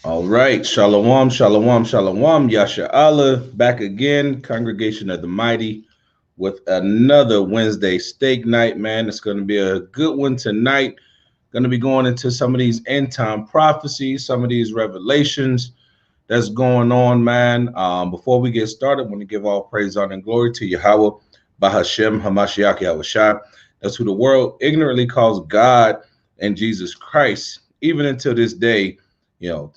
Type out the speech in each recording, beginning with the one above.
All right, shalom, shalom, shalom, Yasha Allah, back again, Congregation of the Mighty, with another Wednesday steak night, man. It's going to be a good one tonight. Going to be going into some of these end time prophecies, some of these revelations that's going on, man. Before we get started, I want to give all praise, honor, and glory to Yahweh, Bahashem, Hamashiach, Yahawashi. That's who the world ignorantly calls God and Jesus Christ, even until this day,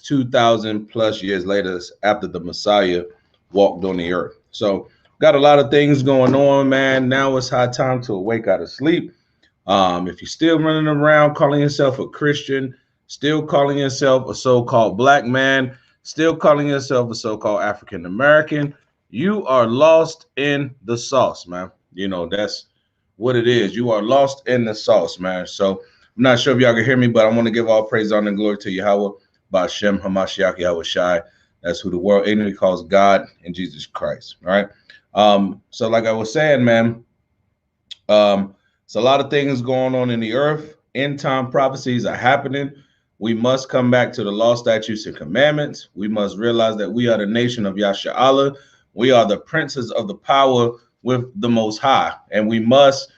2,000 plus years later, after the Messiah walked on the earth. So, got a lot of things going on, man. Now it's high time to awake out of sleep. If you're still running around calling yourself a Christian, still calling yourself a so-called black man, still calling yourself a so-called African American, you are lost in the sauce, man. That's what it is. You are lost in the sauce, man. So I'm not sure if y'all can hear me, but I want to give all praise, honor, and glory to Yahweh, Bashem, Hamashiach, Yahawashi. That's who the world ignorantly calls God and Jesus Christ. All right. So like I was saying, man, it's a lot of things going on in the earth. End time prophecies are happening. We must come back to the law, statutes, and commandments. We must realize that we are the nation of Yasha Allah. We are the princes of the power with the Most High. And we must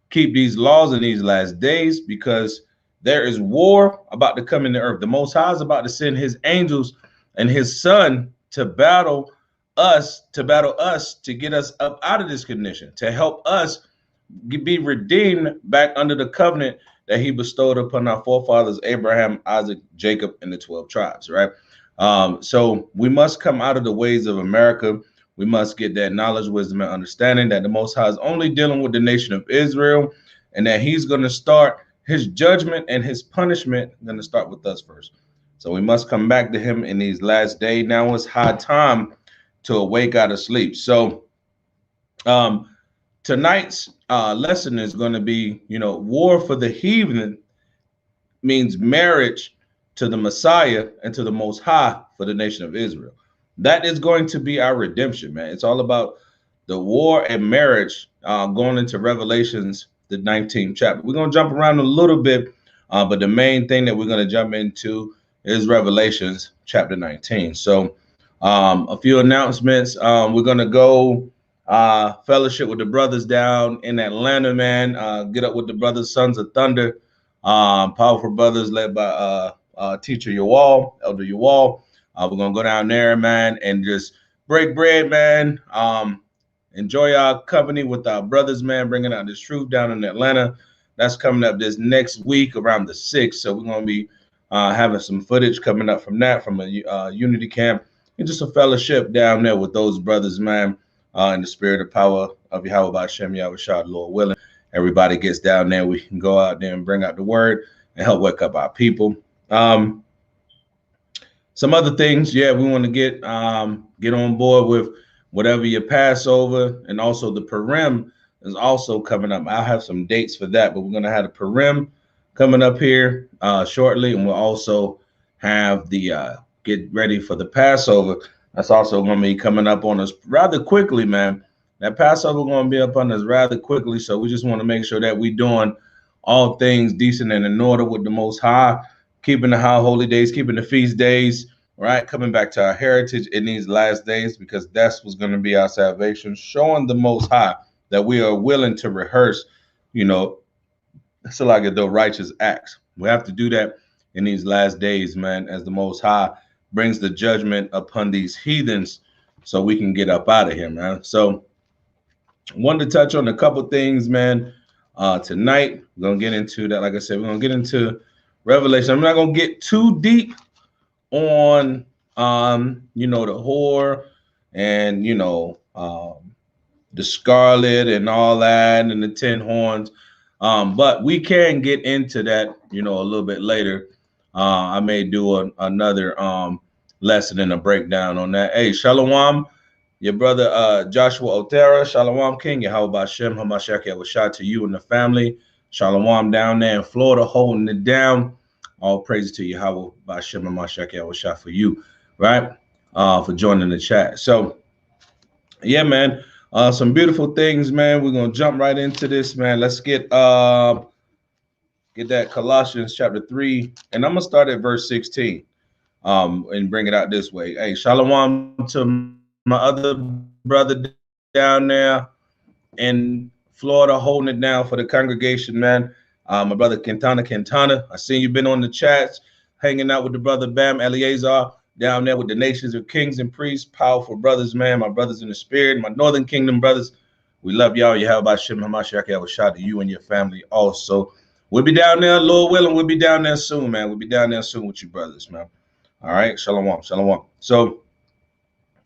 keep these laws in these last days because there is war about to come in the earth. The Most High is about to send his angels and his son to battle us, to get us up out of this condition, to help us be redeemed back under the covenant that he bestowed upon our forefathers, Abraham, Isaac, Jacob, and the 12 tribes, right? So we must come out of the ways of America. We must get that knowledge, wisdom, and understanding that the Most High is only dealing with the nation of Israel and that he's going to start his judgment and his punishment going to start with us first. So we must come back to him in these last days. Now it's high time to awake out of sleep. So tonight's lesson is going to be, war for the heathen means marriage to the Messiah and to the Most High for the nation of Israel. That is going to be our redemption, man. It's all about the war and marriage going into Revelations, the 19th chapter. We're going to jump around a little bit, but the main thing that we're going to jump into is Revelations chapter 19. So a few announcements. We're going to go fellowship with the brothers down in Atlanta, man. Get up with the brothers, Sons of Thunder, powerful brothers led by teacher Yawal, Elder Yawal. We're gonna go down there, man, and just break bread, man. Enjoy our company with our brothers, man, bringing out this truth down in Atlanta. That's coming up this next week around the 6th. So we're gonna be having some footage coming up from that, from a unity camp, and just a fellowship down there with those brothers, man. In the spirit of power of Yahweh Bashem, Yahawashi, Lord willing. Everybody gets down there. We can go out there and bring out the word and help wake up our people. Some other things, we want to get on board with whatever your Passover, and also the Purim is also coming up. I'll have some dates for that, but we're going to have the Purim coming up here shortly, and we'll also have the get ready for the Passover. That's also going to be coming up on us rather quickly, man. That Passover going to be up on us rather quickly, so we just want to make sure that we're doing all things decent and in order with the Most High, keeping the high holy days, keeping the feast days, right? Coming back to our heritage in these last days, because that's what's going to be our salvation, showing the Most High that we are willing to rehearse, it's like the righteous acts. We have to do that in these last days, man, as the Most High brings the judgment upon these heathens so we can get up out of here, man. So I wanted to touch on a couple things, man. Tonight, we're going to get into that. Like I said, we're going to get into Revelation. I'm not going to get too deep on, the whore and, the scarlet and all that and the 10 horns. But we can get into that, a little bit later. I may do another lesson and a breakdown on that. Hey, Shalom, your brother Joshua Otera. Shalom, King. Yahweh Bashem, Hamashiach Yahawashi to you and the family. Shalom down there in Florida, holding it down. All praises to Yahweh Bashem, Hamashiach Yahawashi for you, right? For joining the chat. So, yeah, man. Some beautiful things, man. We're gonna jump right into this, man. Let's get that Colossians chapter 3, and I'm gonna start at verse 16. and bring it out this way. Hey, shalom to my other brother down there in Florida, holding it down for the congregation, man. My brother Quintana. I seen you been on the chats, hanging out with the brother Bam Eleazar down there with the nations of kings and priests, powerful brothers, man. My brothers in the spirit, my Northern Kingdom brothers. We love y'all. YHWH Hamashiach Yahawashi to you and your family also. We'll be down there, Lord willing. We'll be down there soon, man. We'll be down there soon with you brothers, man. All right, shalom, shalom. So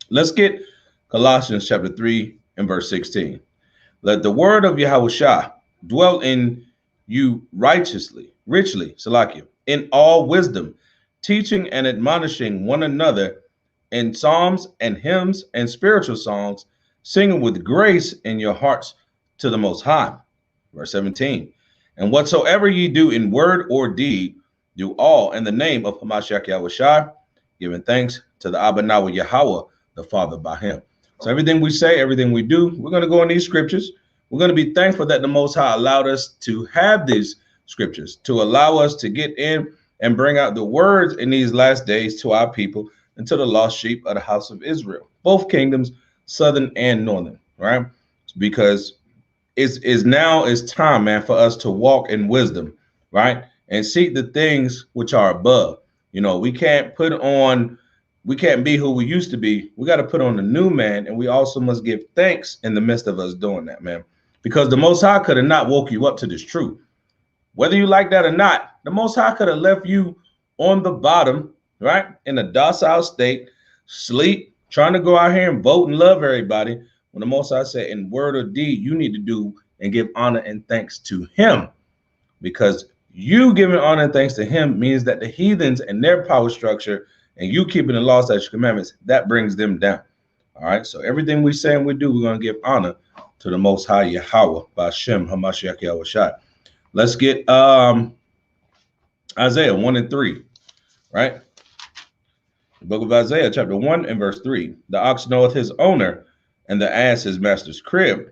let's get Colossians chapter 3 and verse 16. Let the word of Yahawashi dwell in you richly, Salakia, in all wisdom, teaching and admonishing one another in psalms and hymns and spiritual songs, singing with grace in your hearts to the Most High. Verse 17. And whatsoever ye do in word or deed, do all in the name of Hamashiach Yahawashi, giving thanks to the Abba Yahweh, the Father by him. So everything we say, everything we do, we're going to go in these scriptures. We're going to be thankful that the Most High allowed us to have these scriptures, to allow us to get in and bring out the words in these last days to our people and to the lost sheep of the house of Israel, both kingdoms, southern and northern, right? Because it's time, man, for us to walk in wisdom, right? And seek the things which are above. You know, we can't be who we used to be. We got to put on the new man, and we also must give thanks in the midst of us doing that, man. Because the Most High could have not woke you up to this truth. Whether you like that or not, the Most High could have left you on the bottom, right? In a docile state, sleep, trying to go out here and vote and love everybody. When the Most High said in word or deed, you need to do and give honor and thanks to him. Because you giving honor and thanks to him means that the heathens and their power structure and you keeping the law, statutes, commandments, that brings them down. All right. So everything we say and we do, we're going to give honor to the Most High Yahweh, Ba'Shem Hamashiach Yahawashi. Let's get Isaiah 1 and 3, right? The book of Isaiah, chapter 1 and verse 3. The ox knoweth his owner, and the ass his master's crib.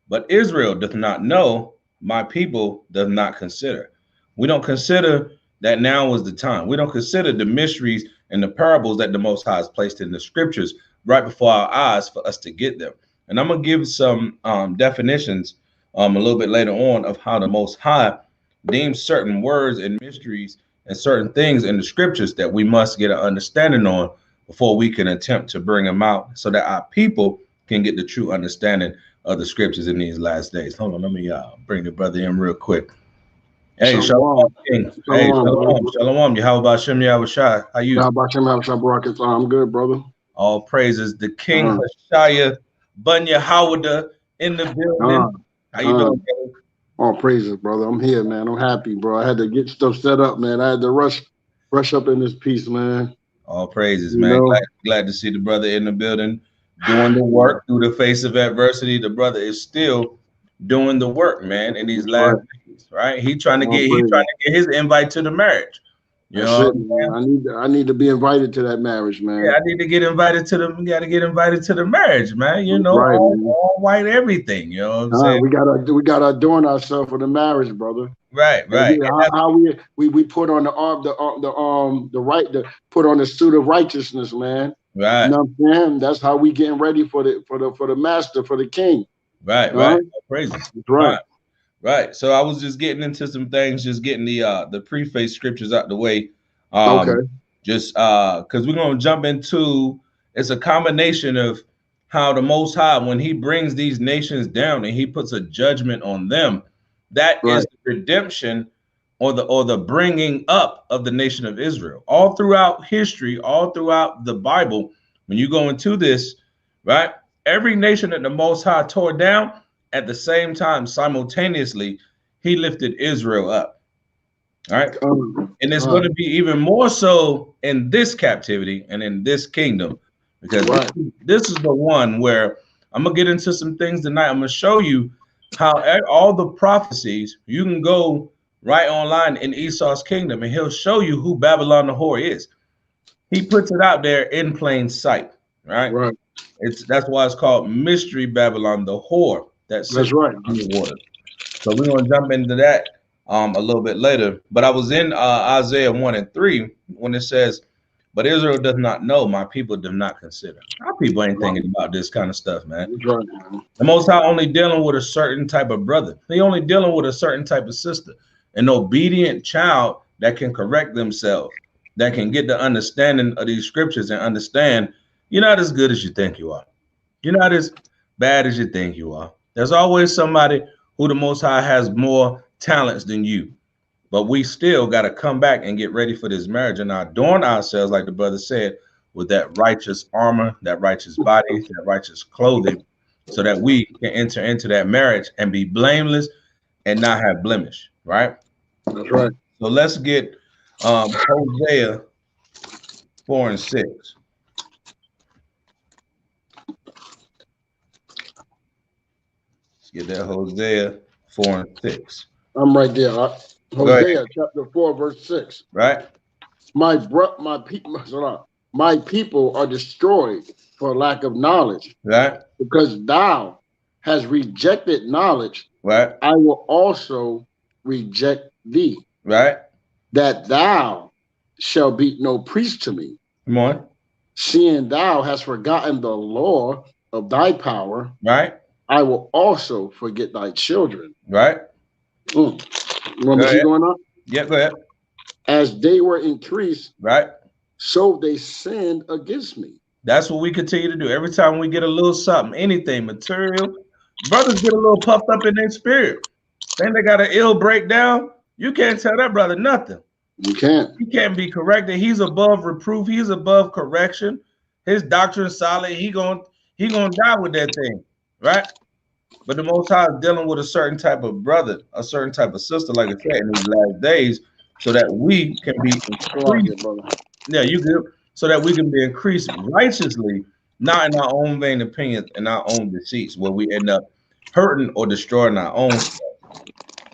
But Israel doth not know, my people doth not consider. We don't consider that now was the time. We don't consider the mysteries and the parables that the Most High has placed in the scriptures right before our eyes for us to get them. And I'm going to give some definitions a little bit later on of how the Most High deems certain words and mysteries and certain things in the scriptures that we must get an understanding on before we can attempt to bring them out so that our people can get the true understanding of the scriptures in these last days. Hold on, let me bring the brother in real quick. Hey, Shalom, King. Hey, Shalom. Yahawashi Yahawashi. How you? I'm good, brother. All praises. The King Hashaya Bunya Howada in the building. How you doing, brother? All praises, brother. I'm here, man. I'm happy, bro. I had to get stuff set up, man. I had to rush up in this piece, man. All praises, man. Glad to see the brother in the building doing the work through the face of adversity. The brother is still doing the work, man, in these last days, right? He trying to get his invite to the marriage. You know I need to be invited to that marriage, man. Yeah, I need to get invited to we gotta get invited to the marriage, man. You know, all white everything, you know what I'm saying? We gotta adorn ourselves for the marriage, brother. Right. How we put on the right to put on the suit of righteousness, man. Right. You know what I'm saying? That's how we getting ready for the master, for the king. Right. Praises. Right. So I was just getting into some things, just getting the preface scriptures out the way. Just because we're gonna jump into, it's a combination of how the Most High, when he brings these nations down and he puts a judgment on them, that is the redemption or the bringing up of the nation of Israel. All throughout history, all throughout the Bible, when you go into this, right, every nation that the Most High tore down, at the same time, simultaneously, he lifted Israel up. All right. And it's going to be even more so in this captivity and in this kingdom, because this is the one where I'm going to get into some things tonight. I'm going to show you how all the prophecies, you can go right online in Esau's kingdom and he'll show you who Babylon the whore is. He puts it out there in plain sight. Right. That's why it's called Mystery Babylon the whore. That's right. In the water. So we're going to jump into that a little bit later. But I was in Isaiah 1 and 3 when it says, But Israel does not know. My people do not consider. Our people ain't thinking about this kind of stuff, man. Right. The Most High only dealing with a certain type of brother. He only dealing with a certain type of sister. An obedient child that can correct themselves, that can get the understanding of these scriptures and understand you're not as good as you think you are. You're not as bad as you think you are. There's always somebody who the Most High has more talents than you. But we still got to come back and get ready for this marriage and adorn ourselves, like the brother said, with that righteous armor, that righteous body, that righteous clothing, so that we can enter into that marriage and be blameless and not have blemish, right? That's right. So let's get Hosea 4 and 6. Let's get that Hosea 4 and 6. I'm right there. Hosea chapter 4, verse 6. Right. My people are destroyed for lack of knowledge. Right. Because thou hast rejected knowledge. Right. I will also reject thee. Right. That thou shalt be no priest to me. Come on. Seeing thou hast forgotten the law of thy power. Right. I will also forget thy children. Right. You want me to keep going on? Yeah, go ahead. As they were increased, right, so they sinned against me. That's what we continue to do. Every time we get a little something, anything material, brothers get a little puffed up in their spirit. Then they got an ill breakdown. You can't tell that brother nothing. You can't. He can't be corrected. He's above reproof. He's above correction. His doctrine is solid. He gonna die with that thing, right? But the Most High is dealing with a certain type of brother, a certain type of sister, like I said, in these last days, so that we can be increased. Yeah, you good. So that we can be increased righteously, not in our own vain opinions and our own deceits, where we end up hurting or destroying our own self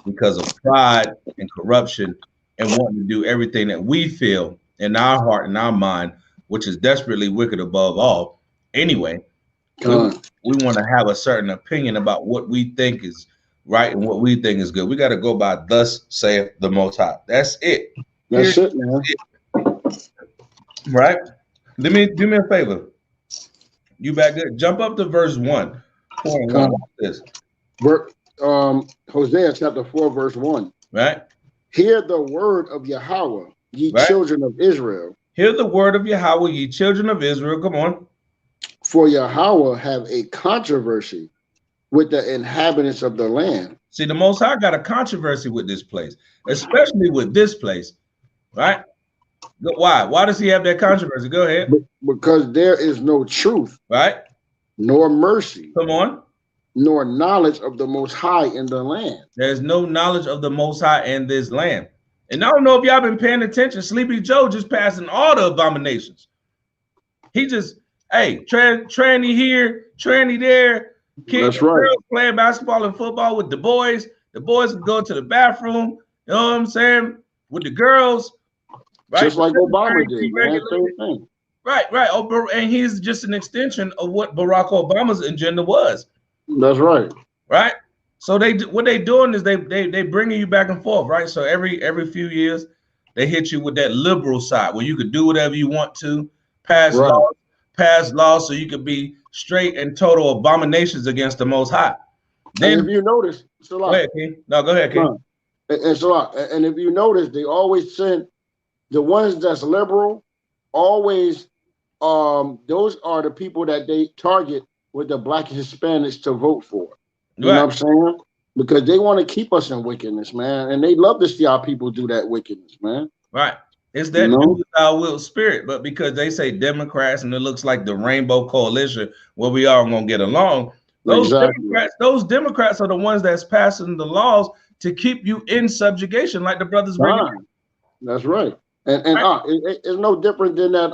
because of pride and corruption and wanting to do everything that we feel in our heart and our mind, which is desperately wicked above all. Anyway, we want to have a certain opinion about what we think is right and what we think is good. We got to go by thus saith the Most High. That's it. That's it, man. Right? Do me a favor. You back good? Jump up to verse 1. This. Hosea chapter 4, verse 1. Right? Hear the word of Yahweh, ye children of Israel. Hear the word of Yahweh, ye children of Israel. Come on. For Yahweh have a controversy with the inhabitants of the land. See, the Most High got a controversy with this place, especially with this place, right? Why? Why does he have that controversy? Go ahead. Because there is no truth, right? Nor mercy. Come on. Nor knowledge of the Most High in the land. There's no knowledge of the Most High in this land. And I don't know if y'all been paying attention. Sleepy Joe just passing all the abominations. He just, hey, tranny here, tranny there. Kids, that's right. Playing basketball and football with the boys. The boys can go to the bathroom. You know what I'm saying? With the girls. Right? Just like Obama did, man. Same thing. Right. And he's just an extension of what Barack Obama's agenda was. That's right. Right. So what they doing is they bringing you back and forth, right? So every few years they hit you with that liberal side where you could do whatever you want to, pass laws so you could be straight and total abominations against the Most High. Then if you notice, go ahead, King. No, go ahead, King. And if you notice, they always send the ones that's liberal, always those are the people that they target with the Black and Hispanics to vote for. You know what I'm saying? Because they want to keep us in wickedness, man. And they love to see our people do that wickedness, man. Right. It's that new style will spirit, but because they say Democrats and it looks like the Rainbow Coalition where we all gonna get along, those Democrats are the ones that's passing the laws to keep you in subjugation, like the brothers bring it. That's right. And it's no different than that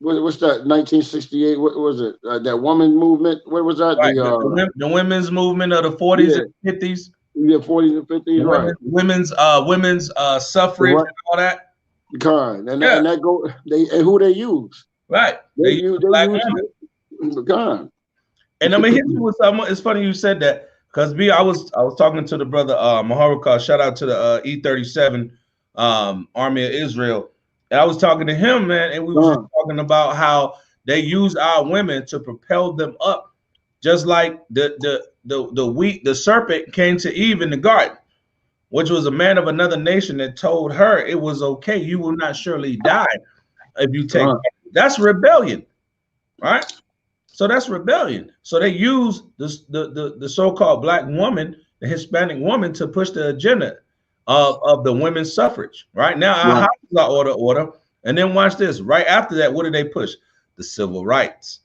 what's that 1968? What was it? That woman movement? What was that? Right. The women's movement of the 40s and 50s. Yeah, 40s and 50s, right? Women's suffrage and all that. And that go and who they use? Right. They use And I'm gonna hit you with something. It's funny you said that because I was talking to the brother Maharuka. Shout out to the E37 Army of Israel. And I was talking to him, man, and we was just talking about how they use our women to propel them up, just like the serpent came to Eve in the garden, which was a man of another nation that told her it was okay. You will not surely die if you take. That's rebellion, right? So that's rebellion. So they use the so-called black woman, the Hispanic woman, to push the agenda of the women's suffrage. Right now, our houses are order. And then watch this. Right after that, what did they push? The civil rights.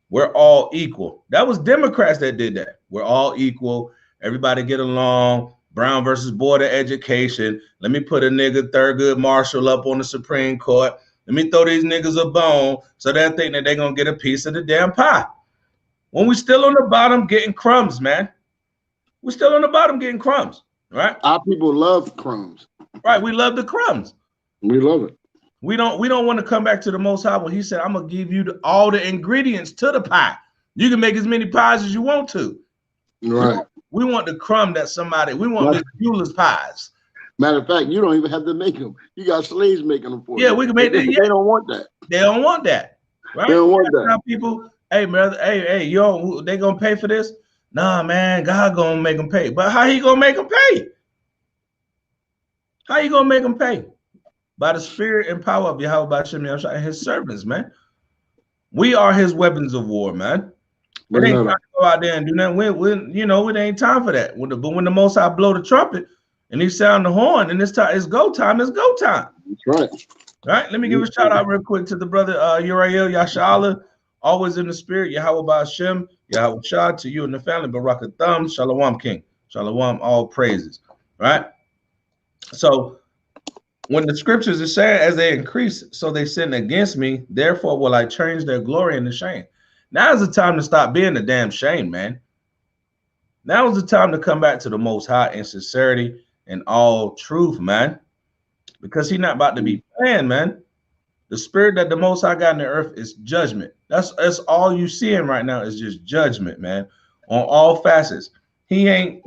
We're all equal. That was Democrats that did that. We're all equal. Everybody get along. Brown versus Board of Education. Let me put a nigga Thurgood Marshall up on the Supreme Court. Let me throw these niggas a bone so they think that they're going to get a piece of the damn pie. When we still on the bottom getting crumbs, man. We're still on the bottom getting crumbs, right? Our people love crumbs. Right, we love the crumbs. We love it. We don't want to come back to the Most High when he said, I'm going to give you all the ingredients to the pie. You can make as many pies as you want to. Right. We want the crumb that somebody, we want Mr. Bueller's pies. Matter of fact, you don't even have to make them. You got slaves making them for you. Yeah, we can make them. They don't want that. They don't want that. Right? They don't want that. People, hey, brother, hey, yo, they going to pay for this? Nah, man, God going to make them pay. But how he going to make them pay? How you going to make them pay? By the spirit and power of Yahawashi and his servants, man. We are his weapons of war, man. It ain't time to go out there and do nothing. It ain't time for that. But when the Most High blow the trumpet and he sound the horn, and it's go time. It's go time. That's right. Right. Let me give a shout out real quick to the brother Uriel Yashala, always in the spirit. Yahawashi, Yahawashi, to you and the family. Barakatham, Shalom King, Shalom, all praises. Right. So when the scriptures are saying, as they increase, so they sin against me, therefore will I change their glory into shame. Now is the time to stop being the damn shame, man. Now is the time to come back to the Most High in sincerity and all truth, man. Because he's not about to be playing, man. The spirit that the Most High got in the earth is judgment. That's all you seeing right now is just judgment, man, on all facets. He ain't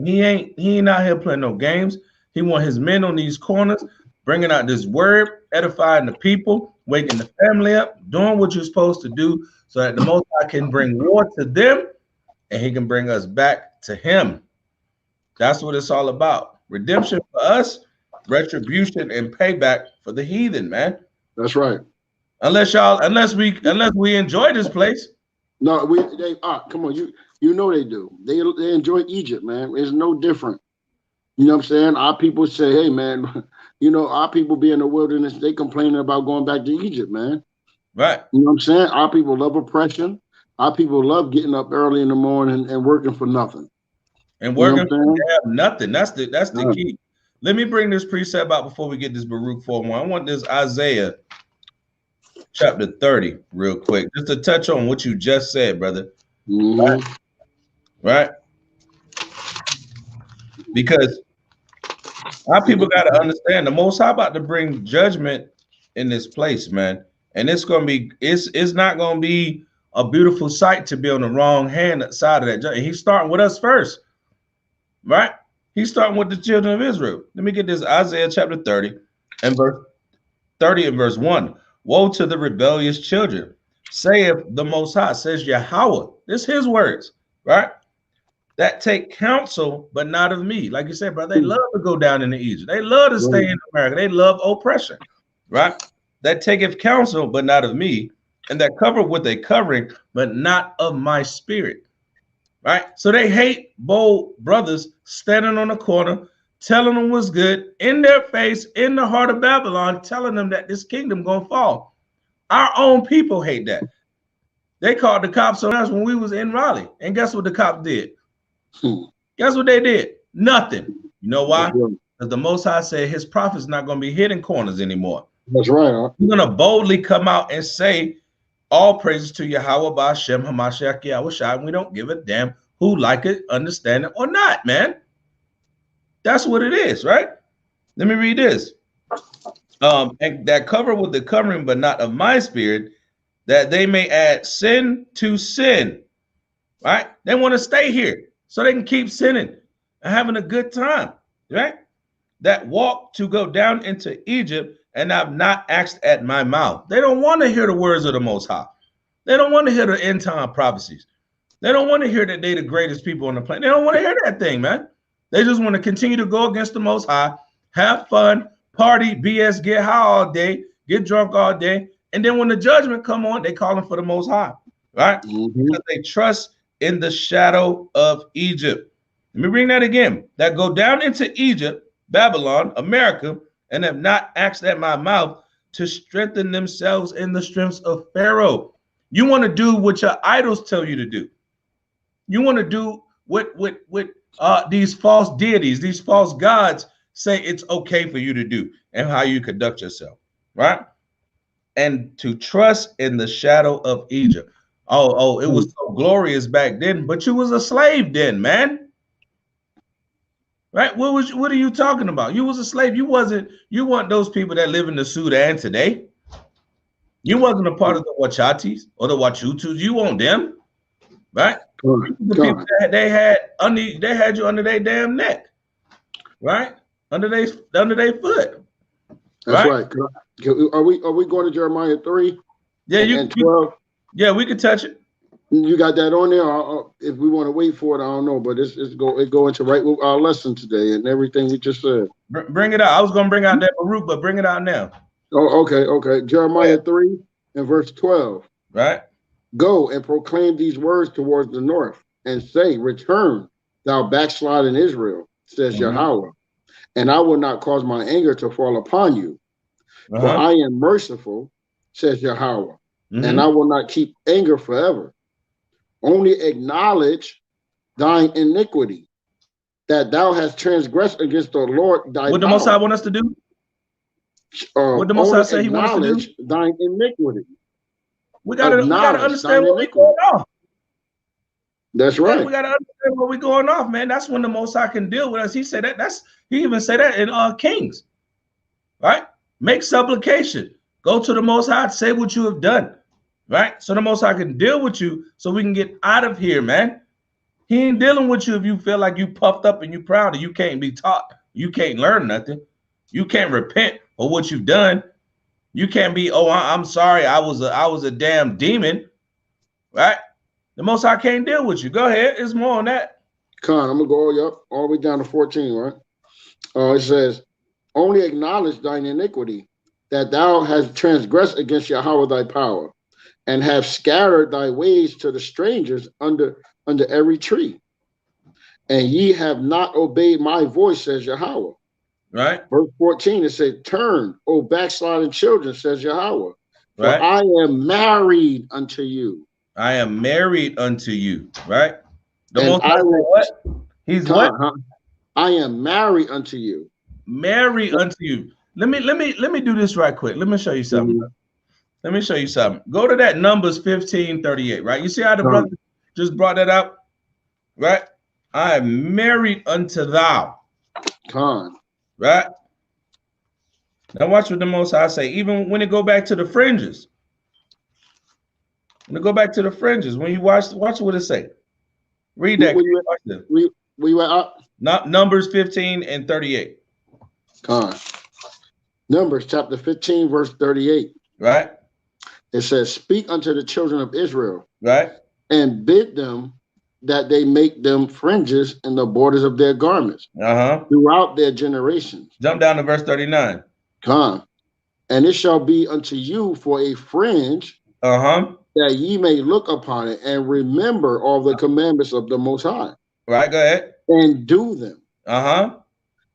out here playing no games. He want his men on these corners, bringing out this word, edifying the people, waking the family up, doing what you're supposed to do so that the Most High can bring war to them and he can bring us back to him. That's what it's all about. Redemption for us, retribution and payback for the heathen, man. That's right. Unless we enjoy this place. No, come on, you know they do. They enjoy Egypt, man. It's no different. You know what I'm saying? Our people say, hey, man, our people be in the wilderness, they complaining about going back to Egypt, man. Right. You know what I'm saying? Our people love oppression. Our people love getting up early in the morning and working for nothing. And working for nothing. That's the key. Let me bring this precept out before we get this Baruch 4:1. I want this Isaiah chapter 30 real quick, just to touch on what you just said, brother. Mm-hmm. Right? Because our people got to understand the Most High about to bring judgment in this place, man. And it's not gonna be a beautiful sight to be on the wrong side of that judgment. He's starting with us first, right? He's starting with the children of Israel. Let me get this Isaiah chapter 30 and verse 1. Woe to the rebellious children, saith the Most High, says Yahweh. This is his words, right? That take counsel, but not of me. Like you said, brother, they love to go down into Egypt. They love to stay in America. They love oppression, right? That taketh counsel, but not of me, and that cover with a covering, but not of my spirit, right? So they hate bold brothers standing on the corner, telling them what's good, in their face, in the heart of Babylon, telling them that this kingdom gonna fall. Our own people hate that. They called the cops on us when we was in Raleigh, and guess what the cops did? Guess what they did? Nothing. You know why? Because the Most High said his prophet's not going to be hidden corners anymore. That's right. Huh? We're going to boldly come out and say, all praises to Yahweh Ba'Shem Hamashiach Yahawashi, and we don't give a damn who like it, understand it, or not, man. That's what it is, right? Let me read this. And that cover with the covering, but not of my spirit, that they may add sin to sin, right? They want to stay here so they can keep sinning and having a good time, right? that walk to go down into Egypt, and have not asked at my mouth. They don't want to hear the words of the Most High. They don't want to hear the end time prophecies. They don't want to hear that they the greatest people on the planet. They don't want to hear that thing, man. They just want to continue to go against the Most High, have fun, party, BS, get high all day, get drunk all day, and then when the judgment come on, they calling for the Most High, right? Because they trust in the shadow of Egypt. Let me bring that again. That go down into Egypt, Babylon, America, and have not asked at my mouth to strengthen themselves in the strengths of Pharaoh. You want to do what your idols tell you to do. You want to do what these false deities, these false gods say it's okay for you to do and how you conduct yourself, right? And to trust in the shadow of Egypt. Oh, it was so glorious back then, but you was a slave then, man. Right? What are you talking about? You was a slave. You weren't those people that live in the Sudan today. You wasn't a part of the Wachatis or the Wachutus. You want them, right? The people that they had you under their damn neck, right? Under their foot. That's right. Are we going to Jeremiah 3? Yeah, and 12? Yeah, we could touch it. You got that on there? If we want to wait for it, I don't know, but it go into right with our lesson today and everything we just said. Bring it out. I was going to bring out that Baruch, but bring it out now. Oh, okay. Jeremiah 3 and verse 12. Right. Go and proclaim these words towards the north and say, return, thou backsliding Israel, says Yahweh, and I will not cause my anger to fall upon you. For I am merciful, says Yahweh, and I will not keep anger forever. Only acknowledge thine iniquity, that thou hast transgressed against the Lord thy What the Most High want us to do? What the Most High say he wants us to do? Thine iniquity. We gotta understand what we're going off. That's right. We gotta understand what we're going off, man. That's when the Most High can deal with us. He said he even said that in Kings, right? Make supplication. Go to the Most High, say what you have done. Right? So the Most High can deal with you so we can get out of here, man. He ain't dealing with you if you feel like you puffed up and you proud and you can't be taught. You can't learn nothing. You can't repent for what you've done. You can't be, I'm sorry, I was a damn demon. Right? The Most High can't deal with you. Go ahead. It's more on that. Con, I'm going to go all the way down to 14, right? It says, only acknowledge thine iniquity, that thou hast transgressed against Yahweh thy power, and have scattered thy ways to the strangers under every tree. And ye have not obeyed my voice, says Yahweh. Right. Verse 14, it says, turn, O backsliding children, says Yahweh. For right. I am married unto you. I am married unto you. Right. The Most High what? He's what? I am married unto you. Married unto you. Let me do this right quick. Let me show you something. Let me show you something. Go to that Numbers 15:38, right? You see how the brother just brought that up, right? I am married unto thou. Right? Now watch what the Most High say. Even when it go back to the fringes. When it go back to the fringes, when you watch what it say. Read that. We went up. Numbers 15:38. Numbers chapter 15, verse 38. Right? It says, speak unto the children of Israel, right, and bid them that they make them fringes in the borders of their garments throughout their generations. Jump down to verse 39. And it shall be unto you for a fringe, that ye may look upon it and remember all the commandments of the Most High. Right, go ahead. And do them.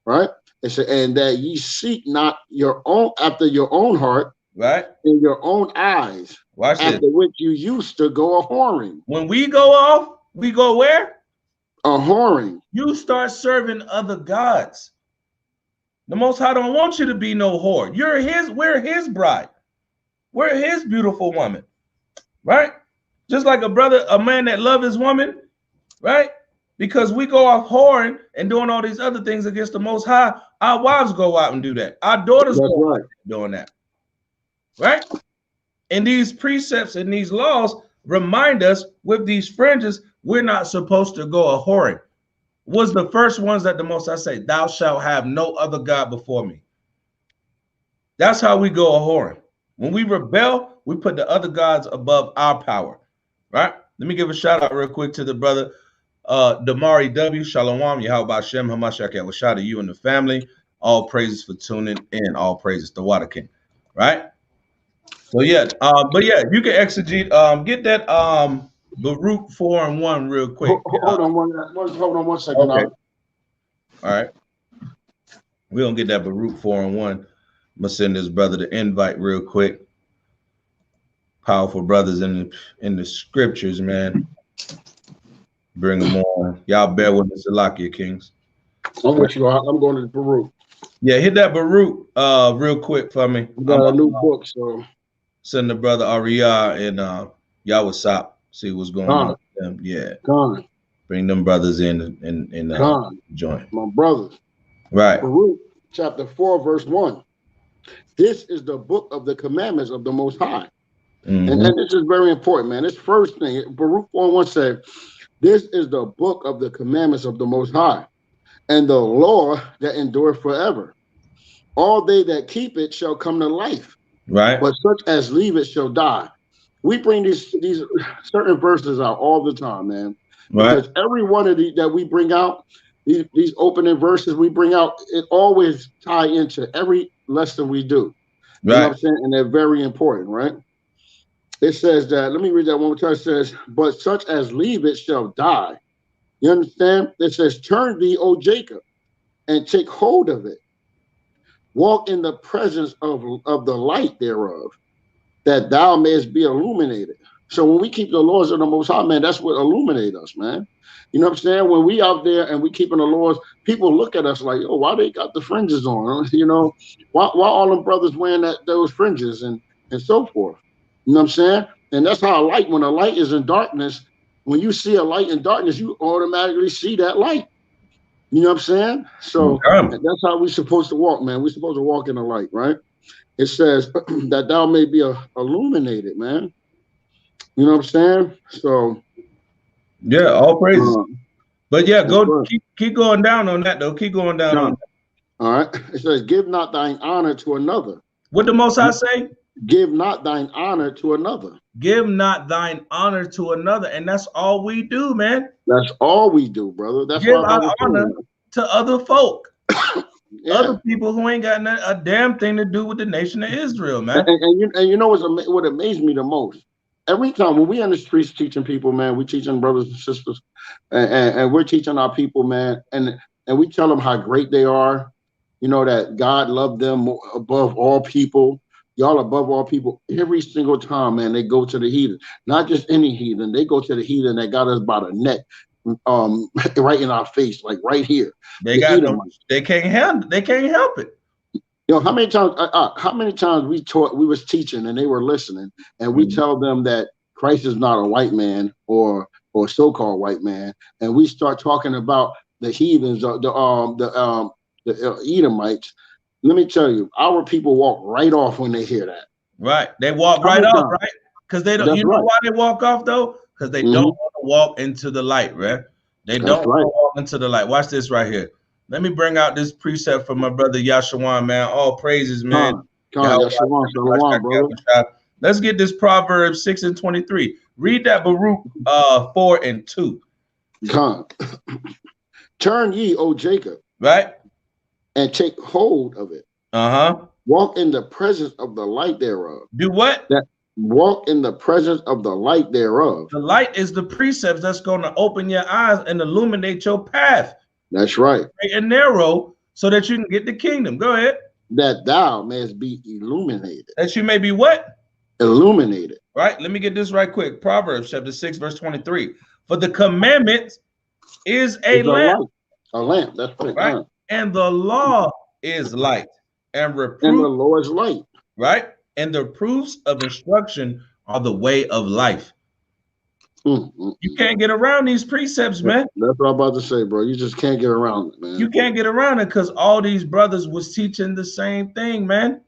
Right? It said, and that ye seek not your own after your own heart, right, in your own eyes. Watch after this. Which you used to go a whoring. When we go off, we go where? A whoring. You start serving other gods. The Most High don't want you to be no whore. We're his bride. We're his beautiful woman. Right? Just like a man that loves his woman, right? Because we go off whoring and doing all these other things against the Most High, our wives go out and do that. Our daughters go out doing that. Right? And these precepts and these laws remind us with these fringes, we're not supposed to go a whoring. was the first ones that the Most High say, thou shalt have no other God before me. That's how we go a-whoring. When we rebel, we put the other gods above our power, right? Let me give a shout out real quick to the brother Damari W. Shalom, Yahawashi, Hamashiach, Yahawashi to you and the family. All praises for tuning in. All praises to Water King, right? So yeah, but yeah, you can exegete. Get that Baruch 4:1 real quick. Hold on one second. Okay. All right. We're gonna get that Baruch 4:1. I'm gonna send this brother the invite real quick. Powerful brothers in the scriptures, man. Bring them on. Y'all bear with us, Salakia Kings. I'm with you. I'm going to the Baruch. Yeah, hit that Baruch real quick for me. We got a new book, so send the brother Arya and Yahawashi, see what's going on with them. Yeah. Gone. Bring them brothers in and join. My brothers. Right. Baruch chapter 4, verse 1. This is the book of the commandments of the Most High. And this is very important, man. This first thing, Baruch 4:1 said, this is the book of the commandments of the Most High, and the law that endureth forever. All they that keep it shall come to life, right? But such as leave it shall die. We bring these certain verses out all the time, man. Right. Because every one of these that we bring out, these opening verses we bring out, it always tie into every lesson we do. You know what I'm saying? And they're very important, right? It says that, let me read that one more time. It says, but such as leave it shall die. You understand? It says, turn thee, O Jacob, and take hold of it. Walk in the presence of the light thereof, that thou mayest be illuminated. So when we keep the laws of the Most High, man, that's what illuminate us, man. You know what I'm saying? When we out there and we keeping the laws, people look at us like, oh, why they got the fringes on? You know, why all them brothers wearing those fringes and so forth? You know what I'm saying? And that's how a light, when a light is in darkness, when you see a light in darkness, you automatically see that light. You know what I'm saying? So that's how we're supposed to walk, man. We're supposed to walk in the light, right? It says that thou may be illuminated, man. You know what I'm saying? So yeah, all praises. But yeah, keep going down on that though. Keep going down on that. All right. It says, give not thine honor to another. What the Most High say? Give not thine honor to another. Give not thine honor to another. And that's all we do, man. That's all we do, brother. That's give our honor to other folk. Yeah. Other people who ain't got a damn thing to do with the nation of Israel, man. And you know what amazed me the most? Every time when we in the streets teaching people, man, we teaching brothers and sisters, and we're teaching our people, man, and we tell them how great they are, you know, that God loved them above all people. Y'all above all people. Every single time, man, they go to the heathen. Not just any heathen. They go to the heathen that got us by the neck, right in our face, like right here. They can't help it. You know, how many times we was teaching and they were listening, and we tell them that Christ is not a white man or so-called white man, and we start talking about the heathens, the Edomites. Let me tell you, our people walk right off when they hear that. Right, they walk right off, right? Because they don't. You know why they walk off though? Because they don't want to walk into the light, right? They don't want to walk into the light. Watch this right here. Let me bring out this precept from my brother Yashawan, man. All praises, man. Yashawan, brother. Let's get this Proverbs 6:23. Read that Baruch 4:2. Turn ye, O Jacob, right, and take hold of it. Walk in the presence of the light thereof. Do what? Walk in the presence of the light thereof. The light is the precepts that's going to open your eyes and illuminate your path. That's right. Straight and narrow, so that you can get the kingdom. Go ahead. That thou mayest be illuminated. That you may be what? Illuminated. Right. Let me get this right quick. Proverbs chapter 6, verse 23. For the commandment is a lamp. A lamp. That's right. And the law is light. And reproof. And the law is light. Right. And the proofs of instruction are the way of life. You can't get around these precepts, man. That's what I'm about to say, bro. You just can't get around it, man. You can't get around it because all these brothers was teaching the same thing, man.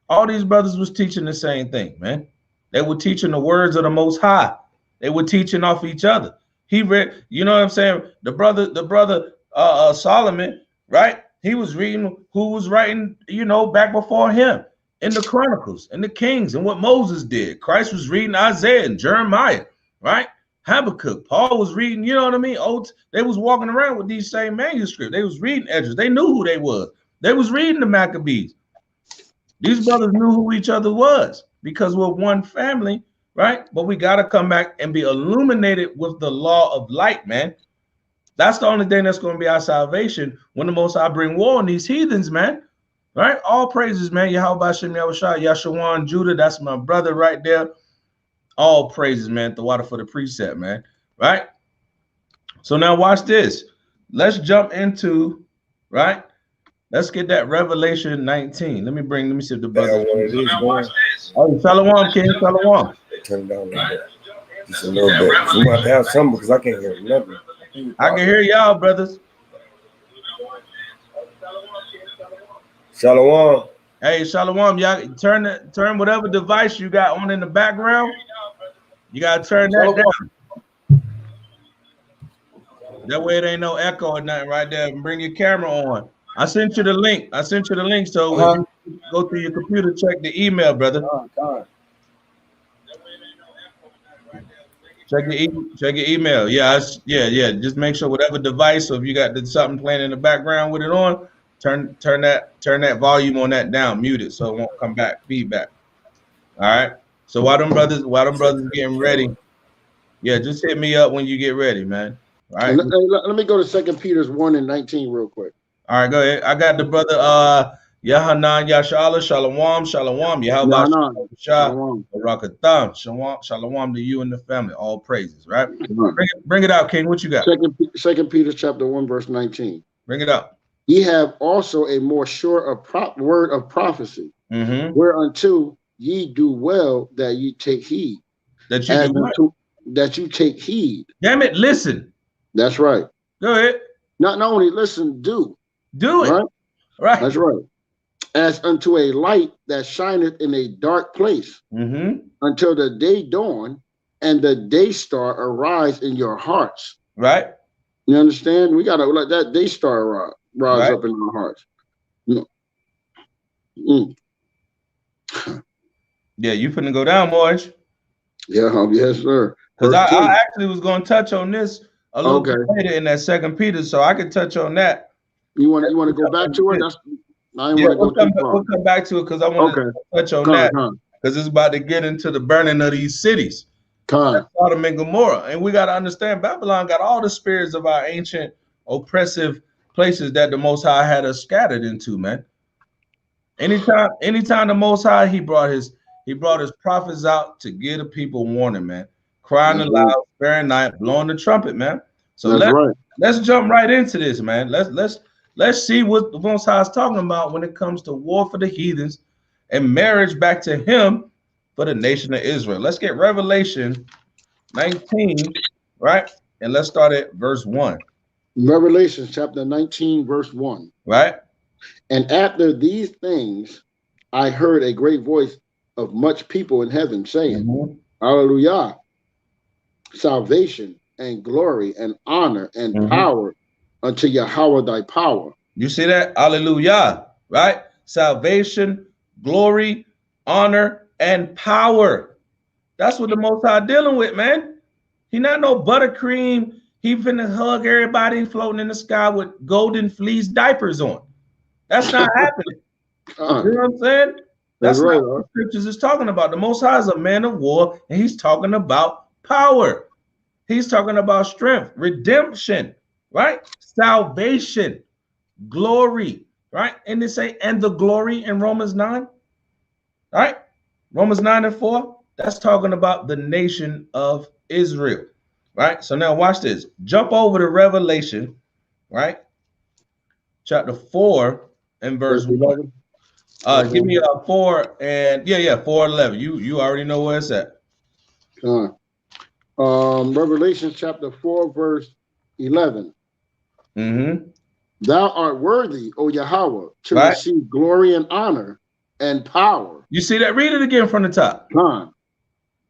All these brothers was teaching the same thing, man. They were teaching the words of the Most High. They were teaching off each other. He read, you know what I'm saying? The brother Solomon, right? He was reading who was writing, back before him in the Chronicles and the Kings and what Moses did. Christ was reading Isaiah and Jeremiah, right? Habakkuk. Paul was reading, you know what I mean? They was walking around with these same manuscripts. They was reading Esdras. They knew who they was. They was reading the Maccabees. These brothers knew who each other was because we're one family, right? But we got to come back and be illuminated with the law of light, man. That's the only thing that's going to be our salvation when the Most High bring war on these heathens, man. Right? All praises, man. Yahawashi, Yahawashi, Yashawan, Judah. That's my brother right there. All praises, man. The water for the precept, man. Right? So now watch this. Let's jump into, right? Let's get that Revelation 19. Let me see if the brother. Oh, Shalom, King. Shalom. Turn it down a little bit. Just a little bit. You might have something because I can't hear nothing. I can hear y'all, brothers. Shalom. Hey, Shalom. Y'all turn whatever device you got on in the background. You gotta turn that down. That way it ain't no echo or nothing right there. And bring your camera on. I sent you the link. So if you go through your computer, check the email, brother. Check your email. Yeah. Just make sure whatever device, so if you got something playing in the background with it on, turn that volume on that down, mute it so it won't come back feedback. All right. So while them brothers getting ready, yeah, just hit me up when you get ready, man. All right. Let me go to 2 Peter 1:19 real quick. All right, go ahead. I got the brother Yahanan Yashala, Shalom, Yahawashi, Shalom, Barakatham, Shalom to you and the family. All praises, right? Bring it out, King. What you got? 2 Peter chapter 1, verse 19. Bring it up. Ye have also a more sure word of prophecy, whereunto ye do well that ye take heed. That you take heed. Damn it, listen. That's right. Go ahead. Not only listen, do it. Right. That's right. As unto a light that shineth in a dark place, until the day dawn and the day star arise in your hearts. Right. You understand? We gotta let that day star rise up in our hearts. Yeah, you finna go down, boys. Yeah, yes, sir. Because I actually was gonna touch on this a little bit later in that 2 Peter, so I could touch on that. You want to go back to it? We'll come back to it because I want to touch on that because it's about to get into the burning of these cities, Sodom and Gomorrah, and we got to understand Babylon got all the spirits of our ancient oppressive places that the Most High had us scattered into, man. Anytime the Most High he brought his prophets out to give the people warning, man, crying aloud, sparing night, blowing the trumpet, man. So let's jump right into this, man. Let's see what the Most High is talking about when it comes to war for the heathens and marriage back to him for the nation of Israel. Let's get Revelation 19, right? And let's start at verse 1. Revelation chapter 19, verse 1. Right. And after these things, I heard a great voice of much people in heaven saying, Hallelujah, salvation and glory and honor and power unto Yahweh thy power. You see that? Hallelujah, right? Salvation, glory, honor, and power. That's what the Most High dealing with, man. He not no buttercream. He finna hug everybody floating in the sky with golden fleece diapers on. That's not happening. You know what I'm saying? That's right, what the scriptures is talking about. The Most High is a man of war, and he's talking about power. He's talking about strength, redemption, right? Salvation, glory, right? And they say, and the glory in Romans 9, right? Romans 9:4, that's talking about the nation of Israel, right? So now watch this. Jump over to Revelation, right? Chapter 4 and verse 1. Give me 4 and 4:11. You already know where it's at. Revelation chapter 4, verse 11. Thou art worthy, O Yahweh, to receive glory and honor and power. You see that? Read it again from the top.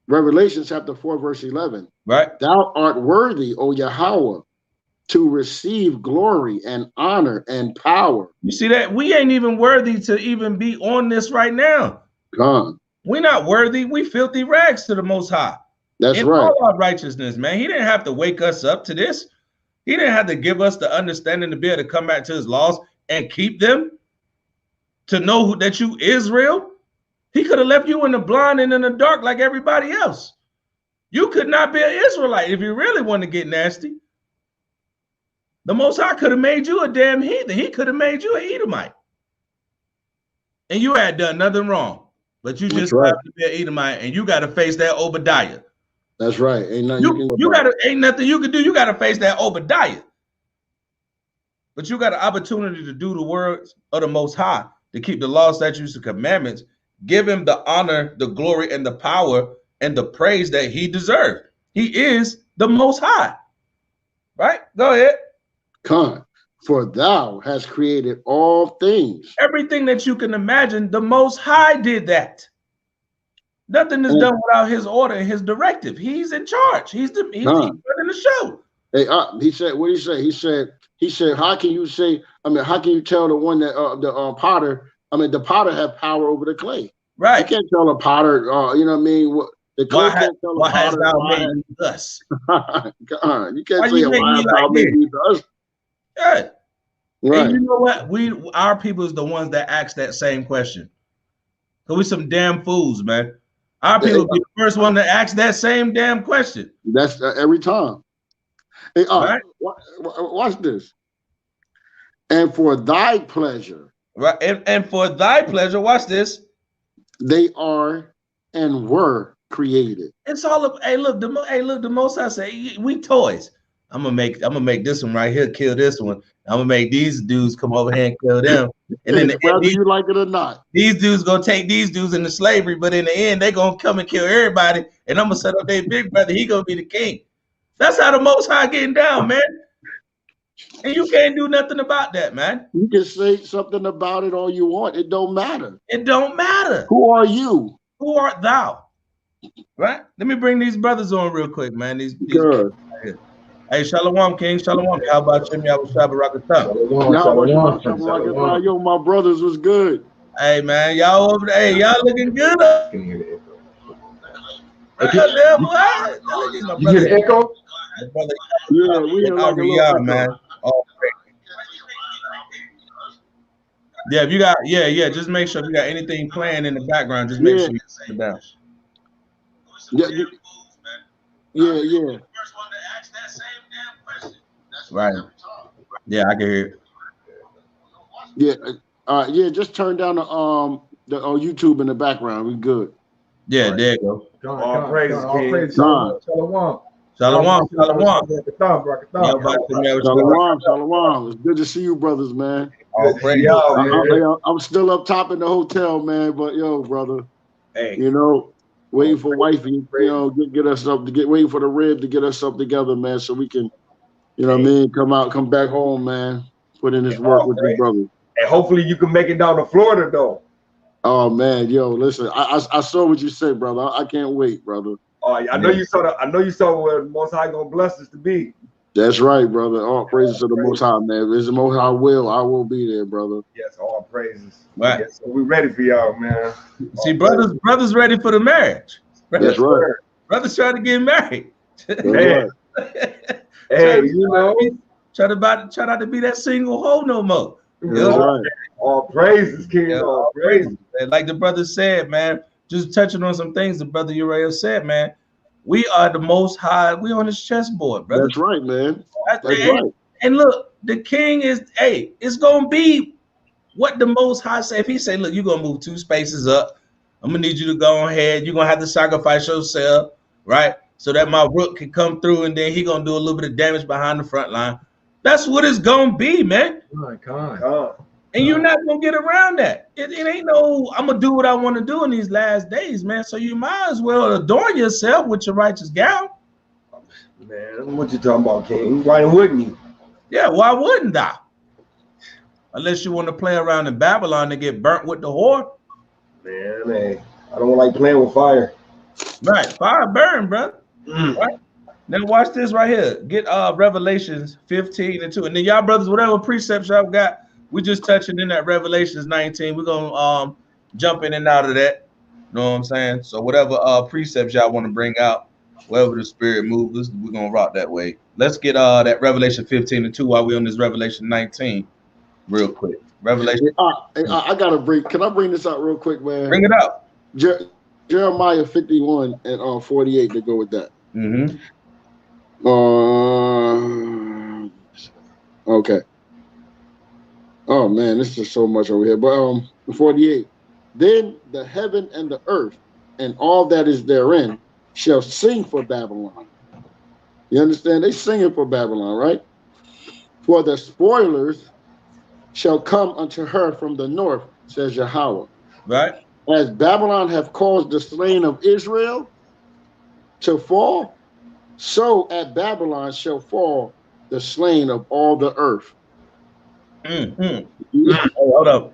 Revelation chapter 4, verse 11. Right. Thou art worthy, O Yahweh, to receive glory and honor and power. You see that? We ain't even worthy to even be on this right now. God. We're not worthy. We filthy rags to the Most High. That's in right. all our righteousness, man. He didn't have to wake us up to this. He didn't have to give us the understanding to be able to come back to his laws and keep them, to know that you Israel. He could have left you in the blind and in the dark like everybody else. You could not be an Israelite if you really want to get nasty. The Most High could have made you a damn heathen. He could have made you an Edomite. And you had done nothing wrong. But you just have to be an Edomite, and you got to face that Obadiah. That's right. Ain't nothing ain't nothing you can do. You got to face that Obadiah. But you got an opportunity to do the words of the Most High, to keep the law, statutes, and commandments. Give him the honor, the glory, and the power, and the praise that he deserves. He is the Most High. Right? Go ahead. Con, for thou hast created all things. Everything that you can imagine, the Most High did that. Nothing is done without his order and his directive. He's in charge. He's running the show. Hey, he said, what did he say? He said, how can you say, how can you tell the one that the potter, the potter have power over the clay? Right. You can't tell a potter, you know what I mean? The clay can't tell a potter. Why has thou made us? God, you can't say, why has thou made us? Yeah. Right. And you know what? Our people is the ones that ask that same question. Cause we some damn fools, man. Our people be the first one to ask that same damn question. That's every time. Hey, right? Watch this. And for thy pleasure. Right. And for thy pleasure, watch this. They are and were created. It's all of the Most I say, we toys. I'm gonna make this one right here kill this one. I'm gonna make these dudes come over here and kill them. And then whether you like it or not, these dudes gonna take these dudes into slavery, but in the end, they gonna come and kill everybody. And I'm gonna set up their big brother. He gonna be the king. That's how the Most High getting down, man. And you can't do nothing about that, man. You can say something about it all you want. It don't matter. It don't matter. Who are you? Who art thou? Right? Let me bring these brothers on real quick, man. These good. Hey, Shalom, King. Shalom. How about you? Yahawashi. Yo, my brothers was good. Hey, man. Y'all over there. Hey, y'all looking good. You hear the echo? Yeah, we hear like a little man. Oh, yeah, if you got, just make sure if you got anything playing in the background, just make sure you sit it down. Yeah. Right. Yeah, I can hear it. Yeah. Just turn down the YouTube in the background. We good. Yeah, right. There you go. All praises, King. Shalom. Shalom. It's good to see you, brothers, man. All praise. I'm still up top in the hotel, man. But yo, brother, hey, waiting for wifey, get us up waiting for the rib to get us up together, man, so we can, come back home, man. Put in this work with your brother. And hopefully you can make it down to Florida, though. Oh man, listen, I saw what you said, brother. I can't wait, brother. Oh, I know you saw where the Most High gonna bless us to be. That's right, brother. All praises to the Most High, man. If the Most High will, I will be there, brother. Yes, all praises. Right. Yes, so we ready for y'all, man. See, brothers ready for the marriage. That's right. Brothers trying to get married. Hey, try not to be that single hoe no more. Right. All praises, King. All praises. Like the brother said, man, just touching on some things the brother Uriel said, man. We are the Most High. We on his chessboard, brother. That's right, man. That's right. And look, the king is, it's going to be what the Most High say. If he say, look, you're going to move 2 spaces up, I'm going to need you to go ahead. You're going to have to sacrifice yourself, right? So that my rook can come through, and then he going to do a little bit of damage behind the front line. That's what it's going to be, man. And you're not going to get around that. It ain't no, I'm going to do what I want to do in these last days, man. So you might as well adorn yourself with your righteous gown. Man, what you talking about, King? Why wouldn't you? Yeah, why wouldn't I? Unless you want to play around in Babylon and get burnt with the whore. Man, I don't like playing with fire. Right, fire burn, bro. Right? Now watch this right here. Get Revelations 15 and 2. And then y'all brothers, whatever precepts y'all got, we just touching in that Revelations 19. We're gonna jump in and out of that. You know what I'm saying? So whatever precepts y'all want to bring out, wherever the spirit moves us, we're gonna rock that way. Let's get that Revelation 15 and 2 while we're on this Revelation 19 real quick. Revelation. I gotta bring. Can I bring this out real quick, man? Bring it out. Jeremiah 51 and 48 to go with that. Mm-hmm. Okay. Oh man, this is so much over here. But 48. Then the heaven and the earth and all that is therein shall sing for Babylon. You understand? They singing for Babylon, right? For the spoilers shall come unto her from the north, says Yahweh. Right. As Babylon have caused the slain of Israel to fall, so at Babylon shall fall the slain of all the earth. Mm-hmm. Hey, hold up.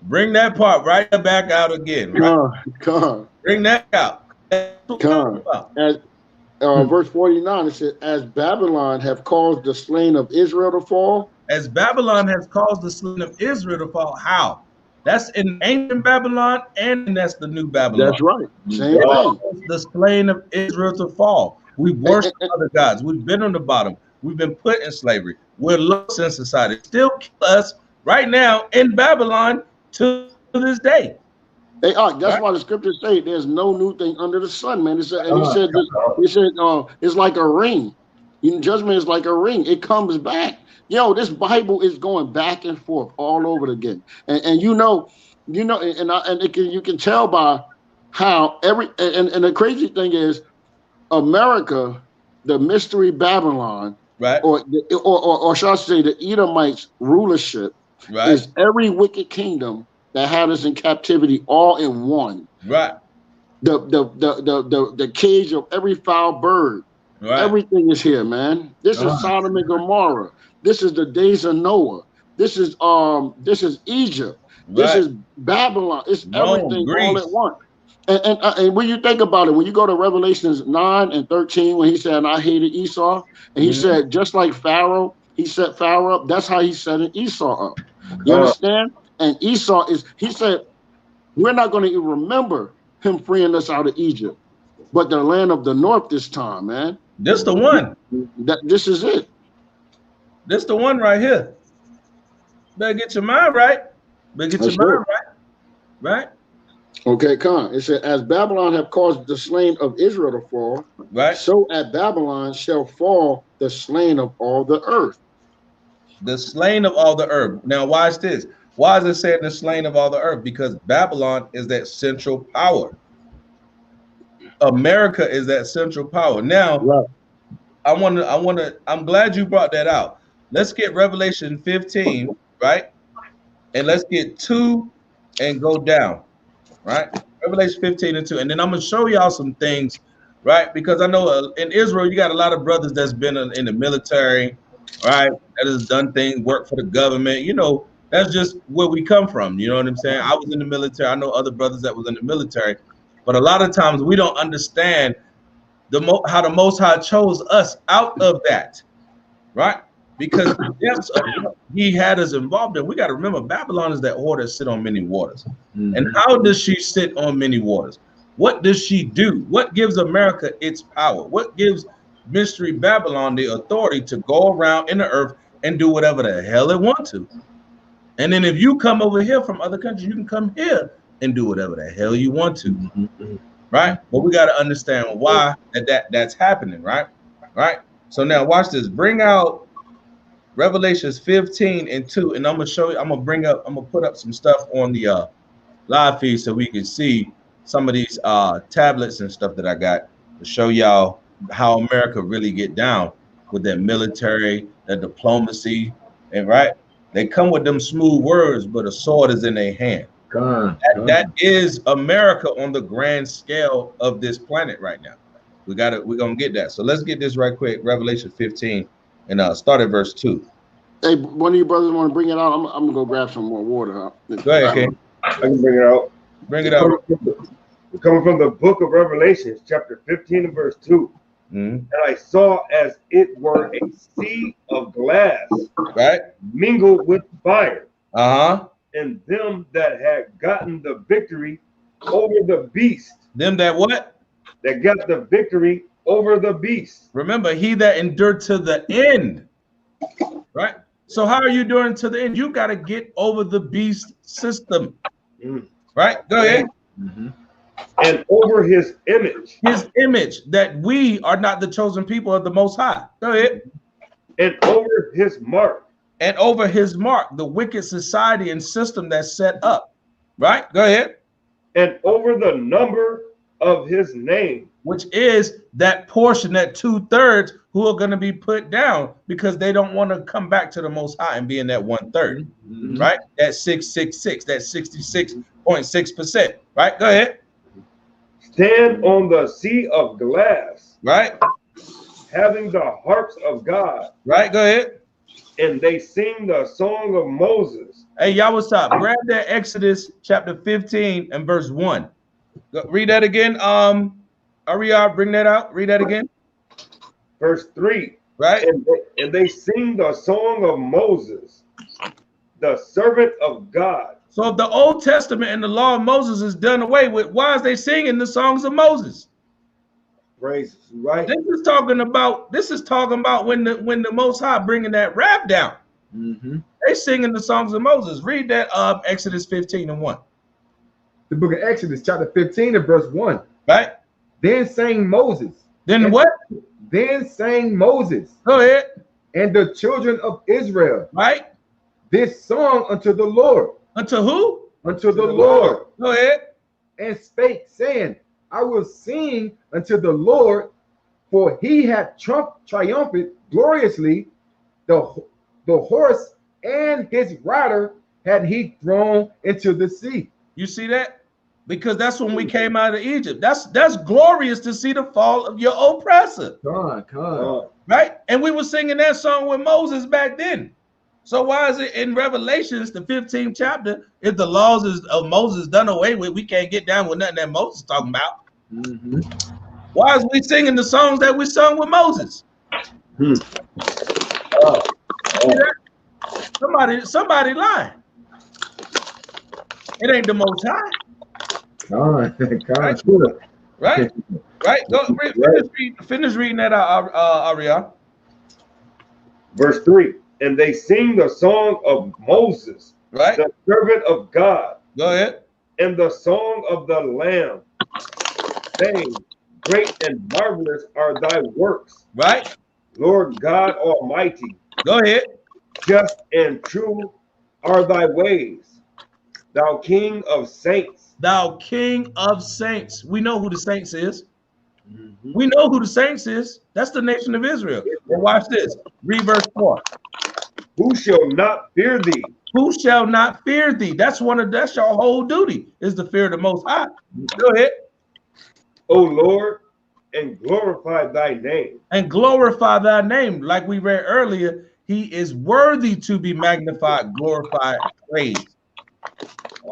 Bring that part right back out again. Right? Come. Bring that out. Come. As verse 49, it says, as Babylon have caused the slain of Israel to fall. As Babylon has caused the slain of Israel to fall. How? That's in ancient Babylon, and that's the new Babylon. That's right. Same thing. The slain of Israel to fall. We worship other gods. We've been on the bottom. We've been put in slavery. We're lost in society. Still kill us right now in Babylon to this day. Hey, that's why the scriptures say there's no new thing under the sun, man. He said, it's like a ring. Judgment is like a ring. It comes back. Yo, this Bible is going back and forth all over again, and you can tell by how and the crazy thing is, America, the mystery Babylon, right? Or shall I say, the Edomites rulership, right, is every wicked kingdom that had us in captivity all in one. Right. The cage of every foul bird. Right. Everything is here, man. This is Sodom and Gomorrah. This is the days of Noah. This is Egypt. Right. This is Babylon. It's everything Greece. All at once. And when you think about it, when you go to Revelations 9 and 13, when he said, and I hated Esau, and he said, just like Pharaoh, he set Pharaoh up, that's how he's setting Esau up. You understand? And Esau he said, we're not going to even remember him freeing us out of Egypt, but the land of the north this time, man. This the one. This is it. This the one right here. Better get your mind right. Right? Okay, come. It said, as Babylon have caused the slain of Israel to fall, right, so at Babylon shall fall the slain of all the earth. The slain of all the earth. Now, why is this? Why is it saying the slain of all the earth? Because Babylon is that central power. America is that central power. Now, right. I'm glad you brought that out. Let's get Revelation 15, right? And let's get 2 and go down, right? Revelation 15 and 2. And then I'm going to show y'all some things, right? Because I know in Israel, you got a lot of brothers that's been in the military, right? That has done things, work for the government. You know, that's just where we come from. You know what I'm saying? I was in the military. I know other brothers that was in the military. But a lot of times we don't understand how the Most High chose us out of that, right? Because yes, he had us involved in. We got to remember, Babylon is that whore that sit on many waters. Mm-hmm. And how does she sit on many waters? What does she do? What gives America its power? What gives Mystery Babylon the authority to go around in the earth and do whatever the hell it wants to? And then if you come over here from other countries, you can come here and do whatever the hell you want to, mm-hmm. right? But we got to understand why that's happening, right? Right. So now watch this. Bring out Revelations 15 and 2, and I'm gonna show you. I'm gonna put up some stuff on the live feed so we can see some of these tablets and stuff that I got to show y'all how America really get down with that military, that diplomacy, and right. They come with them smooth words, but a sword is in their hand. That is America on the grand scale of this planet right now. We're gonna get that. So let's get this right quick. Revelation 15 and start at verse 2. Hey, one of you brothers want to bring it out? I'm gonna go grab some more water. Go ahead, King. I can bring it out. Bring it out. Coming from the book of Revelations, chapter 15 and verse 2. Mm-hmm. And I saw as it were a sea of glass Right. mingled with fire, Uh-huh. and them that had gotten the victory over the beast, Them that what? that got the victory over the beast. Remember, he that endured to the end. Right? So how are you doing to the end? You got to get over the beast system. Mm. Right? Go ahead. Mm-hmm. And over his image. His image, that we are not the chosen people of the Most High. Go ahead. And over his mark. And over his mark, the wicked society and system that's set up. Right? Go ahead. And over the number of his name. Which is that portion, that 2/3 who are going to be put down because they don't want to come back to the Most High and be in that 1/3. Mm-hmm. Right? That 666, that 66.6%. Right? Go ahead. Stand on the sea of glass. Right? Having the harps of God. Right? Go ahead. And they sing the song of Moses. Hey, y'all, what's up? Grab that Exodus chapter 15 and verse 1. Read that again. Ariel, bring that out. Read that again. Verse 3. Right? And they sing the song of Moses, the servant of God. So if the Old Testament and the law of Moses is done away with, why is they singing the songs of Moses? Praises, right? This is talking about when the Most High bringing that wrath down. Mm-hmm. They singing the songs of Moses. Read that Exodus 15 and 1. The book of Exodus, chapter 15 and verse 1. Right? Then sang Moses. Then what? Then sang Moses. Go ahead. And the children of Israel. Right? This song unto the Lord. Unto who? Unto the Lord. Go ahead. And spake, saying, I will sing unto the Lord, for he hath triumphed gloriously. The horse and his rider had he thrown into the sea. You see that? Because that's when we came out of Egypt. That's glorious to see the fall of your oppressor. Right? And we were singing that song with Moses back then. So why is it in Revelations, the 15th chapter, if the laws of Moses done away with, we can't get down with nothing that Moses talking about? Mm-hmm. Why is we singing the songs that we sung with Moses? Somebody lying. It ain't the Most High. Right? Right? Go finish reading that out, Ariel. Verse 3. And they sing the song of Moses, right, the servant of God. Go ahead. And the song of the Lamb, saying, great and marvelous are thy works, right, Lord God Almighty. Go ahead. Just and true are thy ways, thou King of saints. Thou King of saints. We know who the saints is. Mm-hmm. We know who the saints is. That's the nation of Israel. Well, watch this. Read verse 4. Who shall not fear thee? Who shall not fear thee? That's your whole duty, is to fear the Most High. Go ahead. O Lord, and glorify thy name. And glorify thy name. Like we read earlier, he is worthy to be magnified, glorified, praised.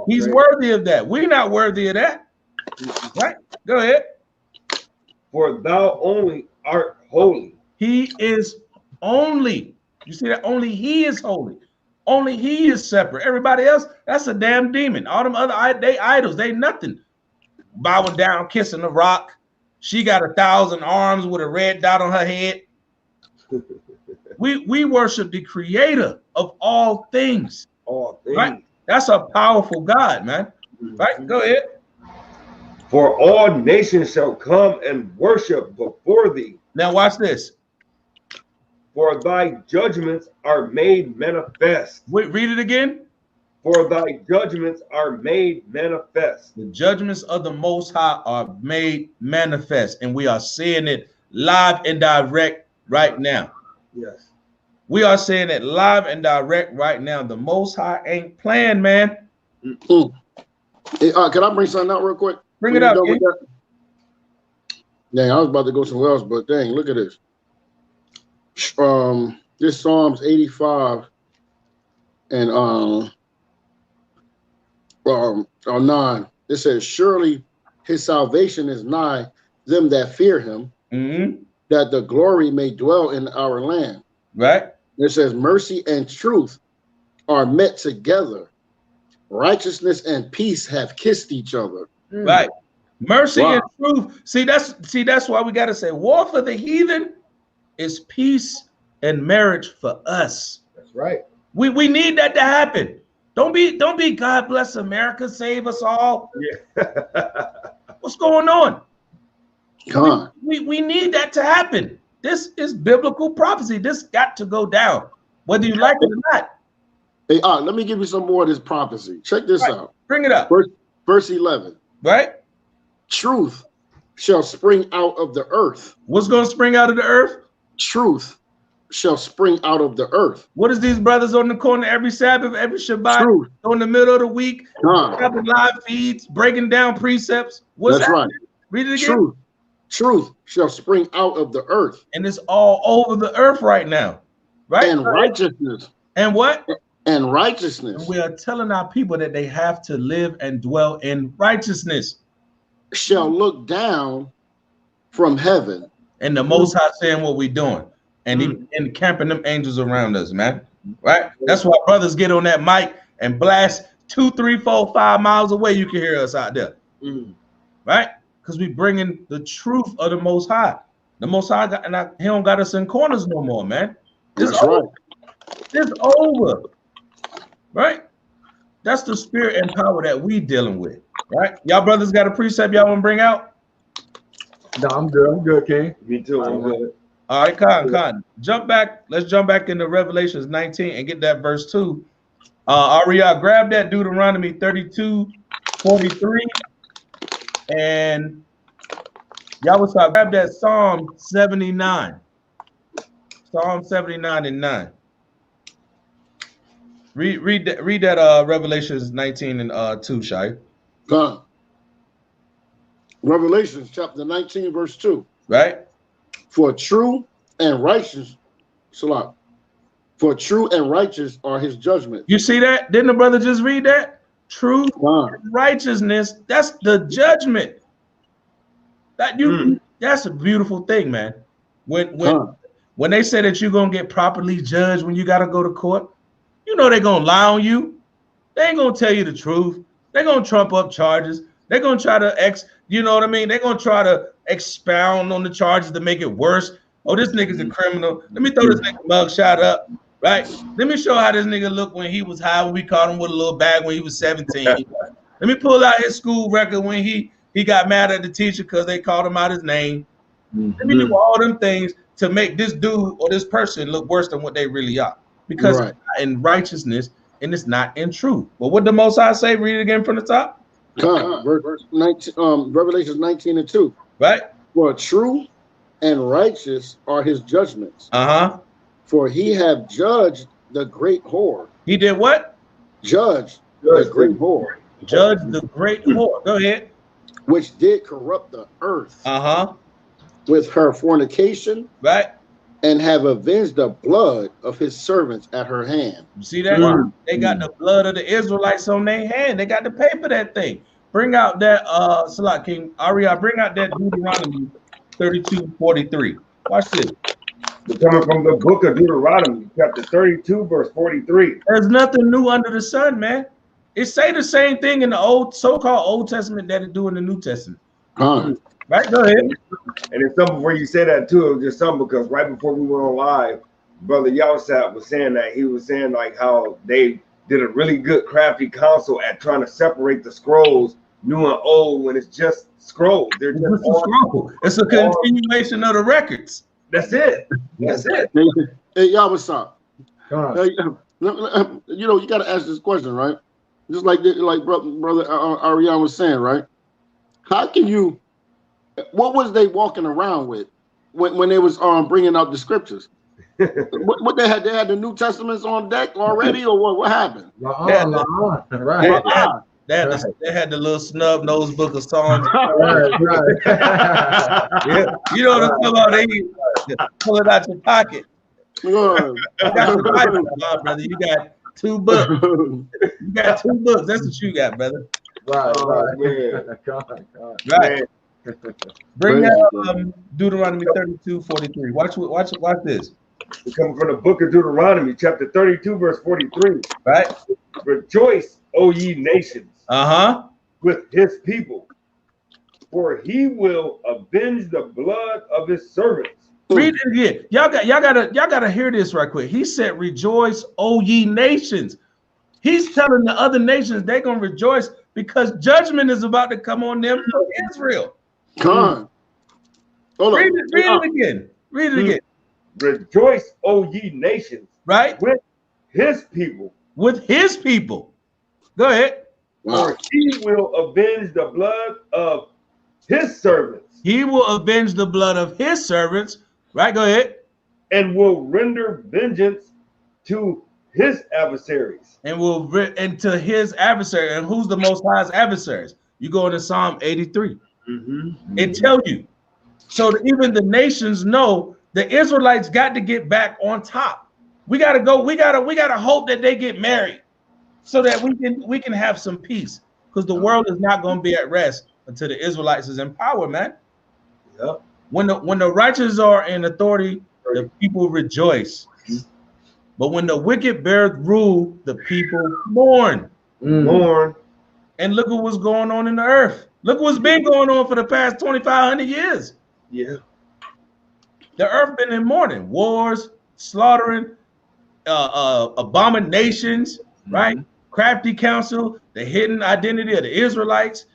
He's worthy of that. We're not worthy of that. Right? Go ahead. For thou only art holy. He is only. You see that? Only he is holy. Only he is separate. Everybody else, that's a damn demon. All them other, they idols, they nothing. Bowing down, kissing the rock. She got 1,000 arms with a red dot on her head. We worship the creator of all things. All things. Right? That's a powerful God, man. Right? Go ahead. For all nations shall come and worship before thee. Now watch this. For thy judgments are made manifest. Wait, read it again. For thy judgments are made manifest. The judgments of the Most High are made manifest, and we are seeing it live and direct right now. Yes. We are seeing it live and direct right now. The Most High ain't playing, man. Hey, can I bring something out real quick? Bring it up. Dang, I was about to go somewhere else, but dang, look at this. This Psalms 85 and 9. It says, surely his salvation is nigh them that fear him, that the glory may dwell in our land. Right. It says mercy and truth are met together. Righteousness and peace have kissed each other. Right. Mercy Wow. and truth. See, that's why we got to say war for the heathen is peace and marriage for us. That's right. We need that to happen. Don't be God bless America, save us all. Yeah. What's going on? Come on. We need that to happen. This is biblical prophecy. This got to go down, whether you like it or not. Hey, let me give you some more of this prophecy. Check this out. Bring it up. Verse 11. Right? Truth shall spring out of the earth. What's going to spring out of the earth? Truth shall spring out of the earth. What is these brothers on the corner every Sabbath, every Shabbat, Truth. in the middle of the week, Huh. having live feeds, breaking down precepts? What's That's happening? right. Read it again. Truth shall spring out of the earth. And it's all over the earth right now. Right? And righteousness. And what? And righteousness And we are telling our people that they have to live and dwell in righteousness. shall look down from heaven. And the Most High saying what we're doing. And he encamping them angels around us, man. Right? That's why brothers get on that mic and blast 2, 3, 4, 5 miles away. You can hear us out there. Right? Because we bringing the truth of the Most High. The Most High, he don't got us in corners no more, man. That's right. It's over. Right? That's the spirit and power that we dealing with. Right? Y'all brothers got a precept y'all want to bring out? No, I'm good. I'm good, King. Me too. I'm good. All right, Con. Jump back. Let's jump back into Revelations 19 and get that verse 2. Ariel, grab that Deuteronomy 32:43. And Yahawashi, grab that Psalm 79. Psalm 79 and 9. Read that Revelations 19 and 2, Shai. God. Revelations chapter 19, verse 2. Right? For true and righteous, Salah. For true and righteous are his judgments. You see that? Didn't the brother just read that? Truth, righteousness, that's the judgment. That's a beautiful thing, man. When they say that you're gonna get properly judged when you gotta go to court, you know they're gonna lie on you. They ain't gonna tell you the truth. They're gonna trump up charges. They're gonna try to you know what I mean? They're gonna try to expound on the charges to make it worse. Oh, this nigga's a criminal. Let me throw this nigga mugshot up, right? Let me show how this nigga looked when he was high, when we caught him with a little bag when he was 17. Let me pull out his school record when he got mad at the teacher because they called him out his name. Let me do all them things to make this dude or this person look worse than what they really are. Because it's not in righteousness and it's not in truth. But what the Most High say? Read it again from the top. Verse 19, Revelations 19 and 2. Right? For true and righteous are his judgments. For he have judged the great whore. He did what? Judged the great whore. Judged the great whore. Go ahead. Which did corrupt the earth. With her fornication. Right. And have avenged the blood of his servants at her hand. You see that? They got the blood of the Israelites on their hand. They got to pay for that thing. Bring out that Salah King Ariel, bring out that Deuteronomy 32:43. Watch this. We're coming from the book of Deuteronomy, chapter 32, verse 43. There's nothing new under the sun, man. It say the same thing in the so-called Old Testament that it do in the New Testament. Right, go ahead. And it's something before you say that too, it was just something because right before we went on live, Brother Yahawashi was saying that he was saying like how they did a really good crafty counsel at trying to separate the scrolls, new and old, when it's just scrolls. They're just a scroll. It's a continuation of the records. That's it. That's it. Hey, Yahawashi. You know, you got to ask this question, right? Just like brother Ariel was saying, right? How can you? What was they walking around with when they was bringing out the scriptures? what they had the New Testaments on deck already, or what happened? Right. They had the little snub nose book of songs. Yeah. You know what I'm talking about? They pull it out your pocket. You got your Bible, brother. You got 2 books. You got 2 books. That's what you got, brother. Right. Right. Bring Praise that Deuteronomy 32:43. Watch this. We're coming from the book of Deuteronomy, chapter 32, verse 43. Right? Rejoice, O ye nations, Uh-huh. with his people, for he will avenge the blood of his servants. Read it again. Y'all gotta hear this right quick. He said, rejoice, O ye nations. He's telling the other nations they're gonna rejoice because judgment is about to come on them for Israel. Con. Hold Read on. it again. Read it again. Rejoice, O ye nations, Right? with his people. With his people. Go ahead. For he will avenge the blood of his servants. He will avenge the blood of his servants. Right? Go ahead. And will render vengeance to his adversaries. And to his adversary. And who's the Most High's adversaries? You go into Psalm 83. It tells you. So that even the nations know the Israelites got to get back on top. We gotta go. We gotta hope that they get married, so that we can have some peace. Because the world is not going to be at rest until the Israelites is in power, man. Yep. When the righteous are in authority, the people rejoice. But when the wicked bear rule, the people mourn. Mourn. And look at what's going on in the earth. Look what's been going on for the past 2,500 years. Yeah. The earth been in mourning, wars, slaughtering, abominations, right? Crafty counsel, the hidden identity of the Israelites.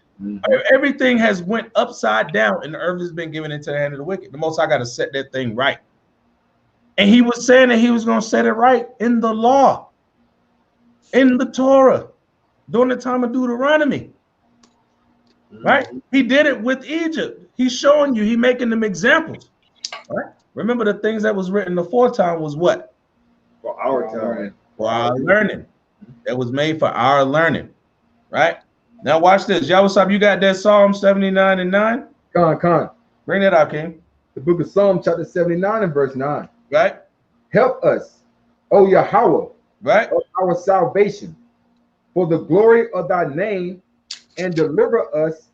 Everything has went upside down, and the earth has been given into the hand of the wicked. The Most High got to set that thing right. And he was saying that he was going to set it right in the law, in the Torah, during the time of Deuteronomy. Right? He did it with Egypt. He's showing you, he's making them examples. Right? Remember, the things that was written the foretime was what? For our time. For our learning. That was made for our learning. Right? Now watch this. Yahawashi, you got that Psalm 79 and 9? Con. Bring that out, King. The book of Psalm, chapter 79 and verse 9. Right? Help us, O Yahweh, Right? of our salvation, for the glory of thy name, and deliver us,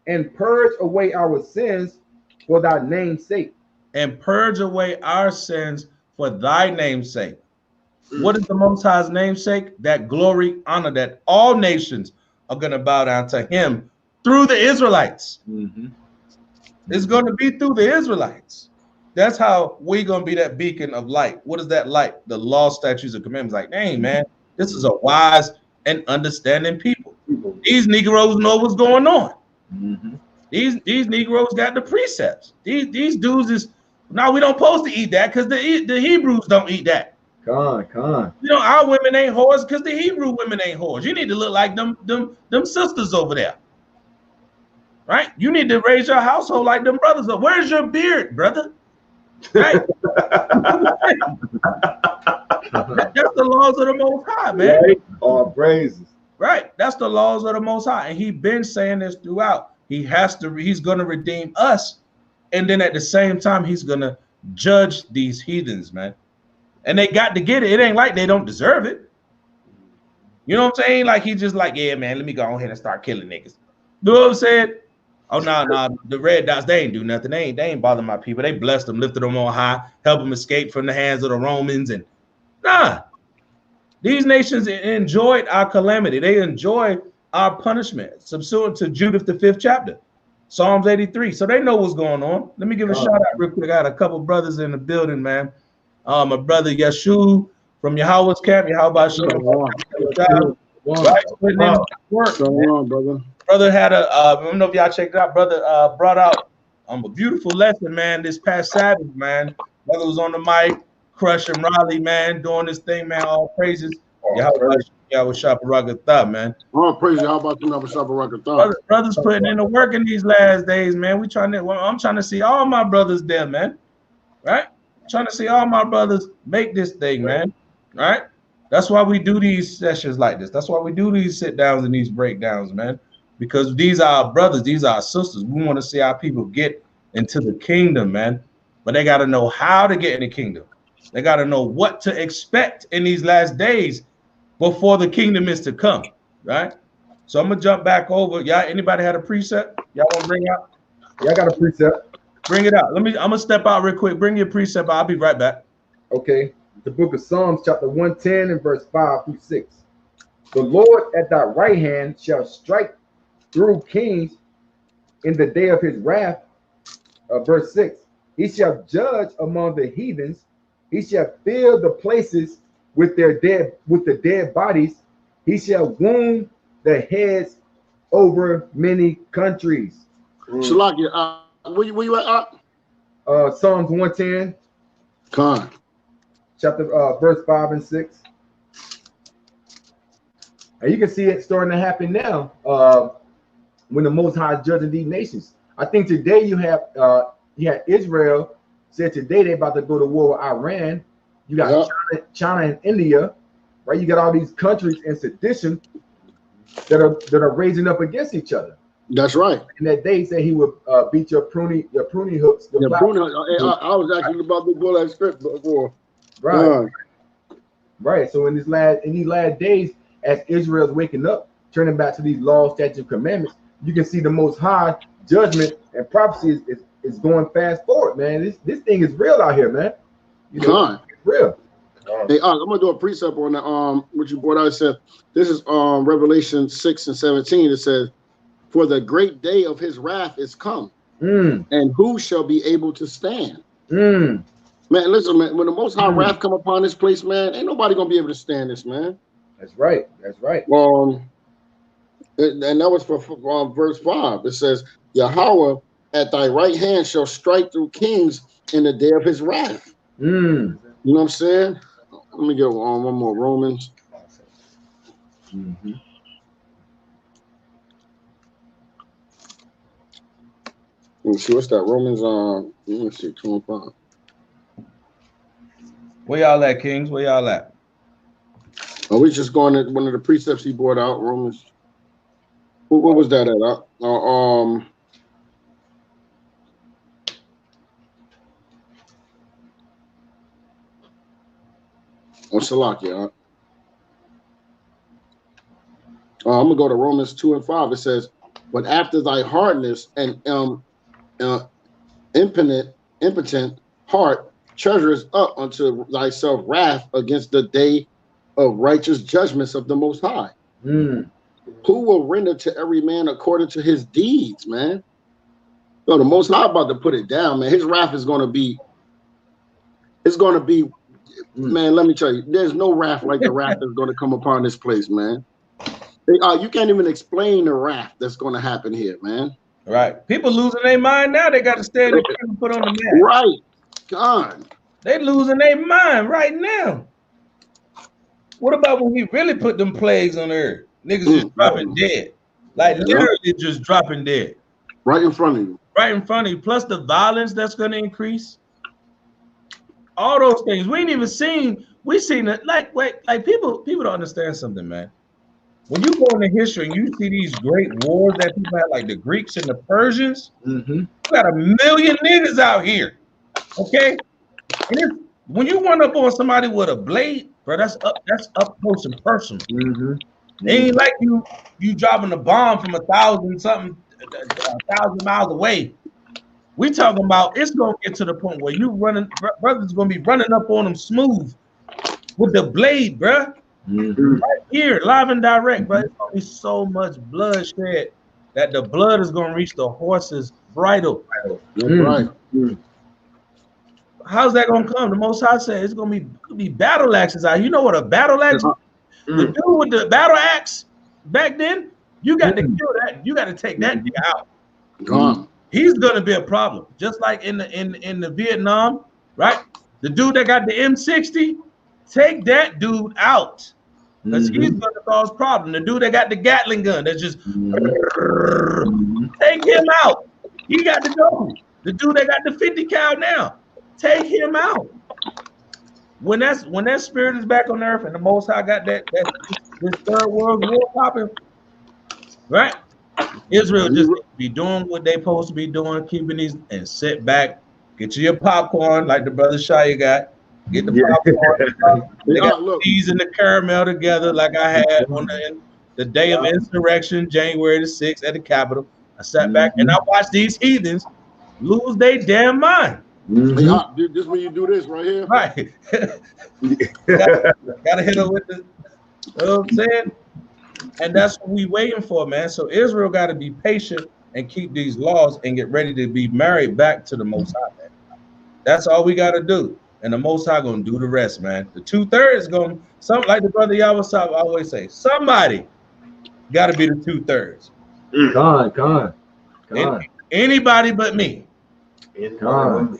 and purge away our sins for thy name's sake. And purge away our sins for thy name's sake. What is the Most High's namesake? That glory, honor, that all nations are going to bow down to him through the Israelites. It's going to be through the Israelites. That's how we're going to be that beacon of light. What is that light? The law, statutes, and commandments. Like, dang, man, this is a wise and understanding people. These Negroes know what's going on. These Negroes got the precepts. These dudes is, no, we don't supposed to eat that because the Hebrews don't eat that. Con. You know, our women ain't whores because the Hebrew women ain't whores. You need to look like them sisters over there. Right? You need to raise your household like them brothers. Where's your beard, brother? Right? That's the laws of the Most High, man. Right? All praises. Right. That's the laws of the Most High. And he's been saying this throughout. He's going to redeem us. And then at the same time, he's going to judge these heathens, man. And they got to get it. It ain't like they don't deserve it. You know what I'm saying? Like, he's just like, yeah, man, let me go ahead and start killing niggas. You know what I'm saying? Oh, no, the red dots, they ain't do nothing. They ain't bother my people. They blessed them, lifted them on high, helped them escape from the hands of the Romans. And nah, these nations enjoyed our calamity. They enjoyed our punishment, subsequent to Judith, the 5th chapter, Psalms 83. So they know what's going on. Let me give a shout out real quick. I got a couple brothers in the building, man. My brother Yeshu from Yahawashi camp. Yahawashi. Brother had I don't know if y'all checked it out. Brother brought out a beautiful lesson, man, this past Sabbath, man. Brother was on the mic, crushing Raleigh, man, doing this thing, man. All praises. Yahawashi, man. All praises. How about you, brothers putting in the work in these last days, man. I'm trying to see all my brothers there, man. Right? Trying to see all my brothers make this thing, man. Right? That's why we do these sessions like this. That's why we do these sit downs and these breakdowns, man. Because these are our brothers, these are our sisters. We want to see our people get into the kingdom, man. But they got to know how to get in the kingdom. They got to know what to expect in these last days before the kingdom is to come, right? So I'm gonna jump back over. Y'all, anybody had a precept y'all want to bring out? Yeah, I got a precept. Bring it out. I'm gonna step out real quick. Bring your precept out. I'll be right back. Okay. The book of Psalms, chapter 110 and verse 5 through 6. The Lord at thy right hand shall strike through kings in the day of his wrath. Verse 6. He shall judge among the heathens. He shall fill the places with the dead bodies. He shall wound the heads over many countries. Shalakia, where you at? Psalms 110. Con. Chapter verse 5 and 6. And you can see it starting to happen now when the Most High is judging these nations. I think today you have Israel said today they're about to go to war with Iran. You got China and India, right? You got all these countries in sedition that are raising up against each other. That's right. And that day said he would beat your pruning hooks. I was actually about to go that script before. Right. Right. So in these last days, as Israel's waking up, turning back to these laws, statutes, and commandments, you can see the Most High judgment and prophecy is going fast forward, man. This thing is real out here, man. You know, it's real. Hey, I'm gonna do a precept on that. What you brought out. It said this is Revelation 6 and 17. It says, "For the great day of his wrath is come, and who shall be able to stand?" Man, listen, man. When the Most High wrath come upon this place, man, ain't nobody gonna be able to stand this, man. That's right. That's right. And that was for verse 5. It says, "Yahweh at thy right hand shall strike through kings in the day of his wrath." You know what I'm saying? Let me get on one more Romans. Let me see, what's that? Romans, let me see, 25. Where y'all at, Kings? Where y'all at? Oh, we just going to one of the precepts he brought out, Romans. What was that at? Salakia. I'm gonna go to Romans 2 and 5. It says, "But after thy hardness and impotent heart treasures up unto thyself wrath against the day of righteous judgments of the Most High, who will render to every man according to his deeds." Man, so the Most High about to put it down, man. His wrath is going to be. It's going to be. Man, let me tell you, there's no wrath like the wrath that's going to come upon this place, man. You can't even explain the wrath that's going to happen here, man. Right. People losing their mind now. They got to stand and put on the mat. Right. God. They losing their mind right now. What about when he really put them plagues on earth? Niggas just dropping dead. Like literally just dropping dead. Right in front of you. Right in front of you. Plus the violence that's going to increase. All those things. We ain't even seen. We seen it. Like people don't understand something, man. When you go into history and you see these great wars that people had, like the Greeks and the Persians, you got a million niggas out here. Okay? And when you run up on somebody with a blade, bro, that's up close and personal. It ain't like you dropping a bomb from 1,000 miles away. We talking about it's gonna get to the point where brothers gonna be running up on them smooth with the blade, bro. Right here, live and direct, bro. It's gonna be so much bloodshed that the blood is gonna reach the horse's bridle. Right. How's that gonna come? The Most High said it's gonna be battle axes out. You know what a battle axe? The dude with the battle axe back then, you got to kill that. You got to take that nigga out. He's gonna be a problem, just like in the Vietnam, right? The dude that got the M60, take that dude out, because he's gonna cause problem. The dude that got the Gatling gun, that's just take him out. He got to go. The dude that got the 50 cal now, take him out. When that spirit is back on earth and the Most High got this third world war popping, right? Israel just be doing what they supposed to be doing, keeping these, and sit back, get you your popcorn like the brother Shia got. Get the popcorn. They got these and the caramel together like I had on the day of insurrection, January the 6th at the Capitol. I sat back and I watched these heathens lose their damn mind. Hey, this when you do this right here. Right. gotta hit them with the, you know what I'm saying? And that's what we waiting for, man. So Israel got to be patient and keep these laws and get ready to be married back to the Most High, man. That's all we got to do. And the Most High going to do the rest, man. The 2/3 going to, like the brother Yahawashi always say, somebody got to be the 2/3. God. Anybody but me. God.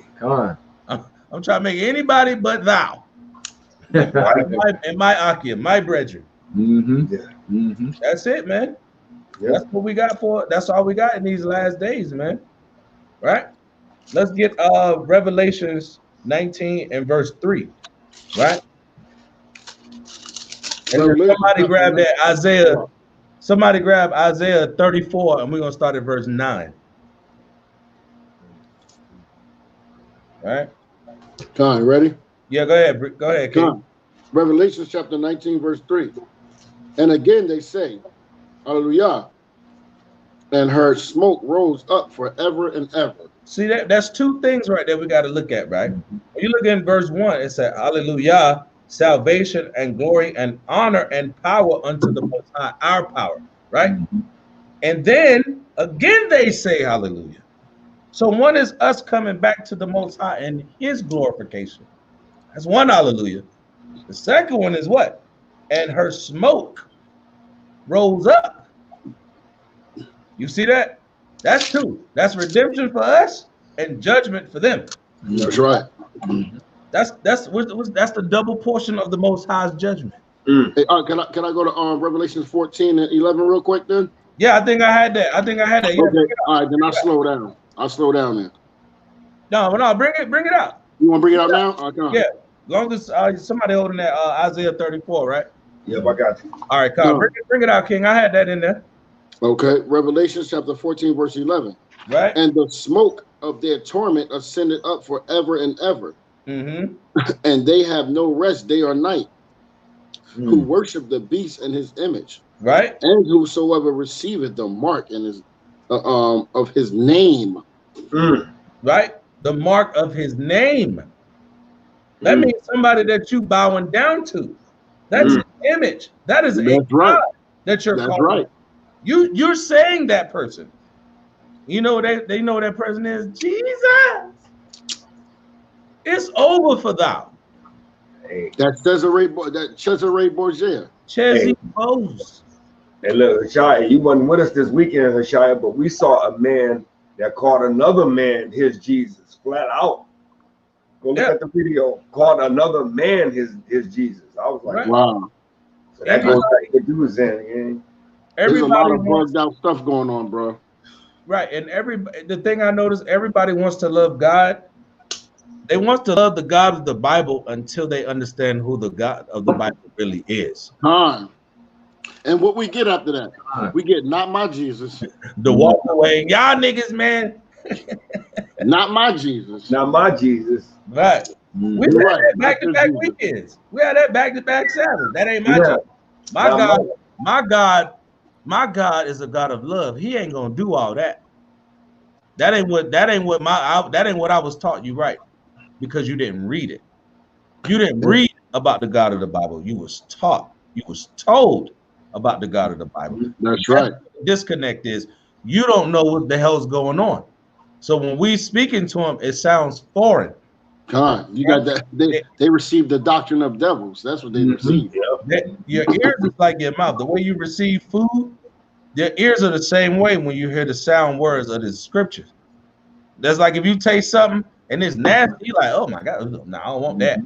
I'm trying to make anybody but thou. and my Akia, my brethren. That's it, man. Yep. That's what we got for. That's all we got in these last days, man. Right? Let's get Revelations 19 and verse 3. Right? And somebody grab that Isaiah. Somebody grab Isaiah 34, and we're gonna start at verse 9. Right? Con, ready? Yeah, go ahead. Go ahead, King. Revelation chapter 19, verse 3. And again they say, Hallelujah. And her smoke rose up forever and ever. See, that's two things right there we got to look at, right? When you look in verse 1, it said, Hallelujah, salvation and glory and honor and power unto the Most High, our power, right? And then again they say hallelujah. So one is us coming back to the Most High and his glorification. That's one hallelujah. The second one is what? And her smoke rose up. You see that? That's two. That's redemption for us and judgment for them. That's right. That's the double portion of the Most High's judgment. Hey, can I go to Revelation 14 and 11 real quick then? Yeah, I think I had that. Yeah, okay. All right, then I'll slow down. I'll slow down then. No, bring it out. You want to bring it out now? Yeah, as long as somebody holding that Isaiah 34, right? Yep, I got you. All right, come bring it out, King. I had that in there. Okay, Revelation chapter 14, verse 11. Right. And the smoke of their torment ascended up forever and ever. And they have no rest day or night, who worship the beast and his image. Right. And whosoever receiveth the mark in his of his name. Right. The mark of his name. That means somebody that you bowing down to. That's an image. That is a God that you're calling. Right. You're saying that person. You know they know that person is Jesus. It's over for thou. Hey. That's Cesare Borgia. Chesy Bose. Hey, look, Hashaya, you wasn't with us this weekend, Hashaya, but we saw a man that called another man his Jesus, flat out. Go look at the video. Called another man his Jesus. I was like, wow. So that goes back to the Jews then. There's a lot of bugged out stuff going on, bro. Right, and the thing I noticed, everybody wants to love God. They want to love the God of the Bible until they understand who the God of the Bible really is. And what we get after that, we get not my Jesus. The walk away, y'all niggas, man. Not my Jesus. Not my Jesus. Right. We had that back-to-back weekends. We had that back-to-back Sabbath. That ain't my Jesus. My God is a God of love. He ain't gonna do all that. That ain't what I was taught you, right? Because you didn't read it. You didn't read about the God of the Bible. You was taught. You was told about the God of the Bible. That's right. The disconnect is you don't know what the hell's going on. So when we speaking to him, it sounds foreign. God, you got that. They received the doctrine of devils. That's what they received. Your ears is like your mouth. The way you receive food, your ears are the same way when you hear the sound words of the scriptures. That's like if you taste something and it's nasty, you're like, oh my God, no, I don't want that.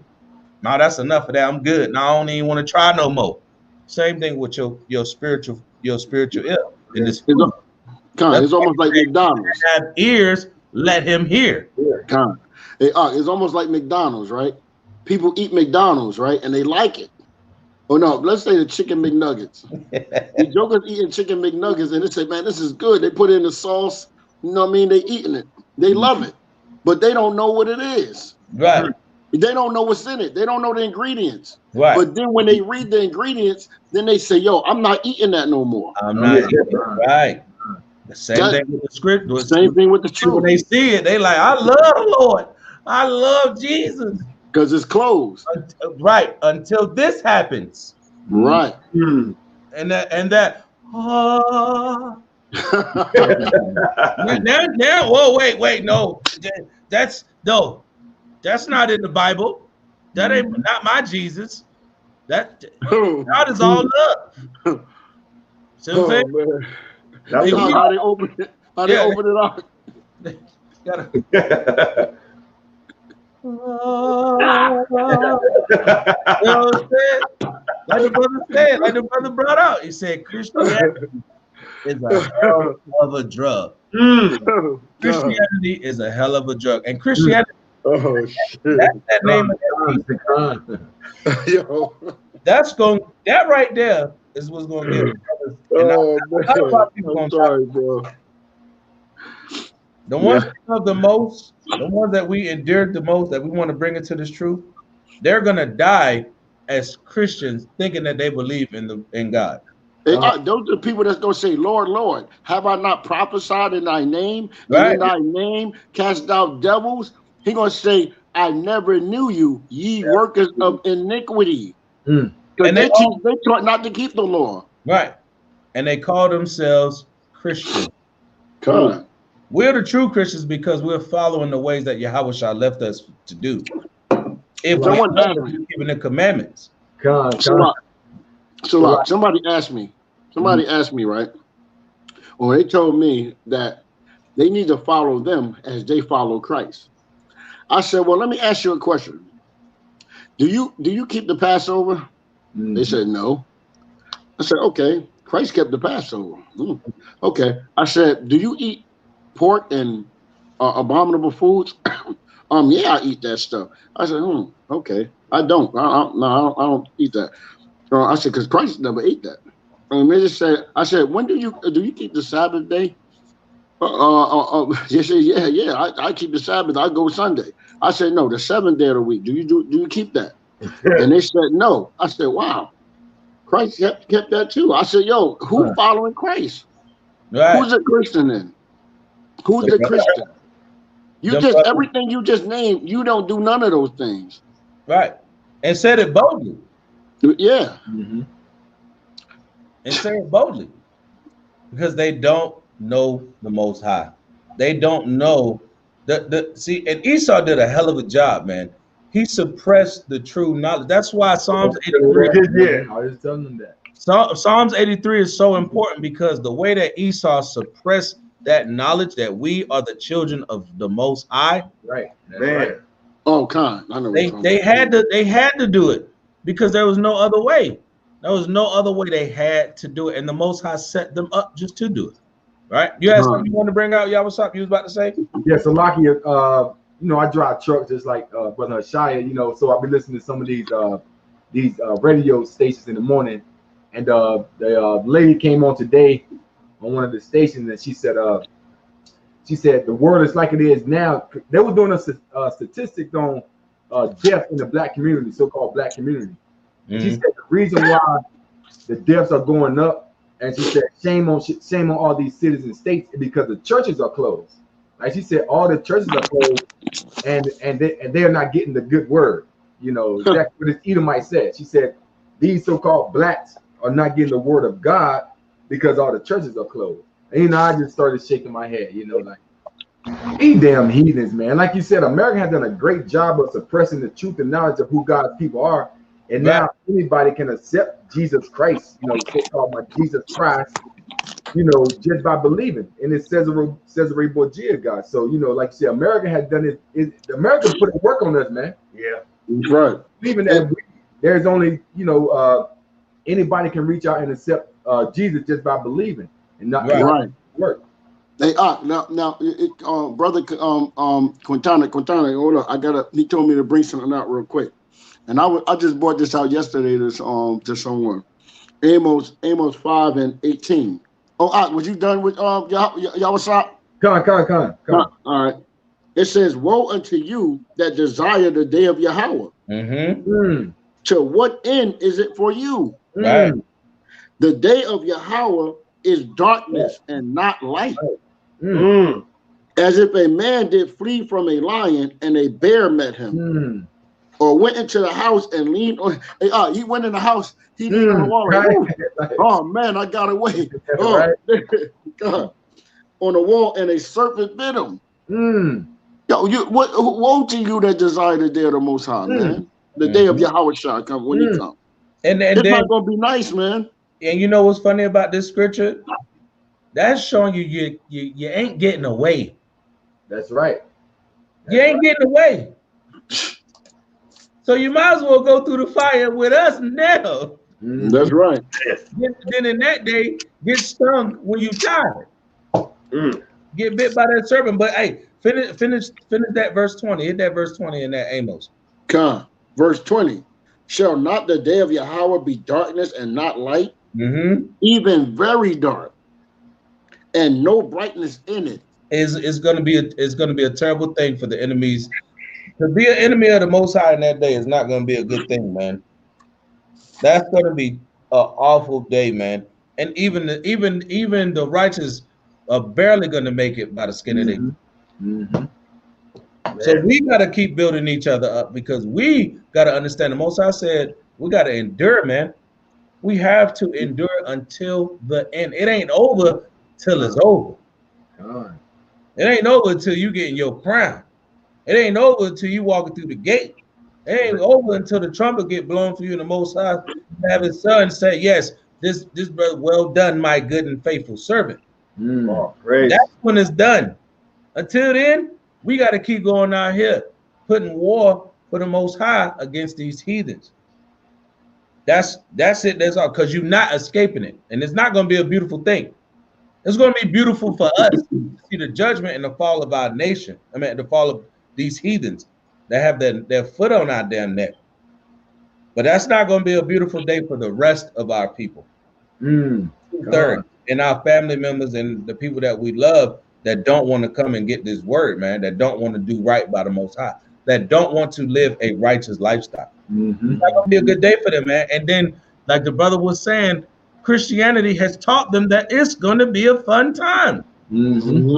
No, that's enough of that. I'm good. No, I don't even want to try no more. Same thing with your spiritual ear. In this food. It's almost like McDonald's. Have ears, let him hear. It's almost like McDonald's, right? People eat McDonald's, right? And they like it. Oh no, let's say the chicken McNuggets. The jokers eating chicken McNuggets and they say, man, this is good. They put in the sauce, you know what I mean? They eating it. They love it. But they don't know what it is. Right. They don't know what's in it. They don't know the ingredients. Right. But then when they read the ingredients, then they say, yo, I'm not eating that no more. I'm not eating it. Right. The same thing with the script. Same thing with the truth. When they see it, they like, I love the Lord. I love Jesus. Because it's closed. Right. Until this happens. Right. And that. Now, whoa, wait, no. That's not in the Bible. That ain't not my Jesus. That God is all love. See what I'm saying? That's how they open it. How they open it up. You know what I'm saying? Like the brother said, like the brother brought out, he said Christianity is a hell of a drug. Christianity is a hell of a drug. And Christianity, shit. That's that name of that. That right there is what's gonna get it. I'm sorry, bro. The ones that love the most, the ones that we endured the most, that we want to bring into this truth, they're gonna die as Christians, thinking that they believe in God. Those are the people that's gonna say, "Lord, Lord, have I not prophesied in Thy name? And in Thy name cast out devils?" He gonna say, "I never knew you, ye workers of iniquity." And they taught not to keep the law. Right, and they call themselves Christians. God. We're the true Christians because we're following the ways that Yahawashi left us to do. If we're keeping the commandments. Somebody asked me, right? Or they told me that they need to follow them as they follow Christ. I said, well, let me ask you a question. Do you keep the Passover? They said no. I said, okay, Christ kept the Passover. Okay. I said, do you eat pork and abominable foods? Yeah, I eat that stuff. I said, okay. I don't. I don't eat that. I said, because Christ never ate that. And they just said, I said, when do you keep the Sabbath day? They said, yeah, I keep the Sabbath. I go Sunday. I said, no, the 7th day of the week. Do you keep that? And they said, no. I said, wow, Christ kept that too. I said, yo, who following Christ? Right. Who's a Christian then? Who's the Christian? Everything you just named, you don't do none of those things. Right. And said it boldly. Yeah. And say it boldly. Because they don't know the Most High. They don't know see, and Esau did a hell of a job, man. He suppressed the true knowledge. That's why Psalms 83. I was telling them that. Psalms 83 is so important because the way that Esau suppressed that knowledge that we are the children of the Most High. Right. Man. Oh, Khan. I know. They had to do it because there was no other way. There was no other way. They had to do it, and the Most High set them up just to do it. Right? You had something you want to bring out? Y'all, what's up? You was about to say? Yeah, so Lockie, I drive trucks just like Brother Shia, so I've been listening to some of these radio stations in the morning, and the lady came on today on one of the stations, and she said the world is like it is now. They were doing a statistic on death in the black community, so-called black community. She said the reason why the deaths are going up, and she said shame on all these cities and states is because the churches are closed. Like she said, all the churches are closed, and they're not getting the good word. Exactly what this Edomite said. She said these so-called blacks are not getting the word of God because all the churches are closed. And I just started shaking my head. Like these damn heathens, man. Like you said, America has done a great job of suppressing the truth and knowledge of who God's people are. And now anybody can accept Jesus Christ, so-called my Jesus Christ, just by believing. And it says a Borgia God. So, like you said, America has done it. America put in work on us, man. Yeah. Right. Believing that there's only, anybody can reach out and accept Jesus just by believing and not work. Hey, now, brother Quintana, hold on. He told me to bring something out real quick. And I just brought this out yesterday to someone. Amos 5:18. Oh, was you done with Yahawashi? Come. All right. It says, "Woe unto you that desire the day of Yahweh. To what end is it for you? Right. The day of Yahweh is darkness and not light. Mm. As if a man did flee from a lion and a bear met him. Or went into the house and leaned on. He went in the house. He leaned on the wall. Like, oh man, I got away. Oh, God. On the wall, and a serpent bit him. Yo, woe to you that desire the day of the Most High, man. The day of Yahawashi come when he comes. And it's then, not gonna be nice, man. And you know what's funny about this scripture? That's showing you ain't getting away. That's right. You ain't getting away. So you might as well go through the fire with us now. That's right. Then in that day, get stung when you tired. Get bit by that serpent. But hey, finish that verse 20. Hit that verse 20 in that Amos. Come, verse 20. Shall not the day of Yahweh be darkness and not light? Even very dark, and no brightness in it. It's gonna be a terrible thing for the enemies. To be an enemy of the Most High in that day is not gonna be a good thing, man. That's gonna be an awful day, man. And even the righteous are barely gonna make it by the skin of their teeth. So we gotta keep building each other up, because we gotta understand the Most High said we gotta endure, man. We have to endure until the end. It ain't over till it's over. It ain't over until you getting your crown. It ain't over until you walking through the gate. It ain't over until the trumpet get blown for you and the Most High have his son say, yes, this brother, well done, my good and faithful servant. That's when it's done. Until then, we got to keep going out here, putting war for the Most High against these heathens. That's it. That's all. Because you're not escaping it. And it's not going to be a beautiful thing. It's going to be beautiful for us to see the judgment and the fall of our nation. I mean, the fall of these heathens that have their foot on our damn neck. But that's not going to be a beautiful day for the rest of our people. Third, and our family members and the people that we love that don't want to come and get this word, man, that don't want to do right by the Most High, that don't want to live a righteous lifestyle. It's not going to be a good day for them, man. And then, like the brother was saying, Christianity has taught them that it's going to be a fun time. And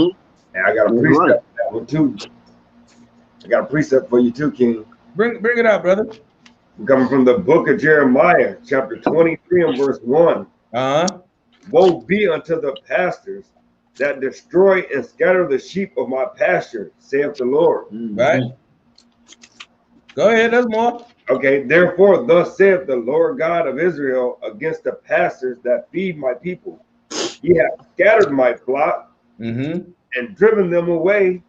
I got a precept for that one too. I got a precept for you too, King. Bring it out, brother. We're coming from the book of Jeremiah, chapter 23 and verse 1. Woe be unto the pastors that destroy and scatter the sheep of my pasture, saith the Lord. Right. Go ahead, there's more. Okay, therefore, thus saith the Lord God of Israel against the pastors that feed my people. Ye have scattered my flock and driven them away,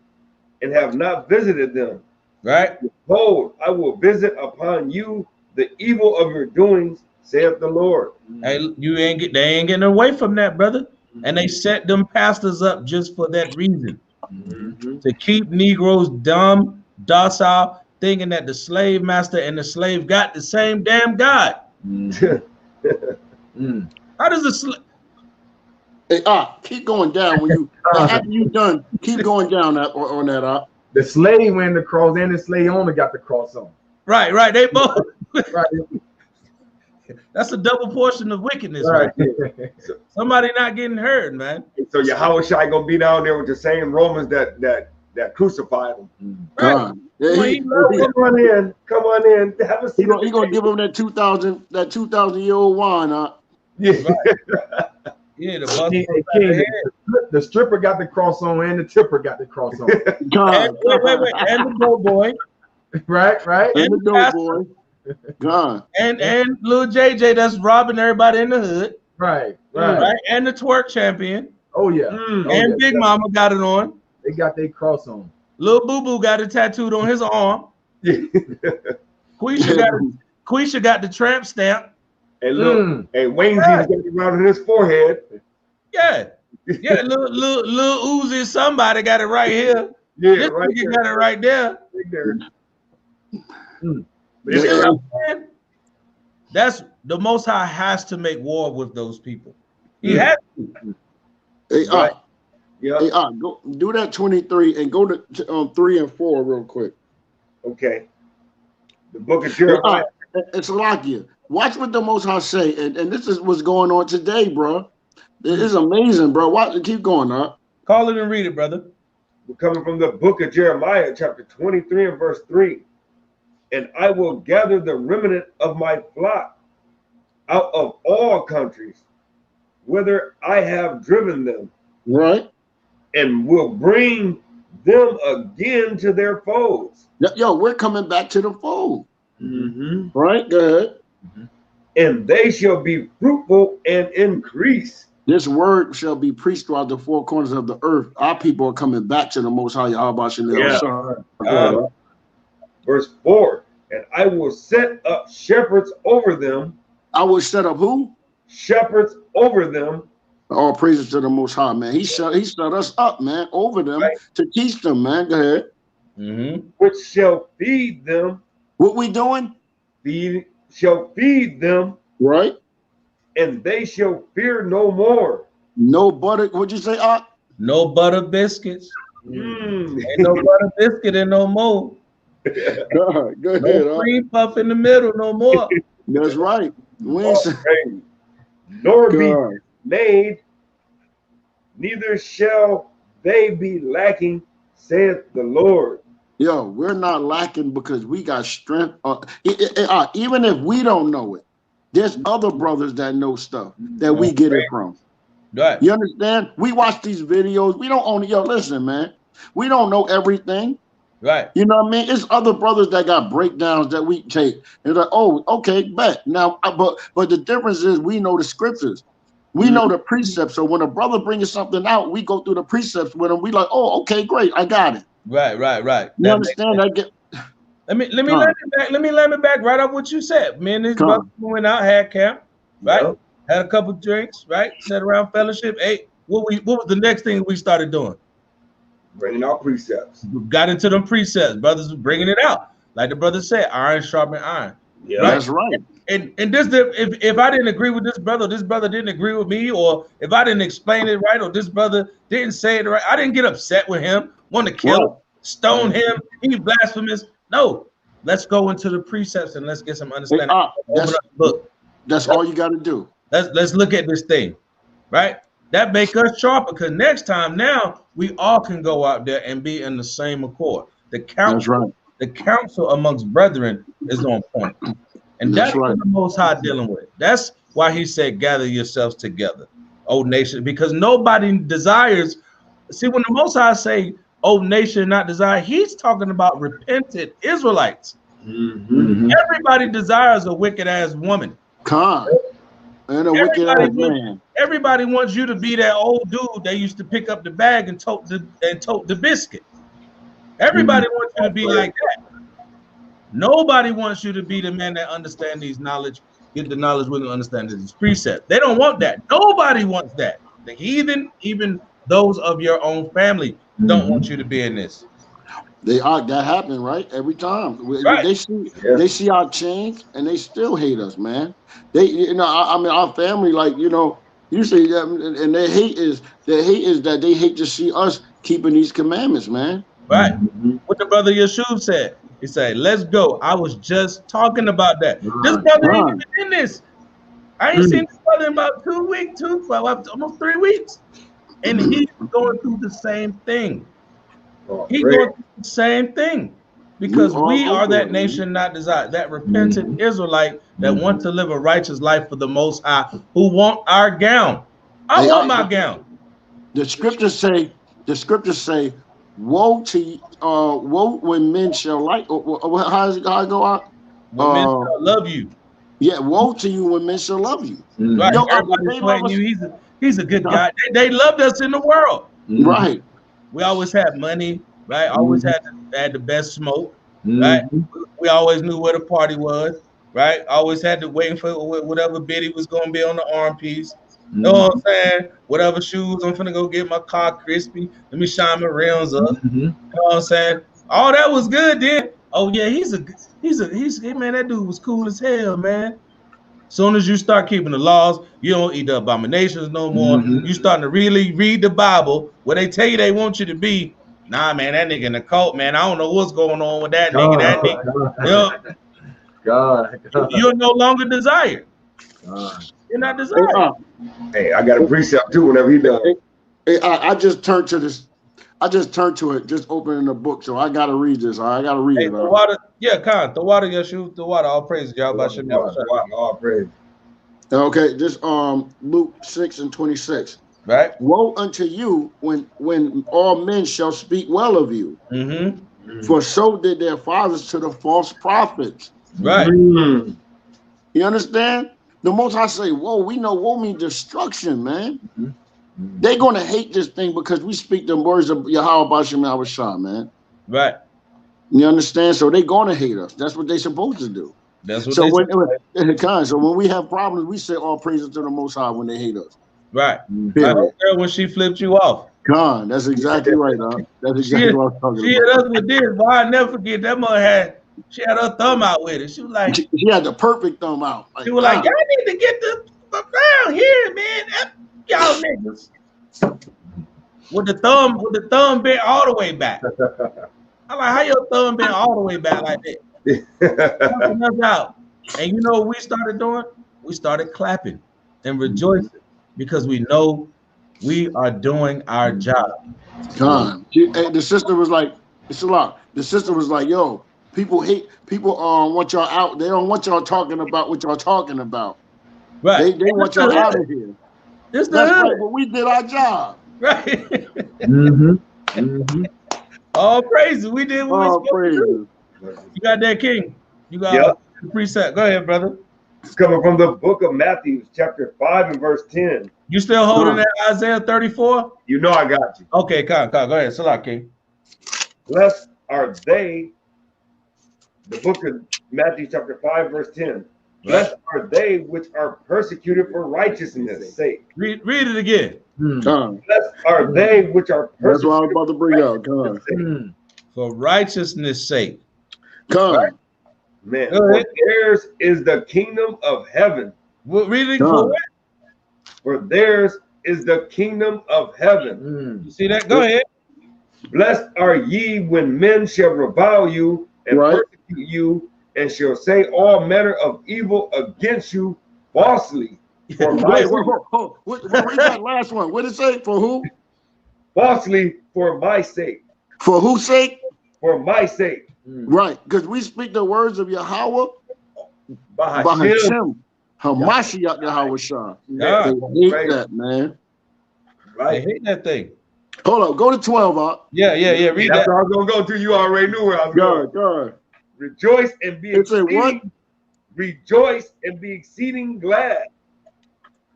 and have not visited them. Right. Behold, I will visit upon you the evil of your doings, saith the Lord. Hey, they ain't getting away from that, brother. And they set them pastors up just for that reason. To keep Negroes dumb, docile, thinking that the slave master and the slave got the same damn God. How does the slave? Hey, keep going down when you after you done. Keep going down on that. The slave went the cross, and the slave owner got the cross on. Right. They both. Right. That's a double portion of wickedness, right? Somebody not getting hurt, man. So Yahawashi gonna be down there with the same Romans that crucified him. Right. Come on in. Have a seat. He gonna give him that 2,000-year-old wine. Yeah, the the stripper got the cross on, and the tipper got the cross on. Wait, and the dope boy, right, and the dope boy, God, and little JJ that's robbing everybody in the hood, right, and the twerk champion. Oh yeah, and Big Mama got it on. They got their cross on. Little Boo Boo got it tattooed on his arm. Quisha got the tramp stamp. And look, and Wayne's got it around his forehead. Yeah, little Uzi, somebody got it right here. Yeah, this right nigga got it right there. That's the Most High has to make war with those people. He has to. Hey, go do that 23 and go to 3 and 4 real quick. Okay. The book of Jeremiah. It's Lakia. Watch what the Most High say, and this is what's going on today, bro. It's amazing, bro. Watch, keep going, huh? Call it and read it, brother. We're coming from the book of Jeremiah, chapter 23 and verse 3. And I will gather the remnant of my flock out of all countries, whither I have driven them, Right. and will bring them again to their folds. Yo, we're coming back to the fold. Mm-hmm. Right? Go ahead. And they shall be fruitful and increase. This word shall be preached throughout the four corners of the earth. Our people are coming back to the Most High Yahawashi. Yeah. Verse 4. And I will set up shepherds over them. I will set up who? Shepherds over them. All praises to the Most High, man. He set us up, man, over them, right, to teach them, man. Go ahead. Which shall feed them. What we doing? Shall feed them. Right. And they shall fear no more. No butter. What'd you say, Art? No butter biscuits. Ain't no butter biscuit and no more. Go ahead. No cream puff in the middle, no more. That's right. Nor be made, neither shall they be lacking, saith the Lord. Yo, we're not lacking because we got strength. Even if we don't know it, there's other brothers that know stuff that we get it from. Right. You understand? We watch these videos. We don't only, listen, man. We don't know everything. Right. You know what I mean? It's other brothers that got breakdowns that we take. And like, oh, okay, bet. Now, but the difference is we know the scriptures. We know the precepts. So when a brother brings something out, we go through the precepts with him. We like, oh, okay, great, I got it. Right. You understand? Let me let me back right up what you said. Me and this brother went out, had camp, right? Yep. Had a couple drinks, right? Sat around fellowship. Hey, what was the next thing we started doing? Bringing out precepts. Got into them precepts. Brothers bringing it out. Like the brother said, iron sharpen iron. Yeah, right? That's right. And this, if I didn't agree with this brother didn't agree with me, or if I didn't explain it right, or this brother didn't say it right, I didn't get upset with him, want to kill him, stone him, he blasphemous. No, let's go into the precepts and let's get some understanding. That's all you got to do. Let's look at this thing, right? That make us sharper, because next time now we all can go out there and be in the same accord. The counsel amongst brethren is on point. And that's what the Most High dealing with. That's why he said, gather yourselves together, O nation, because nobody desires. See, when the Most High say, O nation not desire, he's talking about repentant Israelites. Everybody desires a wicked ass woman. And a wicked ass man. Everybody wants you to be that old dude that used to pick up the bag and tote the biscuit. Everybody wants you to be like that. Nobody wants you to be the man that understand these knowledge, get the knowledge with and understand these precepts. They don't want that. Nobody wants that. The heathen, even those of your own family, don't want you to be in this. That happening, right? Every time they see our change and they still hate us, man. Our family, you say that, and their hate is that they hate to see us keeping these commandments, man. Right. What the brother Yeshua said. He said, let's go. I was just talking about that. This brother ain't even in this. I ain't seen this brother in about 2 weeks, almost 3 weeks. And he's going through the same thing. He's going through the same thing. Because we are that nation not desired, that repentant Israelite that want to live a righteous life for the Most High, who want our gown. I want my gown. The scriptures say, woe when men shall like. How does it go out? When men shall love you. Yeah, woe to you when men shall love you. Right. He's a good guy. They loved us in the world. Right. We always had money. Right. Always had the best smoke. Right. We always knew where the party was. Right. Always had to wait for whatever biddy was going to be on the arm piece. You know what I'm saying? Whatever shoes, I'm finna go get my car crispy. Let me shine my rims up. You know what I'm saying? All that was good then. Oh yeah, he's man, that dude was cool as hell, man. Soon as you start keeping the laws, you don't eat the abominations no more. You starting to really read the Bible where they tell you they want you to be. Nah, man, that nigga in the cult, man. I don't know what's going on with that nigga. That nigga, you're no longer desired. You're not desired. Hey, I got a precept too whenever he does. I just turned to this. I just turned to it, just opening the book, so I gotta read this. I gotta read Hey, it. the water, yeah, Khan, the water, Yeshua, the water, all praise y'all about All praise. Okay, this Luke 6:26. right? Woe unto you when all men shall speak well of you, Mm-hmm. for so did their fathers to the false prophets. Right. Mm. You understand? The Most High say, "Woe." We know woe means destruction, man. Mm-hmm. They're gonna hate this thing because we speak the words of Yahawashi, man. Right. You understand? So they're gonna hate us. That's what they're supposed to do. That's what So they when we have problems, we say all praises to the Most High when they hate us. right. Period. Like girl when she flipped you off. Khan, that's exactly right, huh? That's exactly what I'm talking She hit about. us with this, boy. I never forget that mother she had her thumb out with it. She was like, She had the perfect thumb out. she was like, y'all need to get the around here, man. Y'all niggas. With the thumb bent all the way back. I'm like, how your thumb bent all the way back like that? Helping us out. And you know what we started doing? We started clapping and rejoicing because we know we are doing our job. Khan. The sister was like, it's a lot. The sister was like, yo, people want y'all out. They don't want y'all talking about what y'all talking about. Right. They want y'all out of here. That's right, but we did our job. Right. Mm-hmm. Mm-hmm. All praises. We did what we supposed to do. You got that, King. You got the precept. Go ahead, brother. It's coming from the book of Matthew, chapter 5 and verse 10. You still holding that Isaiah 34? You know I got you. Okay, go ahead. Salah, King. Blessed are they, the book of Matthew, chapter 5, verse 10. Blessed are they which are persecuted for righteousness' sake. Read it again. Blessed are they which are persecuted. That's what I was about to bring out. For righteousness' sake. Right? Man, for theirs is the kingdom of heaven. Read it for what? For theirs is the kingdom of heaven. You see that? Go ahead. Blessed are ye when men shall revile you and persecute you, and shall say all manner of evil against you falsely. For my read that last one. What did it say? For who? Falsely for my sake. For whose sake? For my sake. Right, because we speak the words of Yahweh, Bahashim, Hamashiach Yahawashi. Yeah. They hate that, man. Right. They hate that thing. Hold up, go to 12. Yeah. Read That's that. where I was gonna go to. You already knew where I was going. Go. Rejoice and be what? Rejoice and be exceeding glad,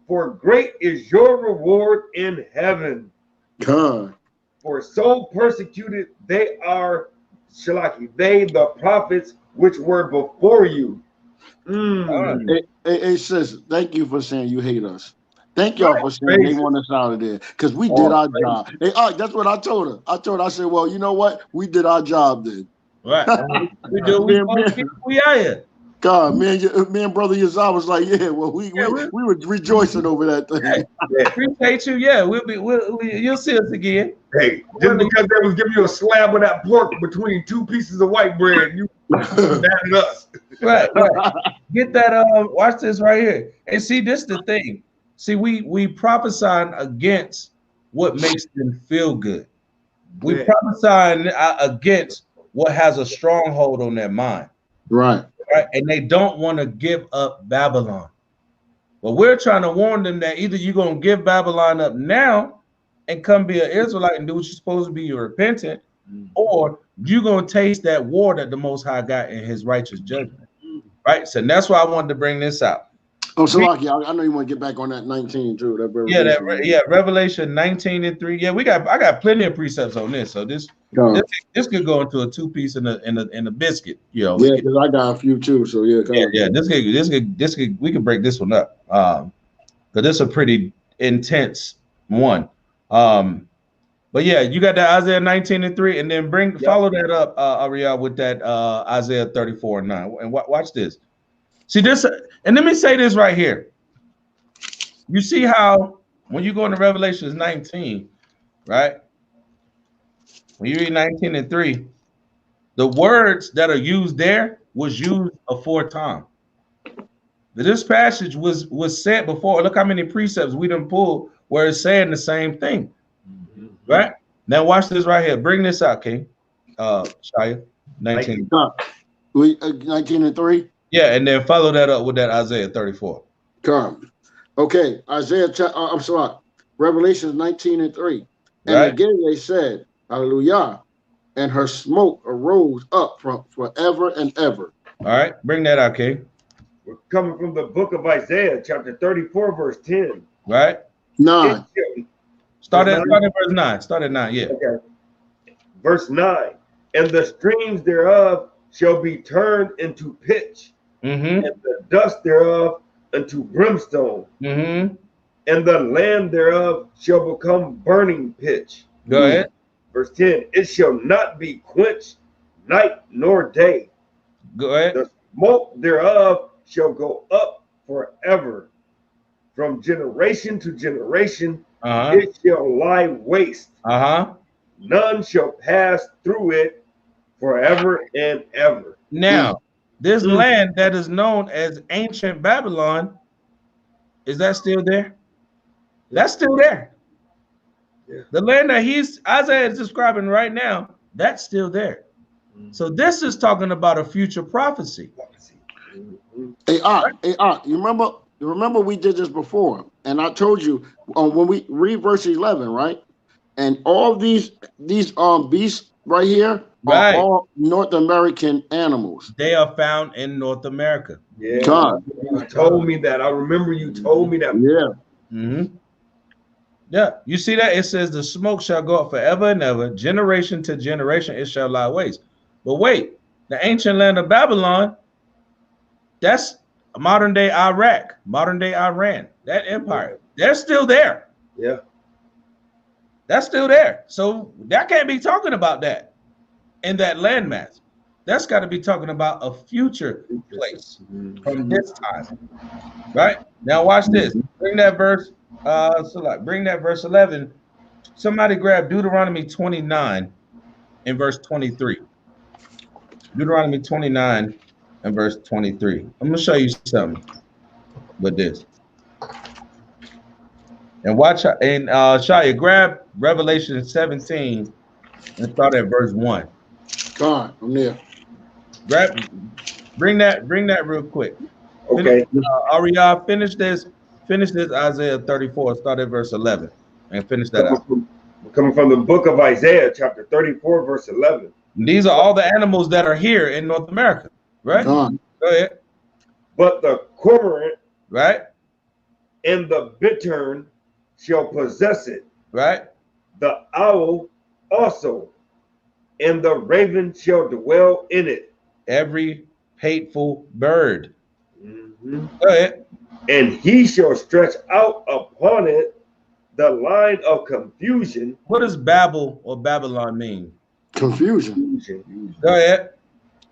for great is your reward in heaven. God. For so persecuted they are, Shalaki, they the prophets which were before you. It says, thank you for saying you hate us. Thank y'all for saying they want us out of there because we did our job. That's what I told her. I said, well, you know what? We did our job then. Right. We do. We are here. God, me and brother Yazar was like, we were rejoicing over that thing. Appreciate you. Yeah, you'll see us again. Hey, just because they was giving you a slab of that pork between two pieces of white bread, you mad at us. Right. Get that. Watch this right here. And see, this is the thing. See, we prophesying against what makes them feel good. We prophesying against what has a stronghold on their mind. Right. And they don't want to give up Babylon. Well, we're trying to warn them that either you're going to give Babylon up now and come be an Israelite and do what you're supposed to be, you're repentant, or you're going to taste that war that the Most High got in his righteous judgment. Right? So that's why I wanted to bring this out. Oh, Salaki, I know you want to get back on that 19 too. Revelation 19 and 3. Yeah, I got plenty of precepts on this. So this could go into a 2-piece in a biscuit. You know, because I got a few too. So this could we can break this one up. Because this is a pretty intense one. But yeah, you got that Isaiah 19 and 3, and then follow that up, Ariel, with that Isaiah 34 and 9. And watch this. See this, and let me say this right here. You see how when you go into Revelation 19, right? When you read 19 and 3, the words that are used there was used aforetime. This passage was said before. Look how many precepts we done pulled where it's saying the same thing. Right? Now watch this right here. Bring this out, King. Shia, 19. 19 and 3. Yeah, and then follow that up with that Isaiah 34. Come. Okay, I'm sorry. Revelation 19 and 3. And Right. again they said, Hallelujah. And her smoke arose up from forever and ever. All right, bring that out, King. We're coming from the book of Isaiah, chapter 34, verse 10. Right? 9. Start at verse 9. Start at 9, yeah. Okay. Verse 9. And the streams thereof shall be turned into pitch, and the dust thereof into brimstone, and the land thereof shall become burning pitch. Go ahead. Verse 10. It shall not be quenched night nor day. Go ahead. The smoke thereof shall go up forever. From generation to generation, it shall lie waste. None shall pass through it forever and ever. Now, this land that is known as ancient Babylon, is that still there? That's still there. Yeah. The land that Isaiah is describing right now, that's still there. So this is talking about a future prophecy. Hey, you remember we did this before, and I told you when we read verse 11, right? And all these beasts right here are all North American animals. They are found in North America. Yeah, you told me that. I remember you told me that. Yeah. Yeah, you see that? It says the smoke shall go up forever and ever, generation to generation, it shall lie waste. But wait, the ancient land of Babylon, that's modern day Iraq, modern day Iran, that empire, they're still there. Yeah. That's still there. So that can't be talking about that in that landmass. That's got to be talking about a future place from this time. Right? Now watch this. Bring that verse. Bring that verse 11. Somebody grab Deuteronomy 29 and verse 23. Deuteronomy 29 and verse 23. I'm gonna show you something with this. And watch, and Shia, grab Revelation 17 and start at verse 1. God, I'm there. Bring that real quick. Okay. Ariel, finish this Isaiah 34, start at verse 11, and finish that out. We're coming from the book of Isaiah, chapter 34, verse 11. These are all the animals that are here in North America, right? Go ahead. But the cormorant, right, and the bittern shall possess it, right? The owl also, and the raven shall dwell in it. Every hateful bird. Go ahead. And he shall stretch out upon it the line of confusion. What does Babel or Babylon mean? Confusion. Go ahead.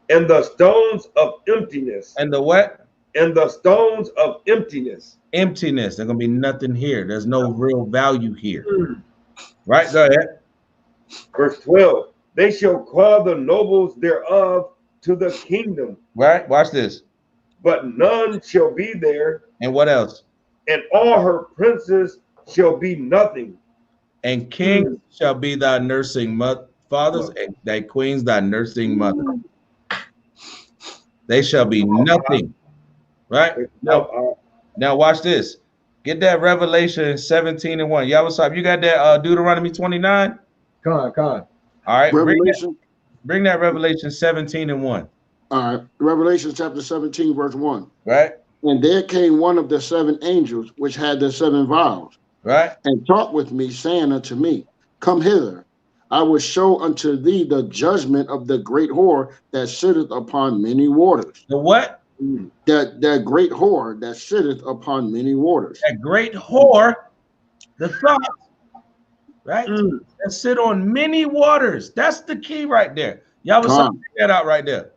And the stones of emptiness. And the what? And the stones of emptiness. Emptiness. There's gonna be nothing here. There's no real value here. Right? Go ahead. Verse 12. They shall call the nobles thereof to the kingdom. Right? Watch this. But none shall be there. And what else? And all her princes shall be nothing. And kings shall be thy nursing fathers, and thy queens thy nursing mother. They shall be nothing. Right? Now watch this. Get that Revelation 17 and 1. Yahawashi, you got that Deuteronomy 29? Con. All right. Revelation. Bring that Revelation 17 and 1. All right. Revelation chapter 17, verse 1. Right. And there came one of the 7 angels which had the 7 vials. Right. And talked with me, saying unto me, Come hither. I will show unto thee the judgment of the great whore that sitteth upon many waters. The what? That great whore that sitteth upon many waters. That great whore, the thought, right? That sit on many waters. That's the key right there. Y'all was something that out right there.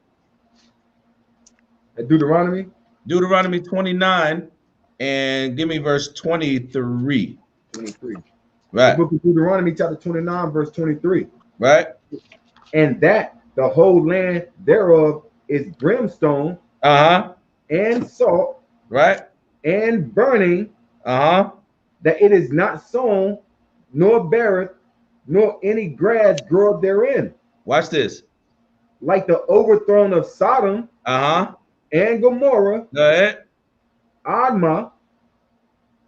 Deuteronomy? Deuteronomy 29, and give me verse 23. 23. Right. The book of Deuteronomy, chapter 29, verse 23. Right. And that the whole land thereof is brimstone and salt, Right. and burning, Uh-huh. that it is not sown, nor beareth, nor any grass groweth therein. Watch this. Like the overthrown of Sodom Uh-huh. and Gomorrah, Go ahead. Admah,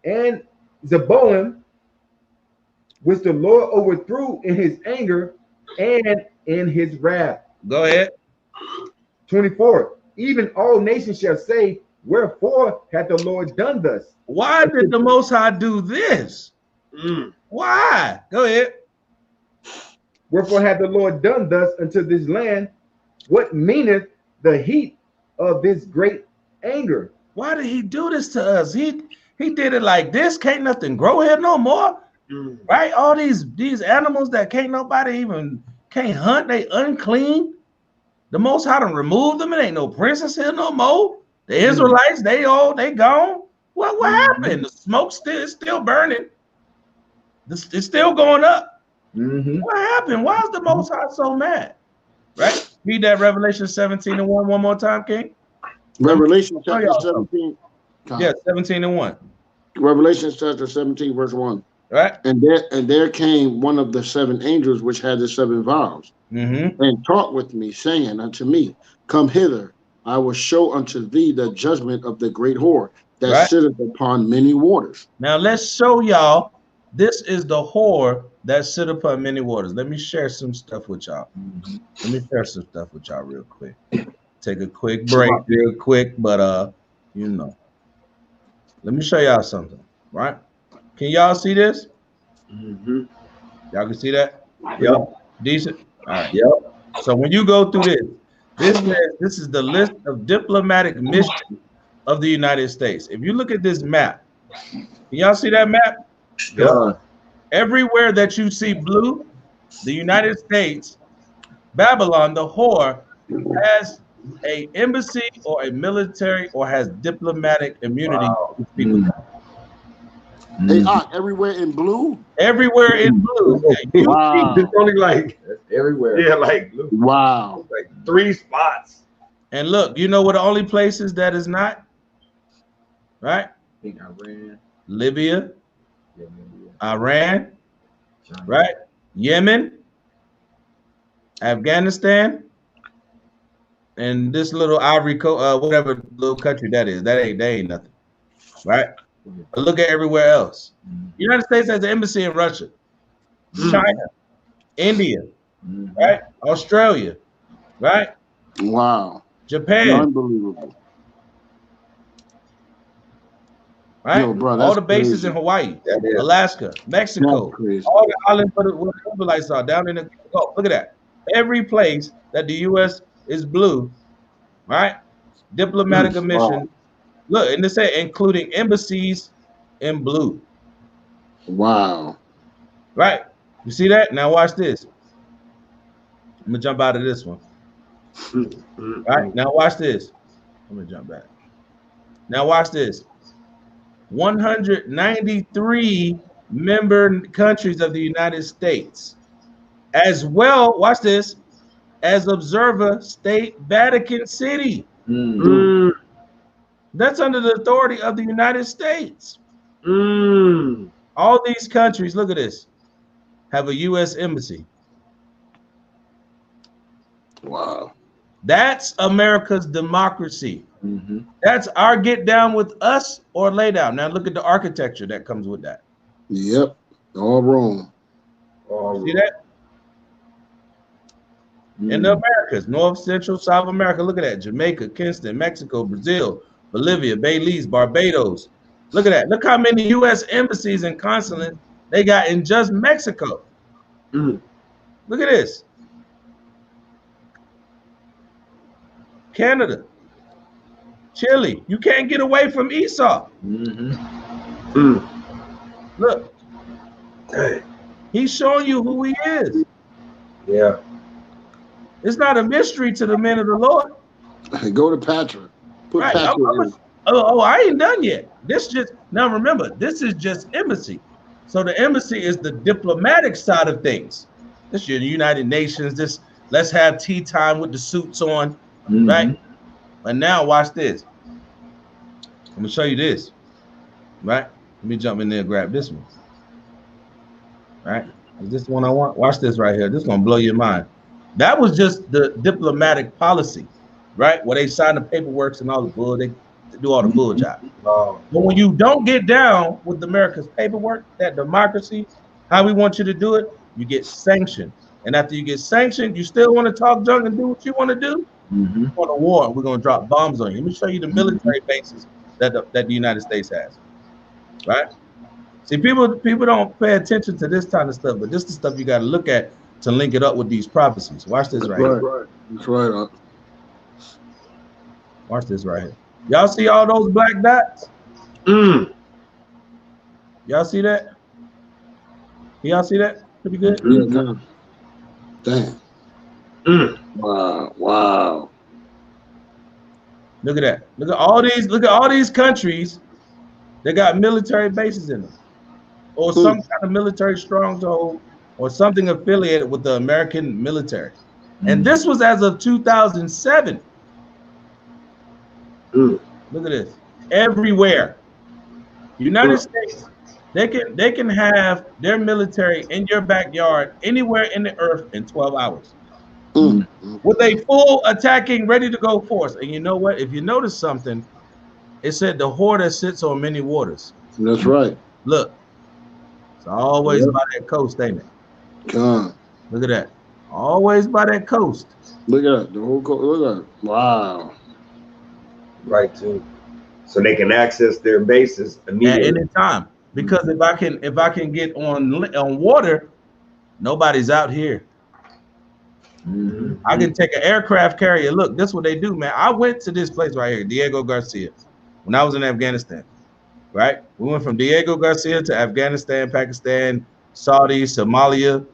and Zeboim, which the Lord overthrew in his anger and in his wrath. Go ahead. 24. Even all nations shall say, wherefore hath the Lord done thus? Why did the Most High do this? Why? Go ahead. Wherefore hath the Lord done thus unto this land? What meaneth the heat of this great anger? Why did he do this to us? He did it like this. Can't nothing grow here no more. Right? All these animals that can't nobody even can't hunt, they unclean. The Most High done removed them. It ain't no princess here no more. The Israelites, they gone. What happened? The smoke is still burning. It's still going up. What happened? Why is the Most High so mad? Right? Read that Revelation 17:1 one more time, King. Revelation chapter 17. Yeah, 17:1. Revelation chapter 17, verse 1. Right. And there came one of the seven angels which had the seven vials, and talked with me, saying unto me, Come hither, I will show unto thee the judgment of the great whore that sitteth upon many waters. Now let's show y'all. This is the whore that sit upon many waters. Let me share some stuff with y'all. Let me share some stuff with y'all real quick. Take a quick break, real quick, but you know. Let me show y'all something, right? Can y'all see this? Y'all can see that? Yep. Decent? All right. Yep. So when you go through this is the list of diplomatic missions of the United States. If you look at this map, can y'all see that map? Yep. Everywhere that you see blue, the United States, Babylon, the whore, has a embassy or a military or has diplomatic immunity. Hey, everywhere in blue? Everywhere in blue. Wow. It's only like everywhere. Yeah, like wow. Like 3 spots. And look, you know what the only places that is not? Right? I think Iran. Libya. Iran. Right? Yemen. Afghanistan. And this little Ivory Coast, whatever little country that is. That ain't nothing. Right? But look at everywhere else. United States has an embassy in Russia, China, India, right? Australia, right? Wow. Japan. Unbelievable. Right? Yo, bro, all the bases crazy. in Hawaii, Alaska, Mexico, all the islands where the Israelites are down in the Gulf. Look at that. Every place that the U.S. is blue, right? Diplomatic mission. Wow. Look, and they say including embassies in blue. Wow. Right? You see that? Now watch this. I'm gonna jump out of this one. Right? Now watch this. I'm gonna jump back. Now watch this. 193 member countries of the United States, as well, watch this, as observer state Vatican City. That's under the authority of the United States. All these countries, look at this, have a U.S. embassy. Wow. That's America's democracy. That's our get down with us or lay down. Now look at the architecture that comes with that. Yep. All wrong. See that? In the Americas, North, Central, South America, look at that. Jamaica, Kingston, Mexico, Brazil, Bolivia, Belize, Barbados. Look at that. Look how many U.S. embassies and consulates they got in just Mexico. Look at this. Canada, Chile. You can't get away from Esau. Look, he's showing you who he is. Yeah. It's not a mystery to the men of the Lord. Go to Patrick. Put Right. Patrick in. I ain't done yet. Now remember, this is just embassy. So the embassy is the diplomatic side of things. This is your United Nations. This let's have tea time with the suits on, right? But now watch this. I'm gonna show you this. Right? Let me jump in there and grab this one. Right? Is this the one I want? Watch this right here. This is gonna blow your mind. That was just the diplomatic policy, right? Where they sign the paperwork and all the bull, they do all the bull job. Oh. But when you don't get down with America's paperwork, that democracy, how we want you to do it, you get sanctioned. And after you get sanctioned, you still want to talk junk and do what you want to do? You want a war, we're going to drop bombs on you. Let me show you the military bases that the United States has, right? See, people don't pay attention to this kind of stuff, but this is the stuff you got to look at to link it up with these prophecies. Watch this right here. That's right. Watch this right here. Y'all see all those black dots? Y'all see that? Y'all see that? Pretty good? Damn. Wow. Look at that. Look at all these countries that got military bases in them. Or some kind of military stronghold or something affiliated with the American military. And this was as of 2007. Look at this. Everywhere. United States, they can have their military in your backyard anywhere in the earth in 12 hours. With a full attacking, ready to go force. And you know what? If you notice something, it said the hoarder sits on many waters. That's right. Look. It's always by that coast, ain't it? Look at that. Always by that coast. Look at the whole coast. Look at it. Wow. Right, too. So they can access their bases immediately. At any time. Because if I can get on water, nobody's out here. I can take an aircraft carrier. Look, this is what they do, man. I went to this place right here, Diego Garcia, when I was in Afghanistan. Right? We went from Diego Garcia to Afghanistan, Pakistan, Saudi, Somalia.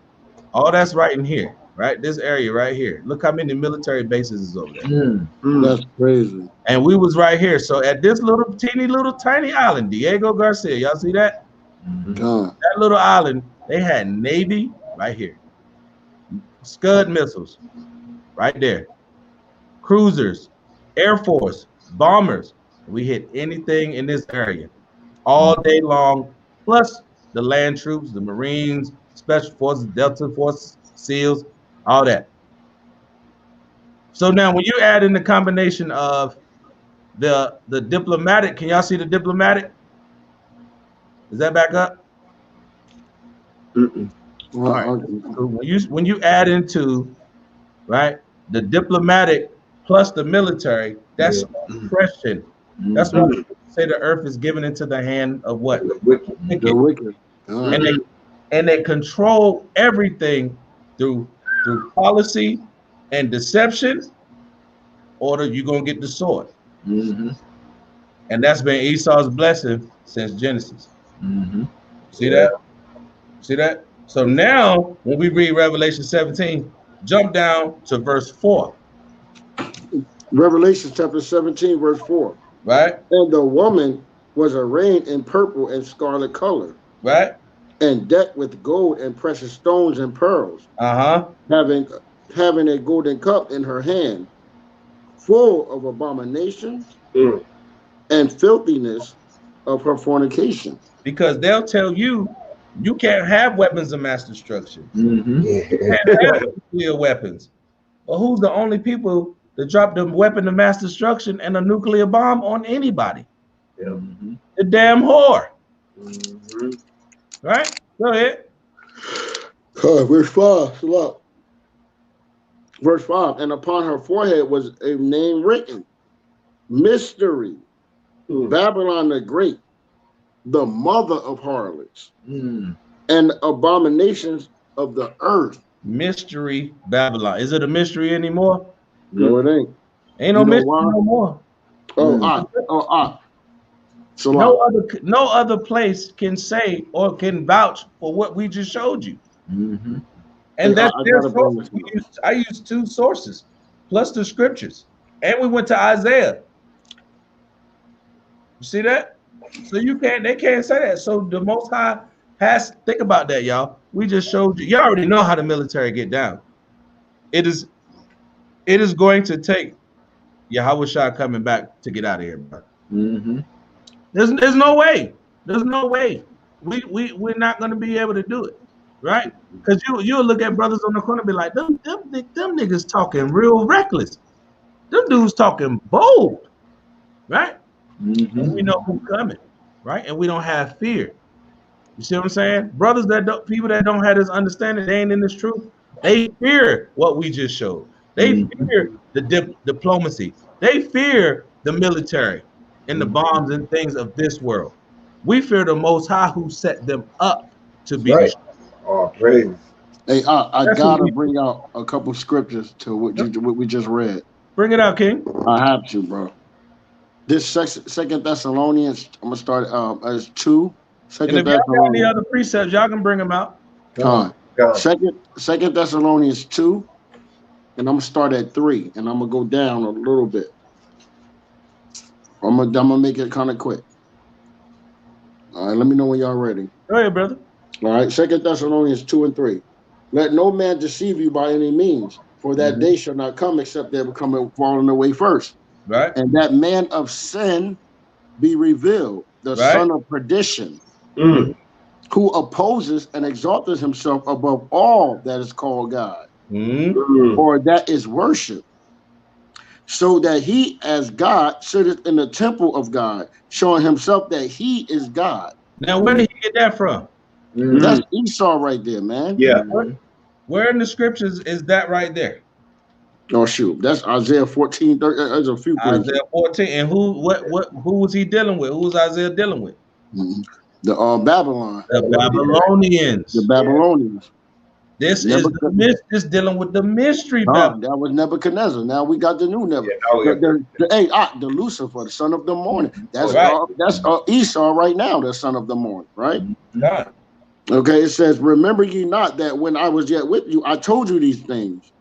All that's right in here, right? This area right here. Look how many military bases is over there. That's crazy. And we was right here. So at this little tiny island, Diego Garcia, y'all see that? That little island, they had Navy right here. Scud missiles right there. Cruisers, Air Force, bombers. We hit anything in this area all day long, plus the land troops, the Marines, Special Forces, Delta Force, SEALs, all that. So now when you add in the combination of the diplomatic, can y'all see the diplomatic? Is that back up? All right. So when you add into, right, the diplomatic plus the military, that's oppression. That's why we say the earth is given into the hand of what? The wicked. And they control everything through policy and deception, or you're gonna get the sword. And that's been Esau's blessing since Genesis. See that? See that? So now when we read Revelation 17, jump down to verse 4. Revelation chapter 17, verse 4. Right. And the woman was arrayed in purple and scarlet color. Right. And decked with gold and precious stones and pearls. Having a golden cup in her hand, full of abominations and filthiness of her fornication. Because they'll tell you can't have weapons of mass destruction. You can't have nuclear weapons. But who's the only people that drop the weapon of mass destruction and a nuclear bomb on anybody? The damn whore. Right? Go ahead. Verse 5. Look. Verse 5. And upon her forehead was a name written, Mystery, Babylon the Great, the mother of harlots, and abominations of the earth. Mystery Babylon. Is it a mystery anymore? No, it ain't. Ain't no mystery no more. So no other place can say or can vouch for what we just showed you. And that's their sources. I used 2 sources plus the scriptures, and we went to Isaiah. You see that? So they can't say that. So the Most High has, think about that, y'all. We just showed you. You already know how the military get down. It is going to take Yahawashi coming back to get out of here, bro. There's no way. There's no way. We're not going to be able to do it, right? Because you'll look at brothers on the corner and be like, them niggas talking real reckless. Them dudes talking bold, right? Mm-hmm. And we know who's coming, right? And we don't have fear. You see what I'm saying? Brothers people that don't have this understanding, they ain't in this truth. They fear what we just showed. They fear the diplomacy. They fear the military and the bombs and things of this world. We fear the Most High who set them up to be. Right. Oh, praise. Hey, I gotta bring out a couple scriptures to what we just read. Bring it out, King. I have to, bro. This Second Thessalonians, I'm gonna start as 2. And if y'all got any other precepts, y'all can bring them out. Second Thessalonians 2, and I'm gonna start at 3, and I'm gonna go down a little bit. I'm gonna make it kind of quick. All right, let me know when y'all ready. Go ahead, brother. All right, 2 Thessalonians 2 and 3. Let no man deceive you by any means, for that day shall not come except they will come and falling away first. Right. And that man of sin be revealed, the son of perdition, who opposes and exalteth himself above all that is called God, or that is worship, so that he as God sitteth in the temple of God, showing himself that he is God. Now, where did he get that from? That's Esau right there, man. Yeah. Where in the scriptures is that right there? Oh shoot, that's Isaiah 14. There's a few places. Isaiah 14. And who was he dealing with? Who was Isaiah dealing with? The Babylon. The Babylonians. The Babylonians. This is dealing with the mystery. That was Nebuchadnezzar. Now we got the new Nebuchadnezzar. The Lucifer, the son of the morning. That's Esau right now, the son of the morning, right? Okay, it says, remember ye not that when I was yet with you, I told you these things.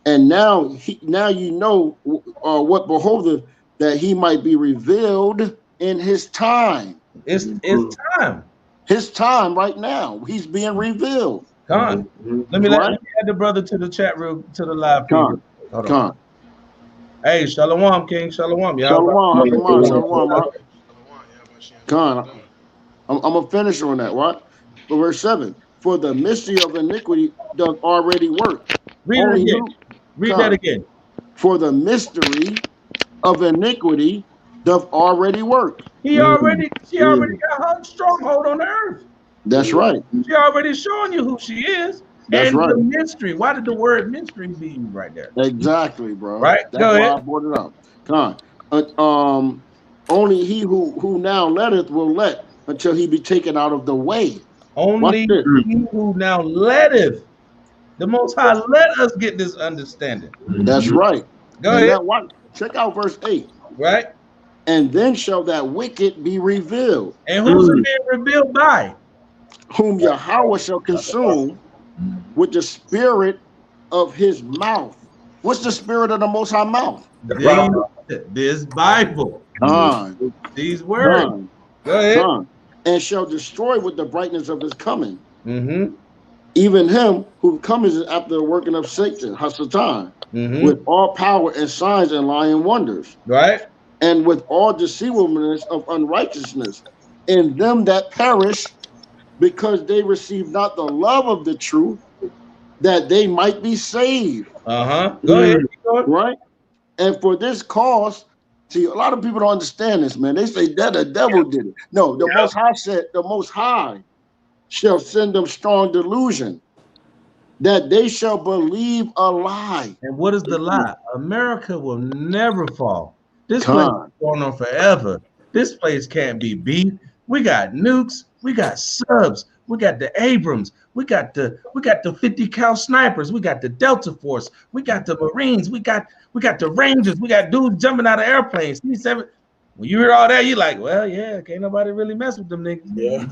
And now you know what beholdeth, that he might be revealed in his time. It's time. His time right now. He's being revealed. Con. Let me add the brother to the chat room, to the live. Con. Hey, Shalom, King. Shalom. Shalom. Con. I'm going to finish on that, right? But verse 7. For the mystery of iniquity doth already work. Read that again. For the mystery of iniquity doth already work. She already got her stronghold on the earth. That's right. She already showing you who she is. That's right. The mystery. Why did the word mystery be used right there? Exactly, bro. Right. That's why I brought it up. Come on. Only he who now letteth will let until he be taken out of the way. Only he who now letteth. The Most High let us get this understanding. That's right. Go ahead. Check out verse 8. Right. And then shall that wicked be revealed. And who's it being revealed by? Whom Yahawashi shall consume with the spirit of his mouth. What's the spirit of the Most High mouth? This Bible. These words. Go ahead. And shall destroy with the brightness of his coming. Even him who comes after the working of Satan, Hasatan, with all power and signs and lying wonders. Right. And with all deceivableness of unrighteousness in them that perish, because they receive not the love of the truth, that they might be saved. Go ahead. Right? And for this cause, see, a lot of people don't understand this, man. They say that the devil did it. No, the Most High said, the Most High shall send them strong delusion, that they shall believe a lie. And what is the lie? America will never fall. This place is going on forever. This place can't be beat. We got nukes. We got subs. We got the Abrams. We got the 50 cal snipers. We got the Delta Force. We got the Marines. We got the Rangers. We got dudes jumping out of airplanes. C7. When you hear all that, you're like, well, yeah, can't nobody really mess with them niggas. Yeah.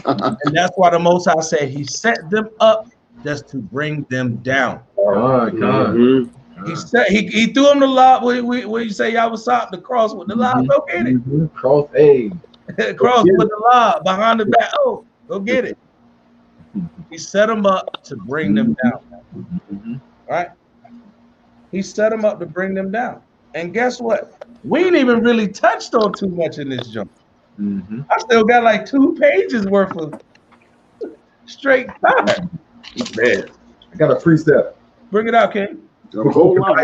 And that's why the Most High said he set them up just to bring them down. He threw him the lob where you say y'all was up the cross with the lob. Go get it. Cross cross with the lob behind the back. Oh, go get it. He set them up to bring them down. Right? He set them up to bring them down. And guess what? We ain't even really touched on too much in this jump. Mm-hmm. I still got like 2 pages worth of straight time. Man, I got a precept. bring it out, King. A whole lot.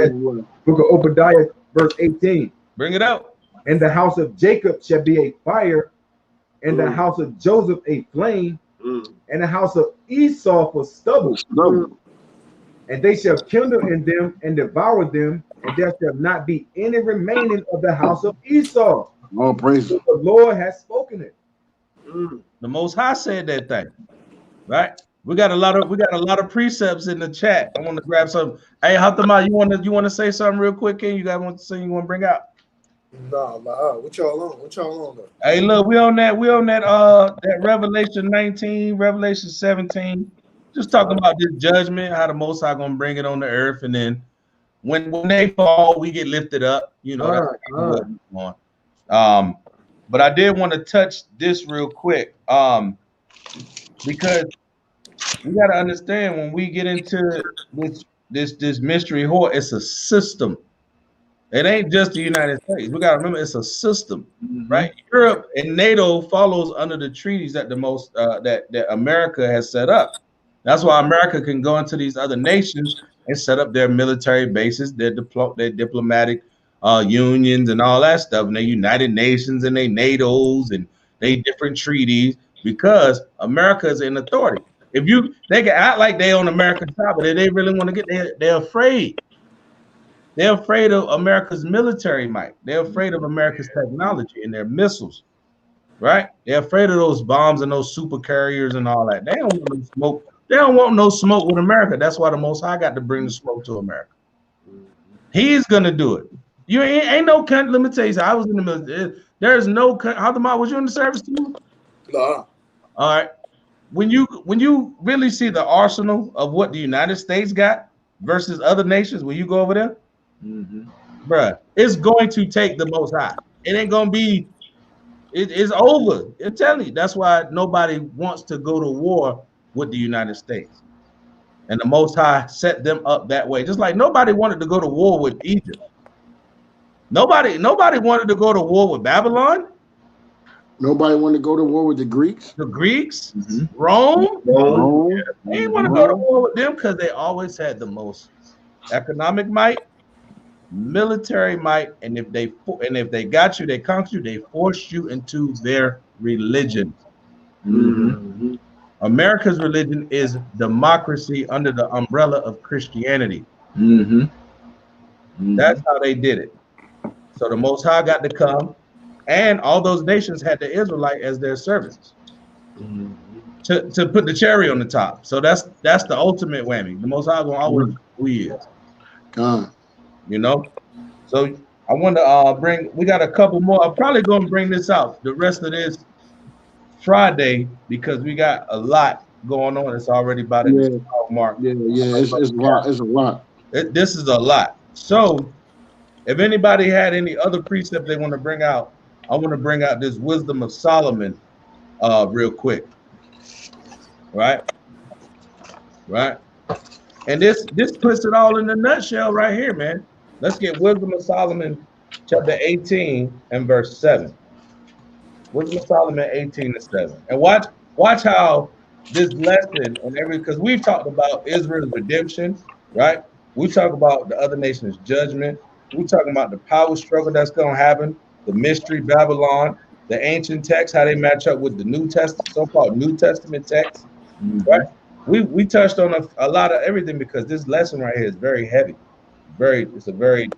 Book of Obadiah, verse 18. Bring it out. And the house of Jacob shall be a fire, and the house of Joseph a flame, and the house of Esau for stubble. And they shall kindle in them and devour them, and there shall not be any remaining of the house of Esau. Oh, praise the Lord has spoken it. The Most High said that thing, right? We got a lot of precepts in the chat. I want to grab some. Hey, Hatama, you want to say something real quick? King? You guys want to say you want to bring out? Nah, what y'all on? What y'all on though? Hey, look, we on that that Revelation 19, Revelation 17. Just talking about this judgment, how the Most High gonna bring it on the earth, and then when they fall, we get lifted up. You know, that's what we're on. But I did want to touch this real quick, because we got to understand when we get into this mystery whore, it's a system. It ain't just the United States. We got to remember it's a system, right? Europe and NATO follows under the treaties that that America has set up. That's why America can go into these other nations and set up their military bases, their diplomatic unions and all that stuff, and their United Nations and their NATOs and they different treaties, because America is in authority. They can act like they on American side, but if they really want to get there, they're afraid. They're afraid of America's military might. They're afraid of America's technology and their missiles, right? They're afraid of those bombs and those super carriers and all that. They don't want no smoke. They don't want no smoke with America. That's why the Most High got to bring the smoke to America. He's gonna do it. You ain't no country. Let me tell you something. I was in the military. There's no country. How was you in the service too? Nah. All right. When you really see the arsenal of what the United States got versus other nations, when you go over there, bruh, it's going to take the Most High. It ain't gonna be. It's over. I'm telling you. That's why nobody wants to go to war with the United States, and the Most High set them up that way. Just like nobody wanted to go to war with Egypt. Nobody wanted to go to war with Babylon. Nobody wanted to go to war with the Greeks. The Greeks, Rome. They didn't want to go to war with them because they always had the most economic might, military might, and if they got you, they conquered you, they forced you into their religion. America's religion is democracy under the umbrella of Christianity. That's how they did it. So the Most High got to come, and all those nations had the Israelite as their servants to put the cherry on the top. So that's the ultimate whammy. The Most High gonna always know who he is. You know. So I want to we got a couple more. I'm probably gonna bring this out the rest of this Friday because we got a lot going on. It's already about the mark. It's a lot. This is a lot. So if anybody had any other precept they want to bring out, I want to bring out this Wisdom of Solomon real quick. Right. And this puts it all in a nutshell right here, man. Let's get Wisdom of Solomon chapter 18 and verse 7. Wisdom of Solomon 18 and 7. And watch how this lesson and because we've talked about Israel's redemption, right? We talk about the other nations' judgment. We're talking about the power struggle that's going to happen, the mystery Babylon, the ancient texts, how they match up with the New Testament, so-called New Testament texts, right? We touched on a lot of everything because this lesson right here is very heavy. It's a very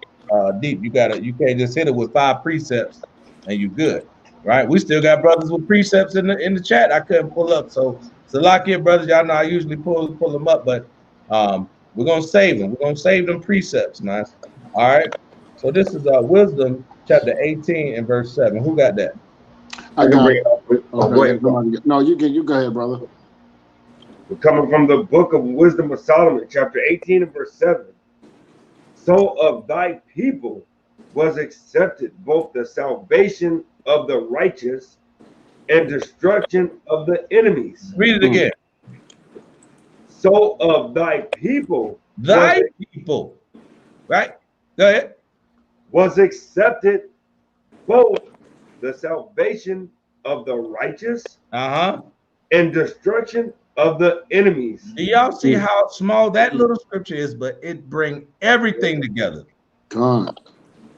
deep. You can't just hit it with 5 precepts and you good, right? We still got brothers with precepts in the chat. I couldn't pull up, so lock in, brothers. Y'all know I usually pull them up, but we're gonna save them. We're gonna save them precepts, nice. All right. So this is Wisdom chapter 18 and verse 7. Who got that? I got it. Go ahead. No, you go ahead, brother. We're coming from the book of Wisdom of Solomon, chapter 18 and verse 7. So of thy people was accepted both the salvation of the righteous and destruction of the enemies. Read it again. So of thy people. Thy people. Right? Go ahead. was accepted both the salvation of the righteous and destruction of the enemies. Do y'all see how small that little scripture is, but it bring everything together? God.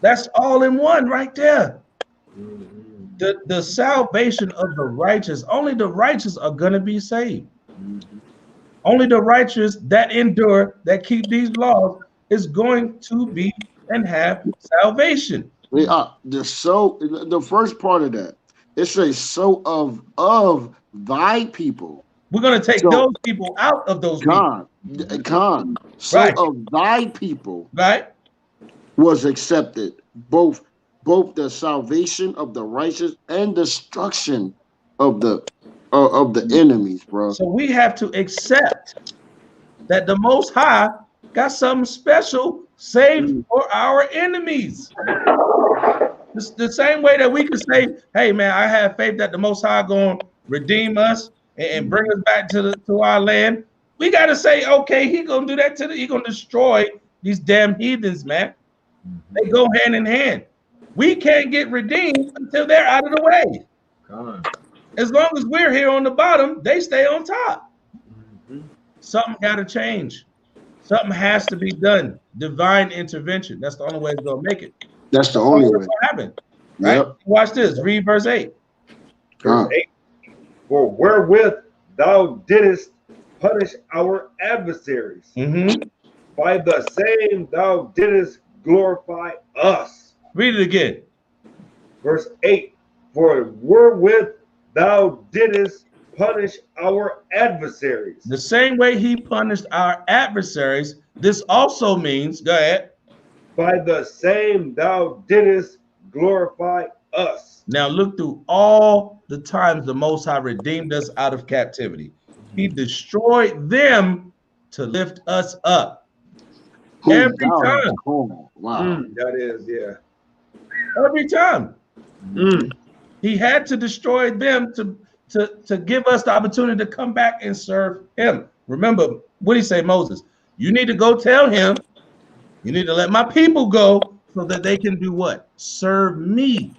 That's all in one right there. The salvation of the righteous, only the righteous are going to be saved. Only the righteous that endure, that keep these laws, is going to be and have salvation. The first part of that, it says, so of thy people. We're going to take those people out of those people. So right. Of thy people, right, was accepted both the salvation of the righteous and destruction of the enemies, bro. So we have to accept that the Most High got something special saved for our enemies. It's the same way that we could say, hey man, I have faith that the Most High going to redeem us and bring us back to our land. We got to say, okay, he going to do that he going to destroy these damn heathens, man. They go hand in hand. We can't get redeemed until they're out of the way. As long as we're here on the bottom, they stay on top. Something got to change. Something has to be done. Divine intervention. That's the only way it's going to make it. That's the only way. Happen. Right? Yep. Watch this. Read verse 8. Verse 8. For wherewith thou didst punish our adversaries, by the same thou didst glorify us. Read it again. Verse 8. For wherewith thou didst punish our adversaries. The same way he punished our adversaries, this also means, go ahead. By the same thou didst glorify us. Now look through all the times the Most High redeemed us out of captivity. He destroyed them to lift us up. Every time. Wow. That is, yeah. Every time. He had to destroy them to give us the opportunity to come back and serve him. Remember, what did he say, Moses? You need to go tell him, you need to let my people go so that they can do what? Serve me.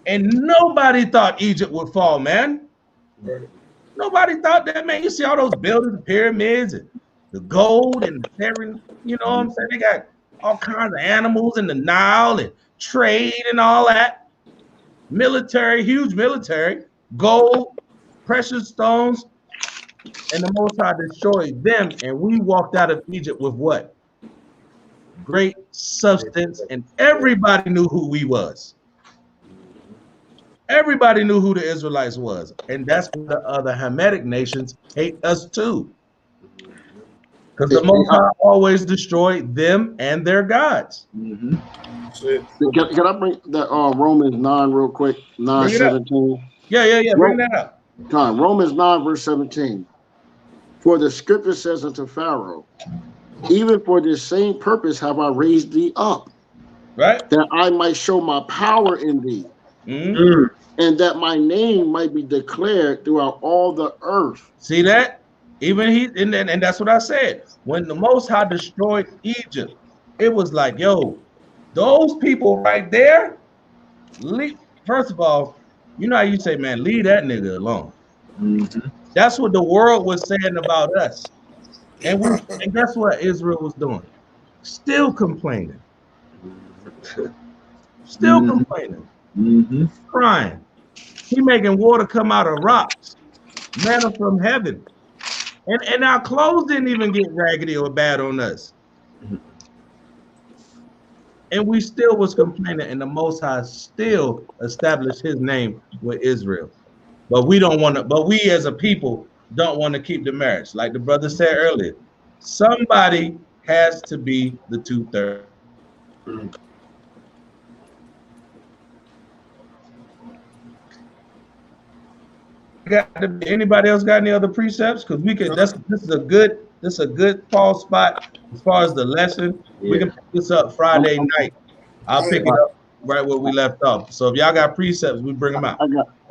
And nobody thought Egypt would fall, man. Nobody thought that, man. You see all those buildings, the pyramids, and the gold, and everything, you know what I'm saying? They got all kinds of animals in the Nile and trade and all that. Military, huge military, gold, precious stones, and the Most High destroyed them, and we walked out of Egypt with what? Great substance, and everybody knew who we was. Everybody knew who the Israelites was, and that's why the other Hamitic nations hate us too. Because the Most High always destroyed them and their gods. Can I bring that Romans 9 real quick? 9:17. Yeah. Bring that up. Romans 9 verse 17. For the scripture says unto Pharaoh, even for this same purpose have I raised thee up, right? That I might show my power in thee, and that my name might be declared throughout all the earth. See that? Even and that's what I said. When the Most High destroyed Egypt, it was like, yo, those people right there, first of all, you know how you say, man, leave that nigga alone. That's what the world was saying about us. And guess what Israel was doing? Still complaining. Still complaining. Crying. He making water come out of rocks. Manna from heaven. And our clothes didn't even get raggedy or bad on us. And we still was complaining, and the Most High still established his name with Israel. But we as a people don't want to keep the marriage. Like the brother said earlier, somebody has to be the 2/3. Anybody else got any other precepts? Because we could. This is a good fall spot as far as the lesson. Yeah. We can pick this up Friday night. I'll pick it up right where we left off. So if y'all got precepts, we bring them out.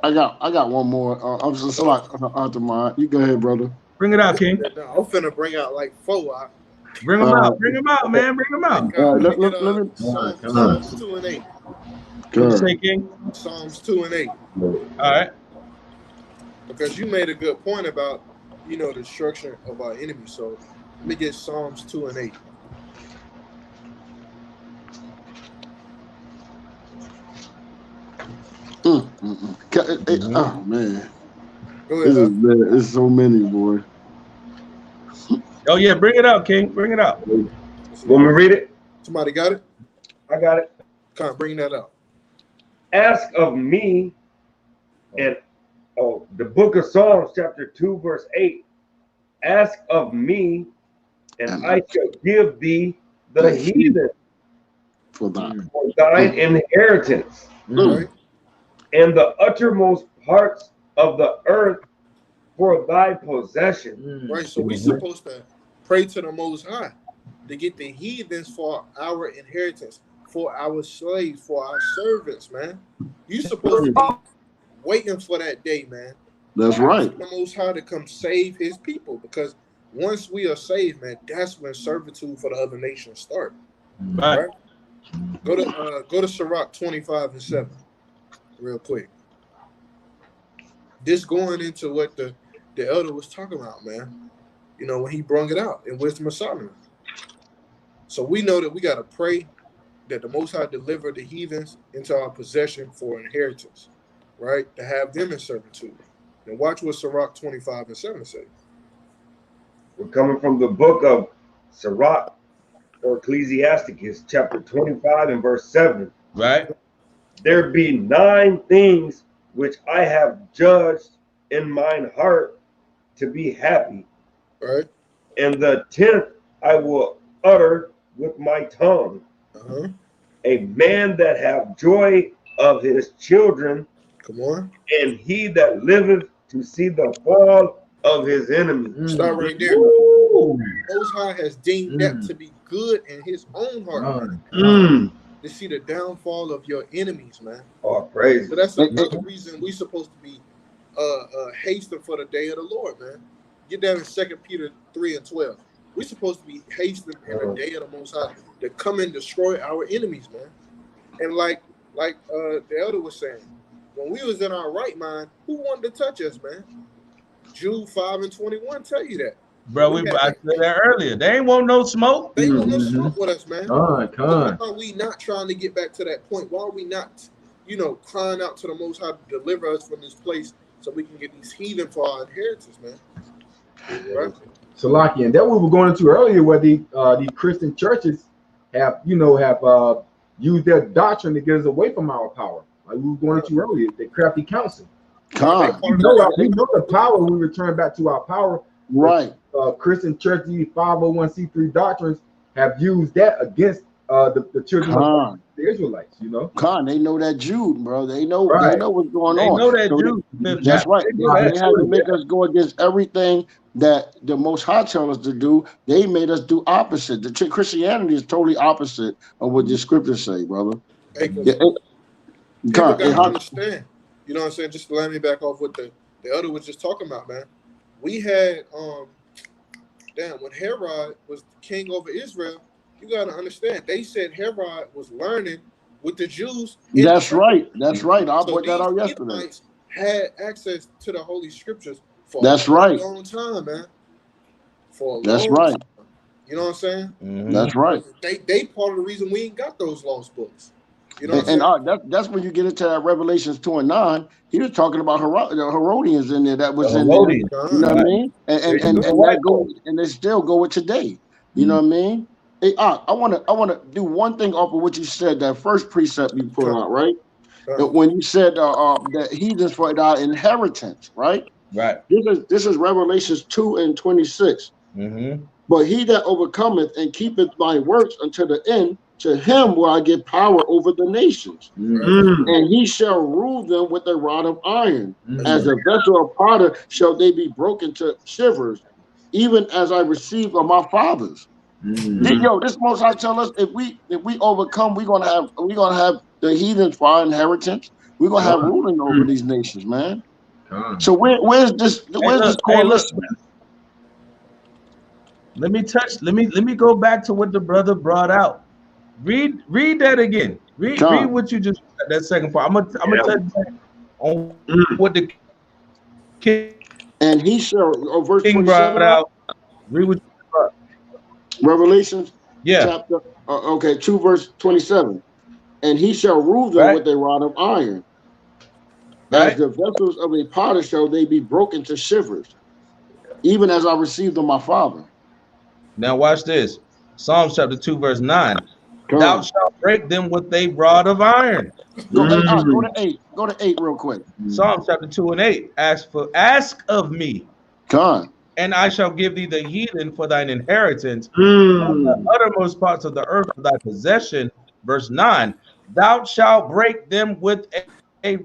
I got one more. I'm just like out of mind. You go ahead, brother. Bring it out, King. I'm finna bring out like 4. Bring them out. Bring them out, man. Bring them out. let me Psalms 2 and 8. What you say, King? Psalms 2 and 8. All right. Because you made a good point about, the destruction of our enemies. So let me get Psalms 2 and 8. Oh man, Go ahead. it's so many, boy. Oh yeah, bring it out, King. Bring it out. Want me to read it? Somebody got it? I got it. Can't bring that out. Ask of me, and the book of Psalms, chapter 2, verse 8. Ask of me, and I shall give thee the heathen For thine inheritance, Right? and the uttermost parts of the earth for thy possession. Right. So we're supposed to pray to the Most High to get the heathens for our inheritance, for our slaves, for our servants, man. You're supposed to be waiting for that day, man. That's right. The Most High to come save his people, because once we are saved, man, that's when servitude for the other nations start. Right. Go to Sirach 25 and 7 real quick. This going into what the elder was talking about, man. When he brung it out in Wisdom of Solomon. So we know that we got to pray that the Most High deliver the heathens into our possession for inheritance, right? To have them in servitude. And watch what Sirach 25 and 7 say. We're coming from the book of Sirach, or Ecclesiasticus, chapter 25 and verse 7. Right. There be 9 things which I have judged in mine heart to be happy, Right? and the 10th I will utter with my tongue. A man that have joy of his children, Come on. and he that liveth to see the fall of his enemies. Start right there. Ooh. Most High has deemed that to be good in his own heart, man. To see the downfall of your enemies, man. Oh, praise. So that's another reason we supposed to be hastening for the day of the Lord, man. Get that in 2 Peter 3 and 12. We're supposed to be hastening in the day of the Most High to come and destroy our enemies, man. And like the elder was saying, when we was in our right mind, who wanted to touch us, man? Jude 5 and 21 tell you that. Bro, I said that earlier. They ain't want no smoke. They want no smoke with us, man. Con. Why are we not trying to get back to that point? Why are we not, crying out to the Most High to deliver us from this place so we can get these heathen for our inheritance, man? Right? Salaki, and that we were going into earlier, where the Christian churches have used their doctrine to get us away from our power. Like we were going into earlier, the crafty counsel. We know the power. We return back to our power. Right. Christian church, these 501c3 doctrines have used that against the children of the Israelites. They know that Jude, bro. They know what's going on. They know that So Jude. That's right. They had to make us go against everything that the Most High tells us to do. They made us do opposite. The Christianity is totally opposite of what the scriptures say, brother. Hey, people gotta understand. You know what I'm saying? Just to let me back off what the other was just talking about, man. We had when Herod was king over Israel, you gotta understand. They said Herod was learning with the Jews. That's right. I put that out yesterday. Israelites had access to the Holy Scriptures for a long time, man. That's right. Time. You know what I'm saying? Mm-hmm. That's right. They part of the reason we ain't got those lost books. You know, that's when you get into that Revelations 2 and 9. He was talking about the Herodians in there that was in there. You know what I mean? And that goes, and they still go with today. You know what I mean? Hey, I wanna do one thing off of what you said. That first precept you put out, right? When you said that heathens for our inheritance, right? Right. This is Revelations 2 and 26. Mm-hmm. But he that overcometh and keepeth my works unto the end, to him will I give power over the nations, and he shall rule them with a rod of iron. As a vessel of potter shall they be broken to shivers, even as I received of my fathers. Yo, this Most High tell us if we overcome, we're gonna have the heathens for our inheritance. We're gonna have ruling over these nations, man. So where's this coalition? Let me go back to what the brother brought out. Read that again. Read what you just said, that second part. I'm gonna touch back on what the king And he shall, verse brought 27, out. Read what you brought. Revelations Yeah, chapter, 2 verse 27. And he shall rule them right, with a rod of iron. As right. the vessels of a potter shall they be broken to shivers, even as I received of my father. Now watch this. Psalms chapter 2, verse 9. Thou Come. shalt break them with a rod of iron. Go to 8. Go to 8 real quick. Psalms chapter 2 and 8. Ask of me, Come. and I shall give thee the heathen for thine inheritance, and the uttermost parts of the earth for thy possession. Verse 9. Thou shalt break them with a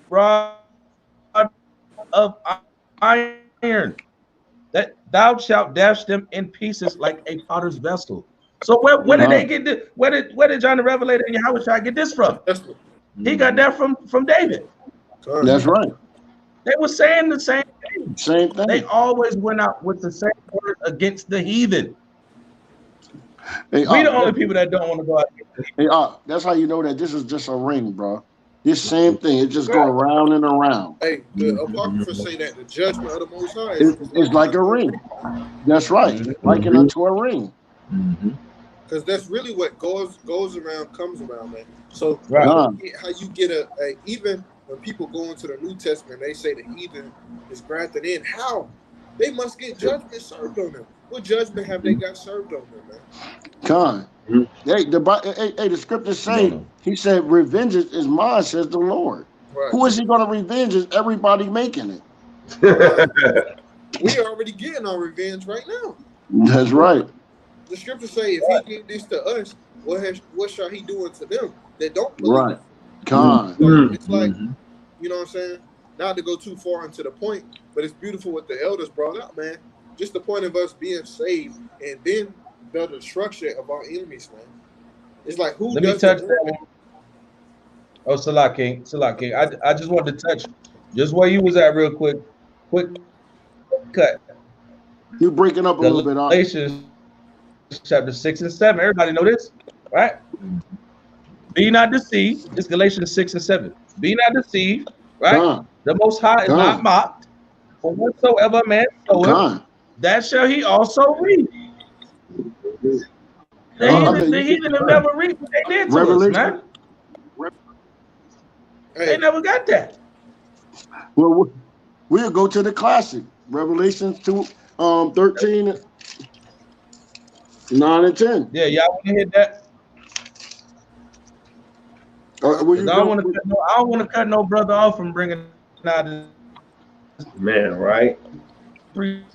rod of iron, that thou shalt dash them in pieces like a potter's vessel. So where did they get this? Where did John the Revelator and Yahawashi get this from? He got that from David. That's right. They were saying the same thing. Same thing. They always went out with the same word against the heathen. Hey, We the only people that don't want to go out. Hey, that's how you know that this is just a ring, bro. This same thing, it just go around and around. Hey, the Apocrypha say that the judgment of the Most High is like a ring. That's right, likened unto a ring. Because that's really what goes around comes around, man. So Right. how you get a even when people go into the New Testament, they say the heathen is grafted in. How? They must get judgment served on them. What judgment have they got served on them, man? Con. Hey, the scriptures say, he said, revenge is mine, says the Lord. Right. Who is he going to revenge? Is everybody making it? We are already getting our revenge right now. That's right. The scriptures say, if he did this to us, what shall he do unto them that don't believe? Right. Con. So it's like, you know what I'm saying? Not to go too far into the point, but it's beautiful what the elders brought out, man. Just the point of us being saved and then the destruction of our enemies, man. It's like, who Let me does touch it? that one. Oh, Salah King. I just wanted to touch just where you was at real quick. Quick cut. You breaking up a little bit. Galatians chapter 6 and 7. Everybody know this, right? Be not deceived. It's Galatians 6 and 7. Be not deceived, right? The Most High is not mocked. For whatsoever a man soweth, that shall he also reap. The heathen have never reaped what they did to us, man. They never got that. Well, we'll go to the classic. Revelation 2, 13, 9 and 10. Yeah, y'all want to hit that? I don't want to cut no brother off from bringing out his man, right?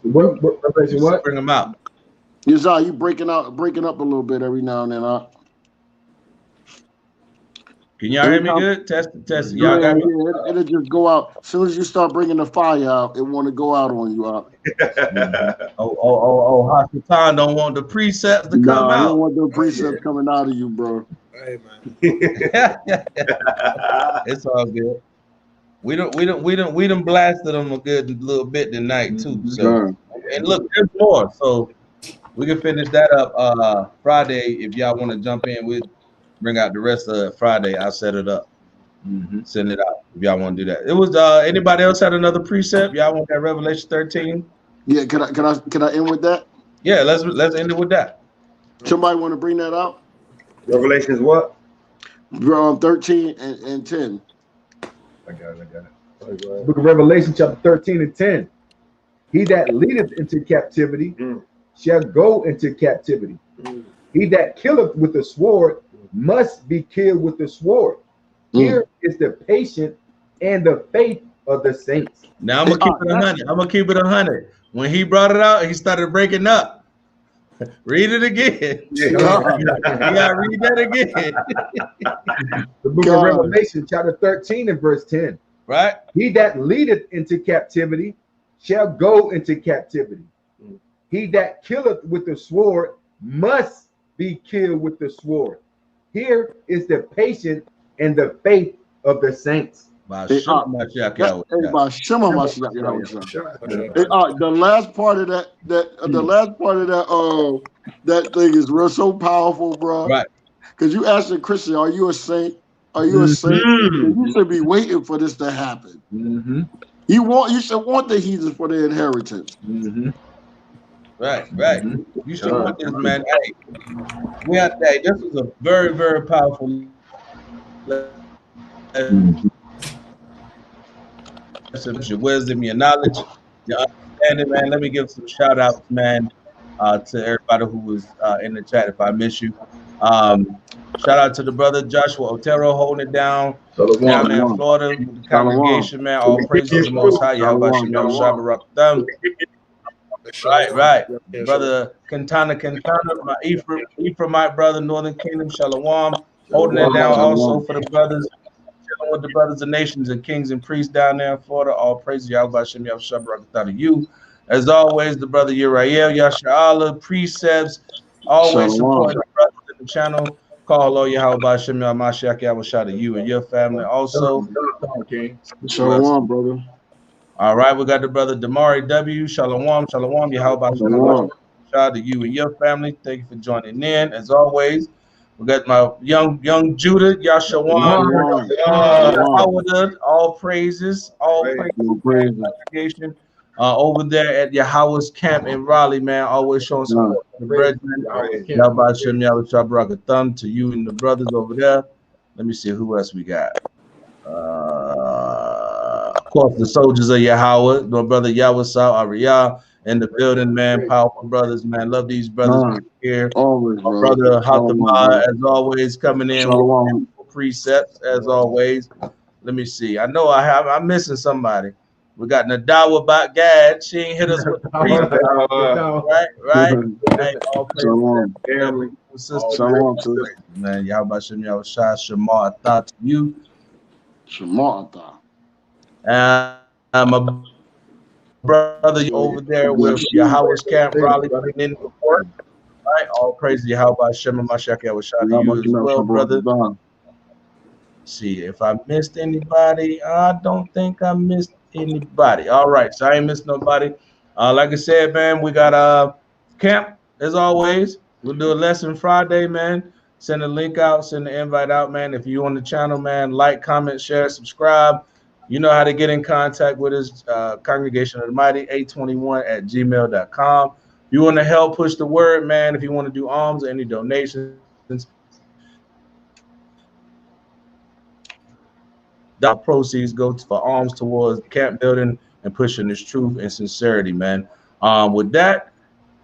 What? Bring them out. Yazar, you breaking up a little bit every now and then, Can y'all hear me good? Test. Y'all got me? It'll just go out. As soon as you start bringing the fire out, it want to go out on you. Hasatan don't want the precepts to come out. I don't want the precepts coming out of you, bro. Hey, man. It's all good. We done blasted them a good little bit tonight too. So and look, there's more. So we can finish that up Friday. If y'all want to jump in, we'll bring out the rest of Friday. I'll set it up. Send it out if y'all want to do that. It was anybody else had another precept? Y'all want that Revelation 13? Yeah, can I end with that? Yeah, let's end it with that. Somebody want to bring that out? Revelations what? 13 and 10. I got it. Book of Revelation chapter 13 and 10. He that leadeth into captivity shall go into captivity. He that killeth with the sword must be killed with the sword. Here is the patience and the faith of the saints. Now I'm gonna keep it 100. When he brought it out, he started breaking up. Read it again. Yeah, read that again. The book of Revelation, chapter 13 and verse 10. Right. He that leadeth into captivity shall go into captivity. He that killeth with the sword must be killed with the sword. Here is the patience and the faith of the saints. Hey, by Shema Mashiach Yahawashi. The last part of that that thing is real so powerful, bro. Right. Because you ask a Christian, "Are you a saint? Are you a saint?" You should be waiting for this to happen. You should want the heathens for their inheritance. Right. You should want this, man. Hey, this was a very, very powerful your wisdom, your knowledge, your understanding, man. Let me give some shout outs, man, to everybody who was in the chat if I miss you. Shout out to the brother Joshua Otero holding it down there in Florida with the congregation, man. All praises to the Most High. Yahawashi, Yahawashi, Right. Brother Kantana, my Ephraimite brother, Northern Kingdom, Shalom, holding it down also for the brothers, chilling with the brothers of nations and kings and priests down there in Florida. All praise Yahweh Shem Yahweh you. As always, the brother Uriel, Yasha'Allah, precepts, always supporting the brothers in the channel. Call all Yahweh Shem Yahweh you and your family also. Shalom, brother. All right, we got the brother Damari W. Shalom, Yahweh shout out to you and your family. Thank you for joining in. As always, we got my young Judah, Yashawan, all praises, congregation over there at Yahweh's camp in Raleigh, man. Always showing support for the brethren. Yahweh Shem Yahweh thumb to you and the brothers over there. Let me see who else we got. Of course, the soldiers of Yahweh, my brother Yahweh Ariyah in the building, man. Powerful brothers, man. Love these brothers here. Always, my brother Hatama, as always, coming in with precepts, as always. Let me see. I know I'm missing somebody. We got Nadawa Gad. She ain't hit us with the precept. Right. Hey, all family. Man, Yahweh Shem Yahweh Shah Shema Atah to you. Shema Atah. My brother over there with Yahweh's camp, Raleigh, in the work. Right, all praise to Yahweh Shem Mashiach Yahawashi to you as well, brother. See if I missed anybody. I don't think I missed anybody. All right, so I ain't missed nobody. Like I said, man, we got camp as always. We'll do a lesson Friday, man. Send a link out, send the invite out, man. If you're on the channel, man, like, comment, share, subscribe. You know how to get in contact with us, Congregation of the Mighty, 821@gmail.com. If you want to help push the word, man, if you want to do alms or any donations, the proceeds go for alms towards camp building and pushing this truth and sincerity, man. With that,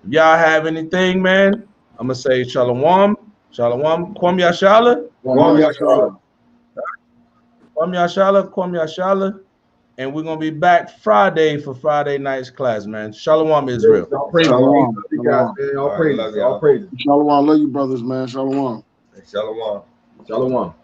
if y'all have anything, man, I'm going to say shalom. Shalom. Kwam Yashala. Kwam Yashala. And we're going to be back Friday for Friday night's class, man. Shalom, Israel. Shalom. All praise. Shalom. Love you, brothers, man. Shalom. Shalom. Shalom.